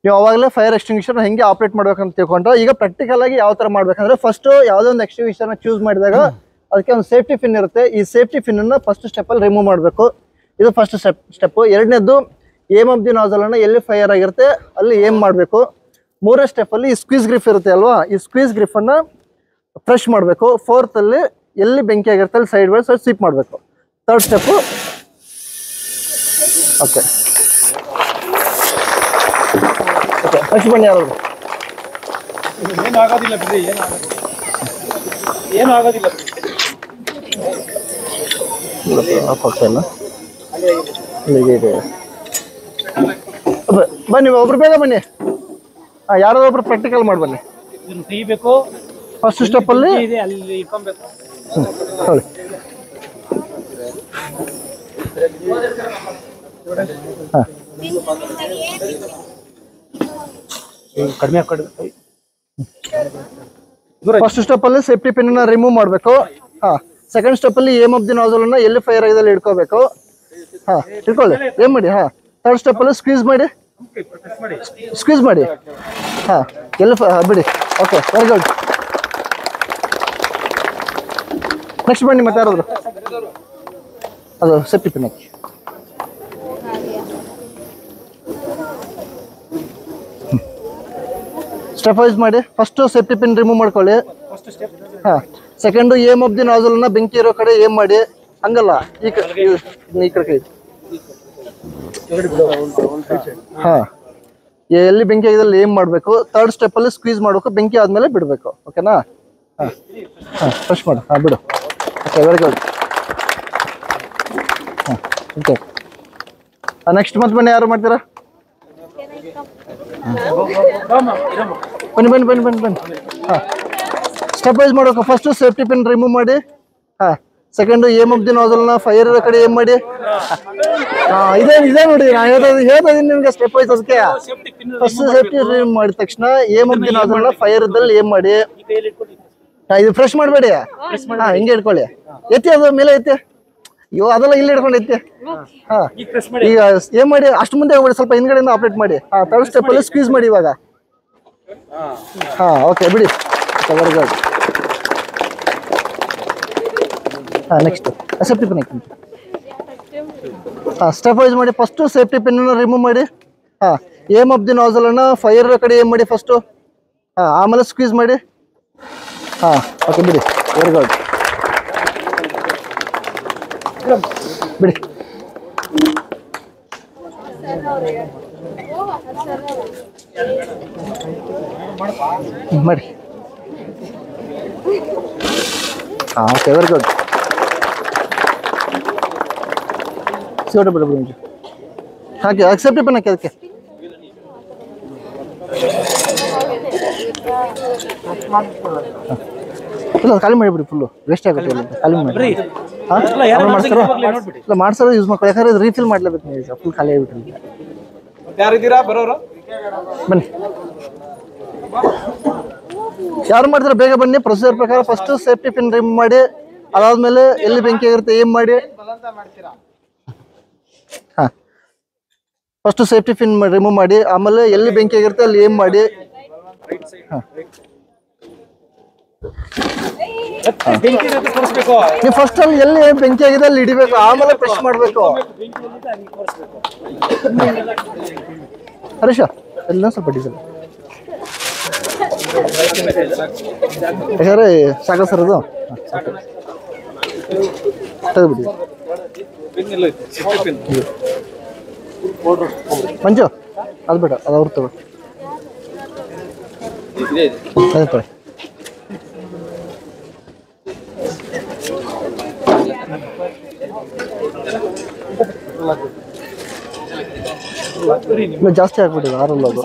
ನೀವು ಅವಾಗಲೇ ಫೈರ್ ಎಕ್ಸ್ಟಿಂಗ್ವಿಷರ್ ಹೆಂಗೆ ಆಪರೇಟ್ ಮಾಡ್ಬೇಕಂತ ತಿಳ್ಕೊಂಡು, ಈಗ ಪ್ರಾಕ್ಟಿಕಲ್ ಆಗಿ ಯಾವ ತರ ಮಾಡ್ಬೇಕಂದ್ರೆ, ಫಸ್ಟ್ ಯಾವುದೋ ಒಂದು ಎಕ್ಸ್ಟಿಂಗ್ವಿಷರ್ನ ಚೂಸ್ ಮಾಡಿದಾಗ ಅದಕ್ಕೆ ಒಂದು ಸೇಫ್ಟಿ ಪಿನ್ ಇರುತ್ತೆ. ಈ ಸೇಫ್ಟಿ ಪಿನ್ ಅನ್ನ ಫಸ್ಟ್ ಸ್ಟೆಪ್ಪಲ್ಲಿ ರಿಮೂವ್ ಮಾಡಬೇಕು. ಇದು ಫಸ್ಟ್ ಸ್ಟೆಪ್. ಎರಡನೇದು ಏಮ್ ಆಫ್ ದಿ ನಾಜಲ್ ಅನ್ನ ಎಲ್ಲಿ ಫೈರ್ ಆಗಿರುತ್ತೆ ಅಲ್ಲಿ ಏಮ್ ಮಾಡಬೇಕು. ಮೂರನೇ ಸ್ಟೆಪ್ಪಲ್ಲಿ ಈ ಸ್ಕ್ವೀಸ್ ಗ್ರಿಫ್ ಇರುತ್ತೆ ಅಲ್ವಾ, ಈ ಸ್ಕ್ವೀಸ್ ಗ್ರಿಫ್ ಅನ್ನ ಫ್ರೆಶ್ ಮಾಡಬೇಕು. ಫೋರ್ತ್ ಅಲ್ಲಿ ಎಲ್ಲಿ ಬೆಂಕಿ ಆಗಿರುತ್ತೆ ಅಲ್ಲಿ ಸೈಡ್ ವೈಸ್ ಸ್ವೀಪ್ ಮಾಡಬೇಕು. Third step. Okay okay, first ಬನ್ನಿ ಯಾರು. ಏನು ಆಗೋದಿಲ್ಲ ಬಿಡಿ, ಏನು ಆಗೋದಿಲ್ಲ. ಇಲ್ಲ ಇದೆ. ಬನ್ನಿ ಒಬ್ರು ಬೇಗ ಬನ್ನಿ. ಹಾಂ, ಯಾರಾದ್ರೂ ಒಬ್ರು ಪ್ರಾಕ್ಟಿಕಲ್ ಮಾಡಿ ಬನ್ನಿ. ತೆಗಿಬೇಕು. ಫಸ್ಟ್ ಸ್ಟೆಪ್ಪಲ್ಲಿ ಇದೆ, ಅಲ್ಲಿ ಇಟ್ಕೊಬೇಕು. ಹೇಳಿ. ಹಾಂ, ಕಡಿಮೆ ಫಸ್ಟ್ ಸ್ಟೆಪ್ ಅಲ್ಲಿ ಸೇಫ್ಟಿ ಪಿನ್ ಅನ್ನ ರಿಮೂವ್ ಮಾಡಬೇಕು. ಹಾ, ಸೆಕೆಂಡ್ ಸ್ಟೆಪ್ ಅಲ್ಲಿ ಏಮ್ ಆಫ್ ದಿ ನಾಜಲ್ ಅನ್ನ ಎಲ್ಲಿ ಫೈರ್ ಆಗಿದೆ ಅಲ್ಲಿ ಇಟ್ಕೋಬೇಕು. ಹಾ, ಇಟ್ಕೊಳ್ಳಿ, ಏನ್ ಮಾಡಿ. ಹಾ, ಥರ್ಡ್ ಸ್ಟೆಪ್ ಅಲ್ಲಿ ಸ್ಕ್ವೀಸ್ ಮಾಡಿ. ಹಾ, ಎಲ್ಲಿ ಬಿಡಿ. Okay, very good. ನೆಕ್ಸ್ಟ್ ಬನ್ನಿ. ಮತ್ತೆ ಯಾರಾದ್ರು ಅದು ಸೇಫ್ಟಿ ಪಿನ್ ಹಾಕಿ. ಸ್ಟೆಪ್ ವೈಸ್ ಮಾಡಿ. ಫಸ್ಟ್ ಸೇಫ್ಟಿ ಪಿನ್ ರಿಮೂವ್ ಮಾಡ್ಕೊಳ್ಳಿ. ಹಾ, second aim of the nozzle ಅನ್ನ ಬೆಂಕಿ ಇರೋ ಕಡೆ ಏಮ್ ಮಾಡಿ. ಹಂಗಲ್ಲ, ಈ ಕಡೆ. ಹಾ, ಎಲ್ಲಿ ಬೆಂಕಿ ಆಗಿದಲ್ಲಿ ಏಮ್ ಮಾಡಬೇಕು. ಥರ್ಡ್ ಸ್ಟೆಪ್ ಅಲ್ಲಿ ಸ್ಕ್ವೀಸ್ ಮಾಡಬೇಕು. ಬೆಂಕಿ ಆದ್ಮೇಲೆ ಬಿಡಬೇಕು. ಓಕೆನಾ? ಹಾ ಹಾ, ಫ್ರೆಶ್ ಮಾಡು. ಹಾ, ಬಿಡು. Okay, very good. ಹಾಂ, ಓಕೆ. ನೆಕ್ಸ್ಟ್ ಮತ್ತೆ ಬನ್ನಿ. ಯಾರು ಮಾಡ್ತೀರಾ? ಬನ್ನಿ. ಹಾಂ, ಸ್ಟೆಪ್ ವೈಸ್ ಮಾಡಬೇಕು. ಫಸ್ಟ್ ಸೇಫ್ಟಿ ಪಿನ್ ರಿಮೂವ್ ಮಾಡಿ. ಹಾಂ, ಸೆಕೆಂಡು ಏಮ್ ಆಫ್ ದಿ ನಾಜಲ್ನ ಫೈರ್ ಇರೋ ಕಡೆ ಏಮ್ ಮಾಡಿ. ಹಾಂ, ಇದೇ ನೋಡಿ, ನಾನು ಹೇಳ್ತೀನಿ ನಿಮಗೆ ಸ್ಟೆಪ್ ವೈಸ್. ಅದಕ್ಕೆ ಫಸ್ಟ್ ಸೇಫ್ಟಿ ರಿಮೂವ್ ಮಾಡಿದ ತಕ್ಷಣ ಏಮ್ ಆಫ್ ದಿ ನಾಜಲ್ನ ಫೈರ್ ಇದ್ದಲ್ಲಿ ಏಮ್ ಮಾಡಿ. ಇದು ಫ್ರೆಶ್ ಮಾಡಬೇಡಿ. ಹಾಂ, ಹಿಂಗೆ ಇಟ್ಕೊಳ್ಳಿ. ಎತ್ತಿ, ಅದು ಮೇಲೆ ಎತ್ತಿ. ಅಯ್ಯೋ, ಅದೆಲ್ಲ ಇಲ್ಲಿ ಇಟ್ಕೊಂಡು ಎತ್ತಿ. ಹಾಂ, ಈಗ ಏನ್ ಮಾಡಿ, ಅಷ್ಟು ಮುಂದೆ ಹೋಗ್ಬಿಡಿ, ಸ್ವಲ್ಪ ಹಿಂದ್ಗಡೆಯಿಂದ ಆಪರೇಟ್ ಮಾಡಿ. ಹಾಂ, ಥರ್ಡ್ ಸ್ಟೆಪ್ ಅಲ್ಲಿ ಸ್ಕ್ವೀಸ್ ಮಾಡಿ ಇವಾಗ. ಹಾಂ, ಓಕೆ, ಬಿಡಿ. Very good. ಹಾಂ, ನೆಕ್ಸ್ಟ್ ಸೇಫ್ಟಿ ಪಿನ್ ಹಾಕಿ. ಹಾಂ, ಸ್ಟೆಪ್ ವೈಸ್ ಮಾಡಿ. ಫಸ್ಟು ಸೇಫ್ಟಿ ಪಿನ್ ರಿಮೂವ್ ಮಾಡಿ. ಹಾಂ, ಏಮ್ ಆಫ್ ದಿ ನಾಜಲ್ ಅನ್ನ ಫೈರ್ ಕಡೆ ಏಮ್ ಮಾಡಿ ಫಸ್ಟು. ಹಾಂ, ಆಮೇಲೆ ಸ್ಕ್ವೀಸ್ ಮಾಡಿ. ಹಾಂ, ಓಕೆ, ಬಿಡಿ. Very good. ಬಿಡಿ. ಮಾಡಿ. ಹಾಂ, ಓಕೆ, ವೆರಿ ಗುಡ್. CO2 ಬಿಡು ಮುಂಚೆ ಹಾಕಿ ಅಕ್ಸೆಪ್ಟ್ ಪನ್ ಹಾಕಿ ಅದಕ್ಕೆ ಇಲ್ಲ ಖಾಲಿ ಮಾಡಿಬಿಡಿ ಫುಲ್ಲು ವೇಸ್ಟ್ ಆಗುತ್ತೆ ಇಲ್ಲ ಖಾಲಿ ಮಾಡಿ ಇಲ್ಲ ಮಾಡ್ಸೋದು ಯೂಸ್ ಮಾಡ್ಕೊಳ್ಳಿ ಯಾಕಂದ್ರೆ ಇದು ರೀಫಿಲ್ ಮಾಡ್ಲೇಬೇಕು ನೀವು ಫುಲ್ ಖಾಲಿ ಆಗಿಬಿಟ್ಟಿಲ್ಲ ಯಾರಿದ್ದೀರಾ ಬರೋರು ಬನ್ನಿ ಯಾರು ಮಾಡ್ತಾರೆ ಬೇಗ ಬನ್ನಿ ಪ್ರೊಸೀಜರ್ ಪ್ರಕಾರ ಫಸ್ಟ್ ಸೇಫ್ಟಿ ಪಿನ್ ರಿಮೂವ್ ಮಾಡಿ ಅದಾದ್ಮೇಲೆ ಎಲ್ಲಿ ಬೆಂಕಿ ಆಗಿರುತ್ತೆ ಏನ್ ಮಾಡಿ ಹಾ ಫಸ್ಟ್ ಸೇಫ್ಟಿ ಪಿನ್ ರಿಮೂವ್ ಮಾಡಿ ಆಮೇಲೆ ಎಲ್ಲಿ ಬೆಂಕಿ ಆಗಿರುತ್ತೆ ಅಲ್ಲಿ ಏನ್ ಮಾಡಿ ನೀವು ಫಸ್ಟ್ ಅಲ್ಲಿ ಎಲ್ಲಿ ಬೆಂಕಿ ಆಗಿದೆ ಅಲ್ಲಿ ಹಿಡಿಬೇಕು ಆಮೇಲೆ ಪ್ರೆಸ್ ಮಾಡ್ಬೇಕು ಹರೀಶ ಎಲ್ಲ ಸ್ವಲ್ಪ ಡೀಸೆಲ್ ಯಾಕಂದ್ರೆ ಸಾಕ ಸರ್ ಅದು ತೆಗೆದ್ಬಿಡಿ ಮಂಜು ಅದು ಬೇಡ ಅದು ಅವ್ರು ತಗೋ ಅದೇ ತೊಳೆ ಇನ್ನು ಜಾಸ್ತಿ ಆಗ್ಬಿಟ್ಟಿದೆ ಆರಲ್ಲ ಅದು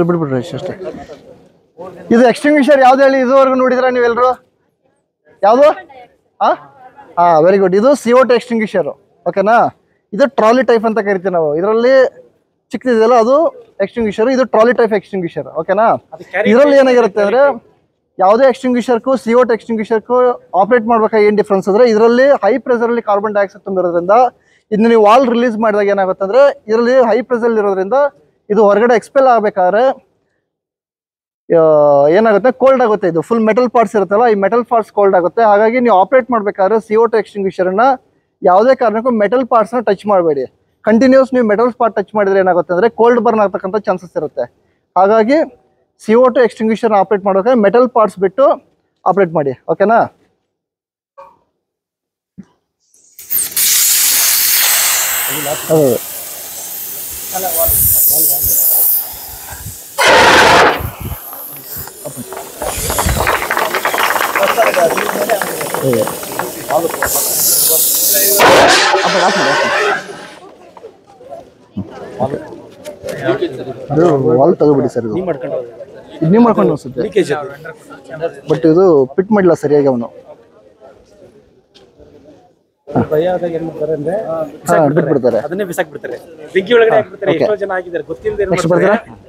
ಬಿಡ್ಬಿಡ್ರಿ ಅಷ್ಟೇ ಇದು ಎಕ್ಸ್ಟಿಂಗ್ವಿಷರ್ ಯಾವ್ದು ಹೇಳಿ ಇದುವರೆಗೂ ನೋಡಿದ್ರ ನೀವೆಲ್ಲರೂ ಯಾವುದು ಹಾ ವೆರಿ ಗುಡ್ ಇದು CO2 ಎಕ್ಸ್ಟಿಂಗ್ವಿಷರ್ ಓಕೆನಾ ಇದು ಟ್ರಾಲಿ ಟೈಪ್ ಅಂತ ಕರಿತೀವಿ ನಾವು ಇದರಲ್ಲಿ ಚಿಕ್ಕದಿದೆಯಲ್ಲ ಅದು ಎಕ್ಸ್ಟಿಂಗ್ವಿಷರ್ ಇದು ಟ್ರಾಲಿ ಟೈಪ್ ಎಕ್ಸ್ಟಿಂಗ್ವಿಷರ್ ಓಕೆನಾ ಇದರಲ್ಲಿ ಏನಾಗಿರುತ್ತೆ ಅಂದ್ರೆ ಯಾವುದೇ ಎಕ್ಸ್ಟಿಂಗ್ವಿಷರ್ಗೂ CO2 ಎಕ್ಸ್ಟಿಂಗ್ವಿಷರ್ಗೂ ಆಪರೇಟ್ ಮಾಡ್ಬೇಕಾಗಿ ಏನು ಡಿಫ್ರೆನ್ಸ್ ಅಂದ್ರೆ ಇದರಲ್ಲಿ ಹೈ ಪ್ರೆಷರ್ ಅಲ್ಲಿ ಕಾರ್ಬನ್ ಡೈಆಕ್ಸೈಡ್ ತುಂಬಿರೋದ್ರಿಂದ ಇದನ್ನ ನೀವು ವಾಲ್ ರಿಲೀಸ್ ಮಾಡಿದಾಗ ಏನಾಗುತ್ತೆ ಅಂದ್ರೆ ಇದರಲ್ಲಿ ಹೈ ಪ್ರೆಷರ್ ಇರೋದ್ರಿಂದ ಇದು ಹೊರಗಡೆ ಎಕ್ಸ್ಪೆಲ್ ಆಗ್ಬೇಕಾದ್ರೆ ಏನಾಗುತ್ತೆ ಕೋಲ್ಡ್ ಆಗುತ್ತೆ ಇದು ಫುಲ್ ಮೆಟಲ್ ಪಾರ್ಟ್ಸ್ ಇರುತ್ತಲ್ಲ ಈ ಮೆಟಲ್ ಪಾರ್ಟ್ಸ್ ಕೋಲ್ಡ್ ಆಗುತ್ತೆ ಹಾಗಾಗಿ ನೀವು ಆಪರೇಟ್ ಮಾಡ್ಬೇಕಾದ್ರೆ CO2 ಎಕ್ಸ್ಟಿಂಗ್ವಿಷರ್ನ ಯಾವುದೇ ಕಾರಣಕ್ಕೂ ಮೆಟಲ್ ಪಾರ್ಟ್ಸ್ನ ಟಚ್ ಮಾಡಬೇಡಿ ಕಂಟಿನ್ಯೂಸ್ ನೀವು ಮೆಟಲ್ ಪಾರ್ಟ್ ಟಚ್ ಮಾಡಿದ್ರೆ ಏನಾಗುತ್ತೆ ಅಂದ್ರೆ ಕೋಲ್ಡ್ ಬರ್ನ್ ಆಗ್ತಕ್ಕಂಥ ಚಾನ್ಸಸ್ ಇರುತ್ತೆ ಹಾಗಾಗಿ CO2 ಎಕ್ಸ್ಟಿಂಗ್ವಿಷರ್ನ ಆಪರೇಟ್ ಮಾಡೋಕೆ ಮೆಟಲ್ ಪಾರ್ಟ್ಸ್ ಬಿಟ್ಟು ಆಪರೇಟ್ ಮಾಡಿ ಓಕೆನಾ ಹೌದು ವಾಲ್ ತಗೋಬಿಡಿ ಸರ್ ಇದು ನೀವು ಮಾಡ್ಕೊಂಡು ಅನ್ಸುತ್ತೆ ಬಟ್ ಇದು ಪಿಟ್ ಮಾಡಿಲ್ಲ ಸರಿಯಾಗಿ ಅವನು ಬಿಟ್ಬಿಡ್ತಾರೆ ಅದನ್ನೇ ಬಿಸಾಕ್ಬಿಡ್ತಾರೆ ಬೆಂಕಿ ಒಳಗಡೆ ಹಾಕ್ಬಿಡ್ತಾರೆ ಎಷ್ಟೋ ಜನ ಆಗಿದ್ದಾರೆ ಗೊತ್ತಿಲ್ಲದೆ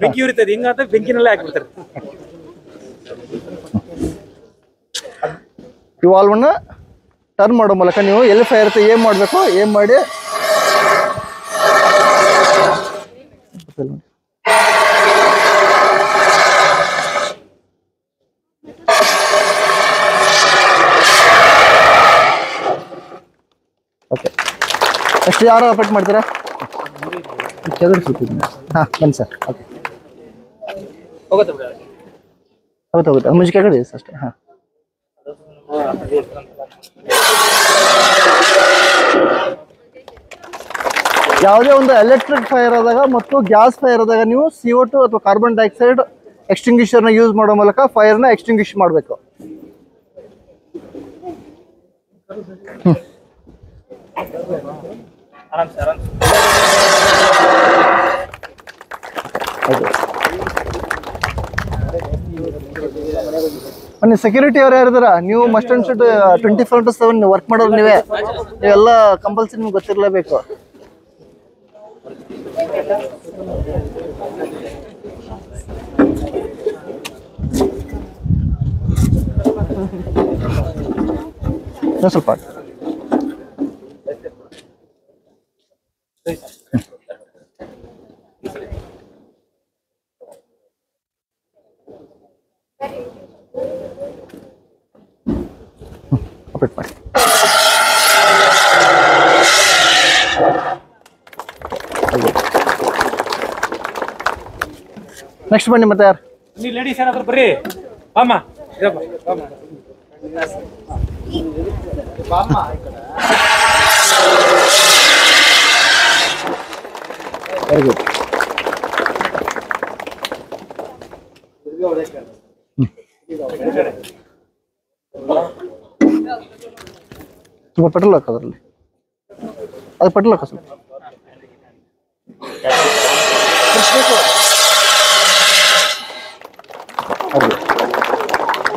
ಬೆಂಕಿ ಉರಿತದೆ ಹಿಂಗಾದ್ರೆ ಬೆಂಕಿನಲ್ಲೇ ಹಾಕ್ಬಿಡ್ತಾರೆ ಈ ವಾಲ್ವನ್ನ ಟರ್ನ್ ಮಾಡೋ ಮೂಲಕ ನೀವು ಎಲ್ಲಿ ಫೈರ್ ಇರುತ್ತೆ ಏನ್ ಮಾಡಬೇಕು ಏನ್ ಮಾಡಿ ಓಕೆ ಎಷ್ಟು ಯಾರು ಆಪರೇಟ್ ಮಾಡ್ತೀರಾ ಹಾಂ ಬನ್ನಿ ಸರ್ ಓಕೆ ಹೋಗುತ್ತೆ ಮುಂಚೆ ಕೆಳಗಡೆ ಅಷ್ಟೇ ಹಾಂ ಯಾವುದೇ ಒಂದು ಎಲೆಕ್ಟ್ರಿಕ್ ಫೈರ್ ಆದಾಗ ಮತ್ತು ಗ್ಯಾಸ್ ಫೈರ್ ಆದಾಗ ನೀವು CO2 ಅಥವಾ ಕಾರ್ಬನ್ ಡೈಆಕ್ಸೈಡ್ ಎಕ್ಸ್ಟಿಂಗ್ವಿಷರ್ನ ಯೂಸ್ ಮಾಡೋ ಮೂಲಕ ಫೈರ್ನ ಎಕ್ಸ್ಟಿಂಗ್ವಿಷ್ ಮಾಡಬೇಕು ಬನ್ನಿ ಸೆಕ್ಯೂರಿಟಿ ಅವ್ರು ಯಾರಿದಾರ ನೀವು ಮಸ್ಟ್ ಅಂಡ್ ಶುಡ್ 24/7 ವರ್ಕ್ ಮಾಡೋರು ನೀವೆಲ್ಲ ಕಂಪಲ್ಸರಿ ನಿಮ್ಗೆ ಗೊತ್ತಿರಲೇಬೇಕು ಸ್ವಲ್ಪ ಆಪರೇಟ್ ಮಾಡಿ ನೆಕ್ಸ್ಟ್ ಬನ್ನಿ ಮತ್ತೆ ಯಾರು ನೀವು ಲೇಡೀಸ್ ಏನಾದ್ರು ಬರ್ರಿ ಬಾಮ್ಮ ವೆರಿ ಗುಡ್. ಸ್ವಲ್ಪ ಪೆಟ್ರೋಲ್ ಹಾಕ ಅದರಲ್ಲಿ, ಅದು ಪೆಟ್ರೋಲ್ ಹಾಕ ಸ್ವಲ್ಪ.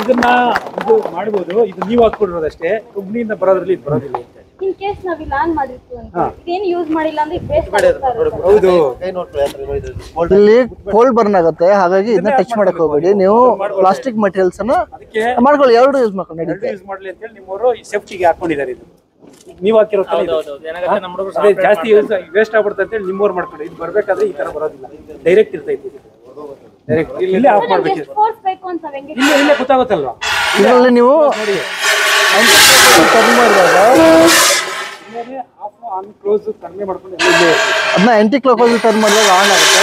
ಇದನ್ನ ಇದು ಮಾಡಬಹುದು, ಇದು ನೀವು ಹಾಕ್ಕೊಡೋದಷ್ಟೇ, ಕಂಪ್ನಿಯಿಂದ ಬರೋದ್ರಲ್ಲಿ ಇದು ಬರೋದಿಲ್ಲ. ಇನ್ ಕೇಸ್ ನಾವ್ ಇಲ್ಲಿ ಆನ್ ಮಾಡಿರ್ತೀವಿ ಅಂತ ಇದೇನು ಯೂಸ್ ಮಾಡಿಲ್ಲ ಅಂದ್ರೆ ವೇಸ್ಟ್ ಹೌದು. ಇಲ್ಲಿ ಕೋಲ್ಡ್ ಬರ್ನ್ ಆಗುತ್ತೆ, ಹಾಗಾಗಿ ಇದನ್ನ ಟಚ್ ಮಾಡಕ್ ಹೋಗ್ಬೇಡಿ. ನೀವು ಪ್ಲಾಸ್ಟಿಕ್ ಮಟೀರಿಯಲ್ಸ್ ಅನ್ನ ಮಾಡ್ಕೊಳ್ಳಿ, ಎರಡು ಯೂಸ್ ಮಾಡ್ಕೊಂಡು ನಡೀತೆ. ಯೂಸ್ ಮಾಡ್ಲಿ ಅಂತ ಹೇಳಿ ನಿಮ್ಮವರು ಸೇಫ್ಟಿಗೆ ಹಾಕೊಂಡಿದ್ದಾರೆ. ಇದು ನೀವು ಹಾಕಿರೋ ಜಾಸ್ತಿ ವೇಸ್ಟ್ ಆಗ್ಬಿಡುತ್ತೆ ಅಂತ ಹೇಳಿ ನಿಮ್ಮವ್ರು ಮಾಡ್ಕೊಂಡು, ಇದು ಬರ್ಬೇಕಾದ್ರೆ ಈ ತರ ಬರೋದಿಲ್ಲ, ಡೈರೆಕ್ಟ್ ಇರ್ತೈತಿ. ಡೈರೆಕ್ಟ್ ಇಲ್ಲೇ ಆಫ್ ಮಾಡ್ಬೇಕು. ಫೋರ್ಸ್ ಬೇಕು ಅಂತ ಹೆಂಗೆ ಇಲ್ಲೇ ಗೊತ್ತಾಗುತ್ತಲ್ವಾ? ಇದರಲ್ಲಿ ನೀವು ಟರ್ನ್ ಮಾಡಿದಾಗ ಆಫ್ ಆನ್ ಕ್ಲೋಸ್ ಕಡಿಮೆ ಮಾಡ್ಕೊಂಡು ಇಲ್ಲೇ ಅದನ್ನ ಆಂಟಿ ಕ್ಲಾಕ್ ವೈಸ್ ಟರ್ನ್ ಮಾಡಿದಾಗ ಆನ್ ಆಗುತ್ತೆ.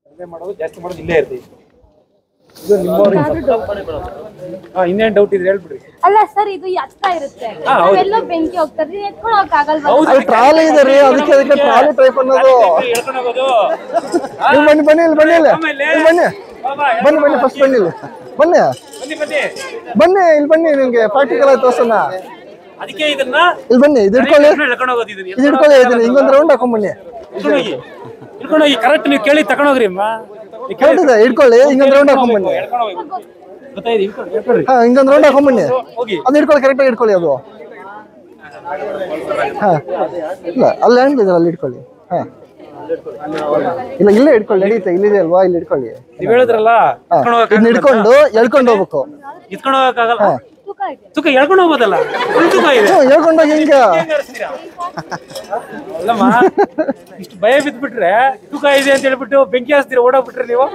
ಕಡಿಮೆ ಮಾಡೋದು ಜಾಸ್ತಿ ಮಾಡೋದು ಇಲ್ಲೇ ಇರ್ತೈತಿ. ಇದು ನಿಮ್ಮವ್ರು ಇನ್ನೇನ್ ಡೌಟ್ ಇದ್ರೆ ಹೇಳ್ಬಿಡ್ರಿ. ಅಲ್ಲ ಸರ್, ಇದು ಹತ್ರ ಇರುತ್ತೆ, ನಾವೆಲ್ಲ ಬೆಂಕಿ ಹೋಗ್ತಾರೆ, ಎತ್ಕೊಂಡು ಹೋಗಕ್ ಆಗಲ್ವಾ? ಅಲ್ಲಿ ಟ್ರಾಲಿ ಇದೆ ರೀ, ಅದಕ್ಕೆ ಟ್ರಾಲಿ ಟೈಪ್ ಅನ್ನೋದು. ನೀವು ಬನ್ನಿ ಬನ್ನಿ, ಇಲ್ಲಿ ಬನ್ನಿ, ಇಲ್ಲಿ ಬನ್ನಿ ಬನ್ನಿ ಬನ್ನಿ, ಫಸ್ಟ್ ಬನ್ನಿ, ಇಲ್ಲಿ ಬನ್ನಿ ಬನ್ನಿ, ಇಲ್ಲಿ ಬನ್ನಿ, ನಿಮ್ಗೆ ಪ್ರಾಕ್ಟಿಕಲ್ ಆಗಿ ತೋರ್ಸೋಣ. ಅದಕ್ಕೆ ಇದನ್ನ ಇಲ್ಲಿ ಬನ್ನಿ, ಇದು ಇಟ್ಕೊಳ್ಳಿ, ಎಳ್ಕೊಂಡು ಹೋಗೋದು. ಇದನ್ನ ಇದು ಇಟ್ಕೊಳ್ಳಿ, ಇದನ್ನ ಹಿಂಗೊಂದು ರೌಂಡ್ ಹಾಕೊಂಡ್ ಬನ್ನಿ. ಇಟ್ಕೊಂಡು ಹೋಗಿ ಕರೆಕ್ಟ್ ನೀವು ಕೇಳಿ ತಗೊಂಡೋಗ್ರಿ ಅಮ್ಮ. ಕೇಳಿದೆ, ಇಟ್ಕೊಳ್ಳಿ, ಹಿಂಗೊಂದು ರೌಂಡ್ ಹಾಕೊಂಡ್ ಬನ್ನಿ. ಹಾ, ಹಿಂಗೊಂದು ರೌಂಡ್ ಹಾಕೊಂಡ್ ಬನ್ನಿ. ಅದು ಇಟ್ಕೊಳ್ಳಿ, ಕರೆಕ್ಟಾಗಿ ಇಟ್ಕೊಳ್ಳಿ ಅದು. ಹಾ, ಇಲ್ಲ ಅಲ್ಲಿ ಹ್ಯಾಂಡ್ ಇದೆ, ಅಲ್ಲಿ ಇಟ್ಕೊಳ್ಳಿ. ಹಾ, ಇಲ್ಲ ಇಲ್ಲೇ ಇಟ್ಕೊಳ್ಳಿ, ನಡೀತೆ, ಇಲ್ಲಿದೆ ಅಲ್ವಾ, ಇಲ್ಲಿ ಇಟ್ಕೊಳ್ಳಿ. ನೀವ್ ಹೇಳಿದ್ರಲ್ಲ ಇದನ್ನ ಇಟ್ಕೊಂಡು ಎಳ್ಕೊಂಡು ಹೋಗ್ಬೇಕು. ಇಟ್ಕೊಂಡು ಹೋಗಕ್ಕಾಗಲ್ಲ, ತೂಕ ಎಳ್ಕೊಂಡು ಹೋಗ್ಬೋದಲ್ಲ. ತೂಕ ಇದೆ, ಹೇಳ್ಕೊಂಡೋಗಿ ಹಿಂಗ. ಅಲ್ಲಮ್ಮ, ಇಷ್ಟು ಭಯ ಬಿದ್ಬಿಟ್ರೆ ತೂಕ ಇದೆ ಅಂತ ಹೇಳ್ಬಿಟ್ಟು ಬೆಂಕಿ ಹಾಸ್ತೀರ, ಓಡೋಗ್ಬಿಟ್ರೆ ನೀವು.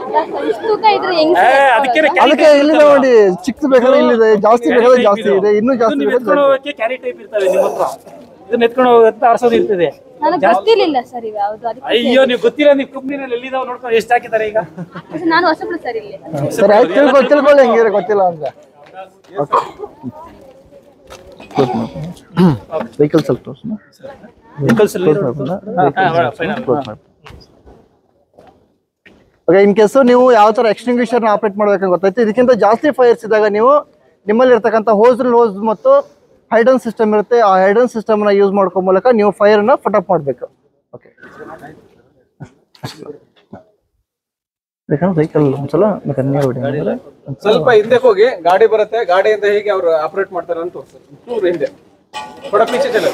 ಅದಕ್ಕೆ ಇಲ್ಲಿದೆ ನೋಡಿ, ಚಿಕ್ಕದು ಬೇಕಾದ್ರೆ ಇಲ್ಲಿದೆ, ಜಾಸ್ತಿ ಬೇಕಾದ್ರೆ ಜಾಸ್ತಿ ಇದೆ, ಇನ್ನೂ ಜಾಸ್ತಿ ಎತ್ಕೊಂಡು ಹೋಗಕ್ಕೆ ಕ್ಯಾರಿ ಟೈಪ್ ಇರ್ತವೆ ನಿಮ್ಮ ಹತ್ರ. ಇದನ್ನ ಎತ್ಕೊಂಡು ಹೋಗಂತ ಆರ್ಸೋದು ಇರ್ತದೆ. ಗೊತ್ತಿರ್ಲಿಲ್ಲ ಸರ್ ಇವ್ ಯಾವ್ದು. ಅಯ್ಯೋ, ನೀವು ಗೊತ್ತಿಲ್ಲ, ನೀವು ಕಂಪ್ನಿನಲ್ಲಿ ಎಲ್ಲಿದಾವ್ ನೋಡ್ಕೊಂಡು ಎಷ್ಟು ಹಾಕಿದ್ದಾರೆ ಈಗ. ನಾನು ಹೊಸಬ್ಳು ಸರ್ ಇಲ್ಲಿ. ಸರಿ ಆಯ್ತು, ತಿಳ್ಕೊಳ್ಳಿ ಹೆಂಗಿದ್ರೆ ಗೊತ್ತಿಲ್ಲ ಅಂದ್ರೆ. ವೆಹಿಕಲ್ ಸ್ವಲ್ಪ ತೋರಿಸೋಣ. ಓಕೆ, ಇನ್ ಕೇಸು ನೀವು ಯಾವ ತರ ಎಕ್ಸ್ಟಿಂಗ್ವಿಷರ್ನ ಆಪರೇಟ್ ಮಾಡ್ಬೇಕಂತ ಗೊತ್ತಾಯ್ತು. ಇದಕ್ಕಿಂತ ಜಾಸ್ತಿ ಫೈರ್ಸ್ ಇದ್ದಾಗ ನೀವು ನಿಮ್ಮಲ್ಲಿ ಇರ್ತಕ್ಕಂಥ ಹೋಸ್ ಮತ್ತು ಹೈಡನ್ ಸಿಸ್ಟಮ್ ಇರುತ್ತೆ, ಆ ಹೈಡನ್ ಸಿಸ್ಟಮ್ ನ ಯೂಸ್ ಮಾಡ್ಕೊ ಮೂಲಕ ನೀವು ಫೈರ್ ನ ಫಟಪ್ ಮಾಡ್ಬೇಕು. ಓಕೆ, ವೆಹಿಕಲ್ ಒಂದ್ಸಲ ಸ್ವಲ್ಪ ಹಿಂದೆ ಹೋಗಿ, ಗಾಡಿ ಬರುತ್ತೆ, ಗಾಡಿಯಿಂದ ಹೇಗೆ ಅವ್ರು ಆಪರೇಟ್ ಮಾಡ್ತಾರೆ ಅಂತ ತೋರಿಸ್ತಾರೆ. ಹಿಂದೆ ಥೋड़ा पीछे चलो.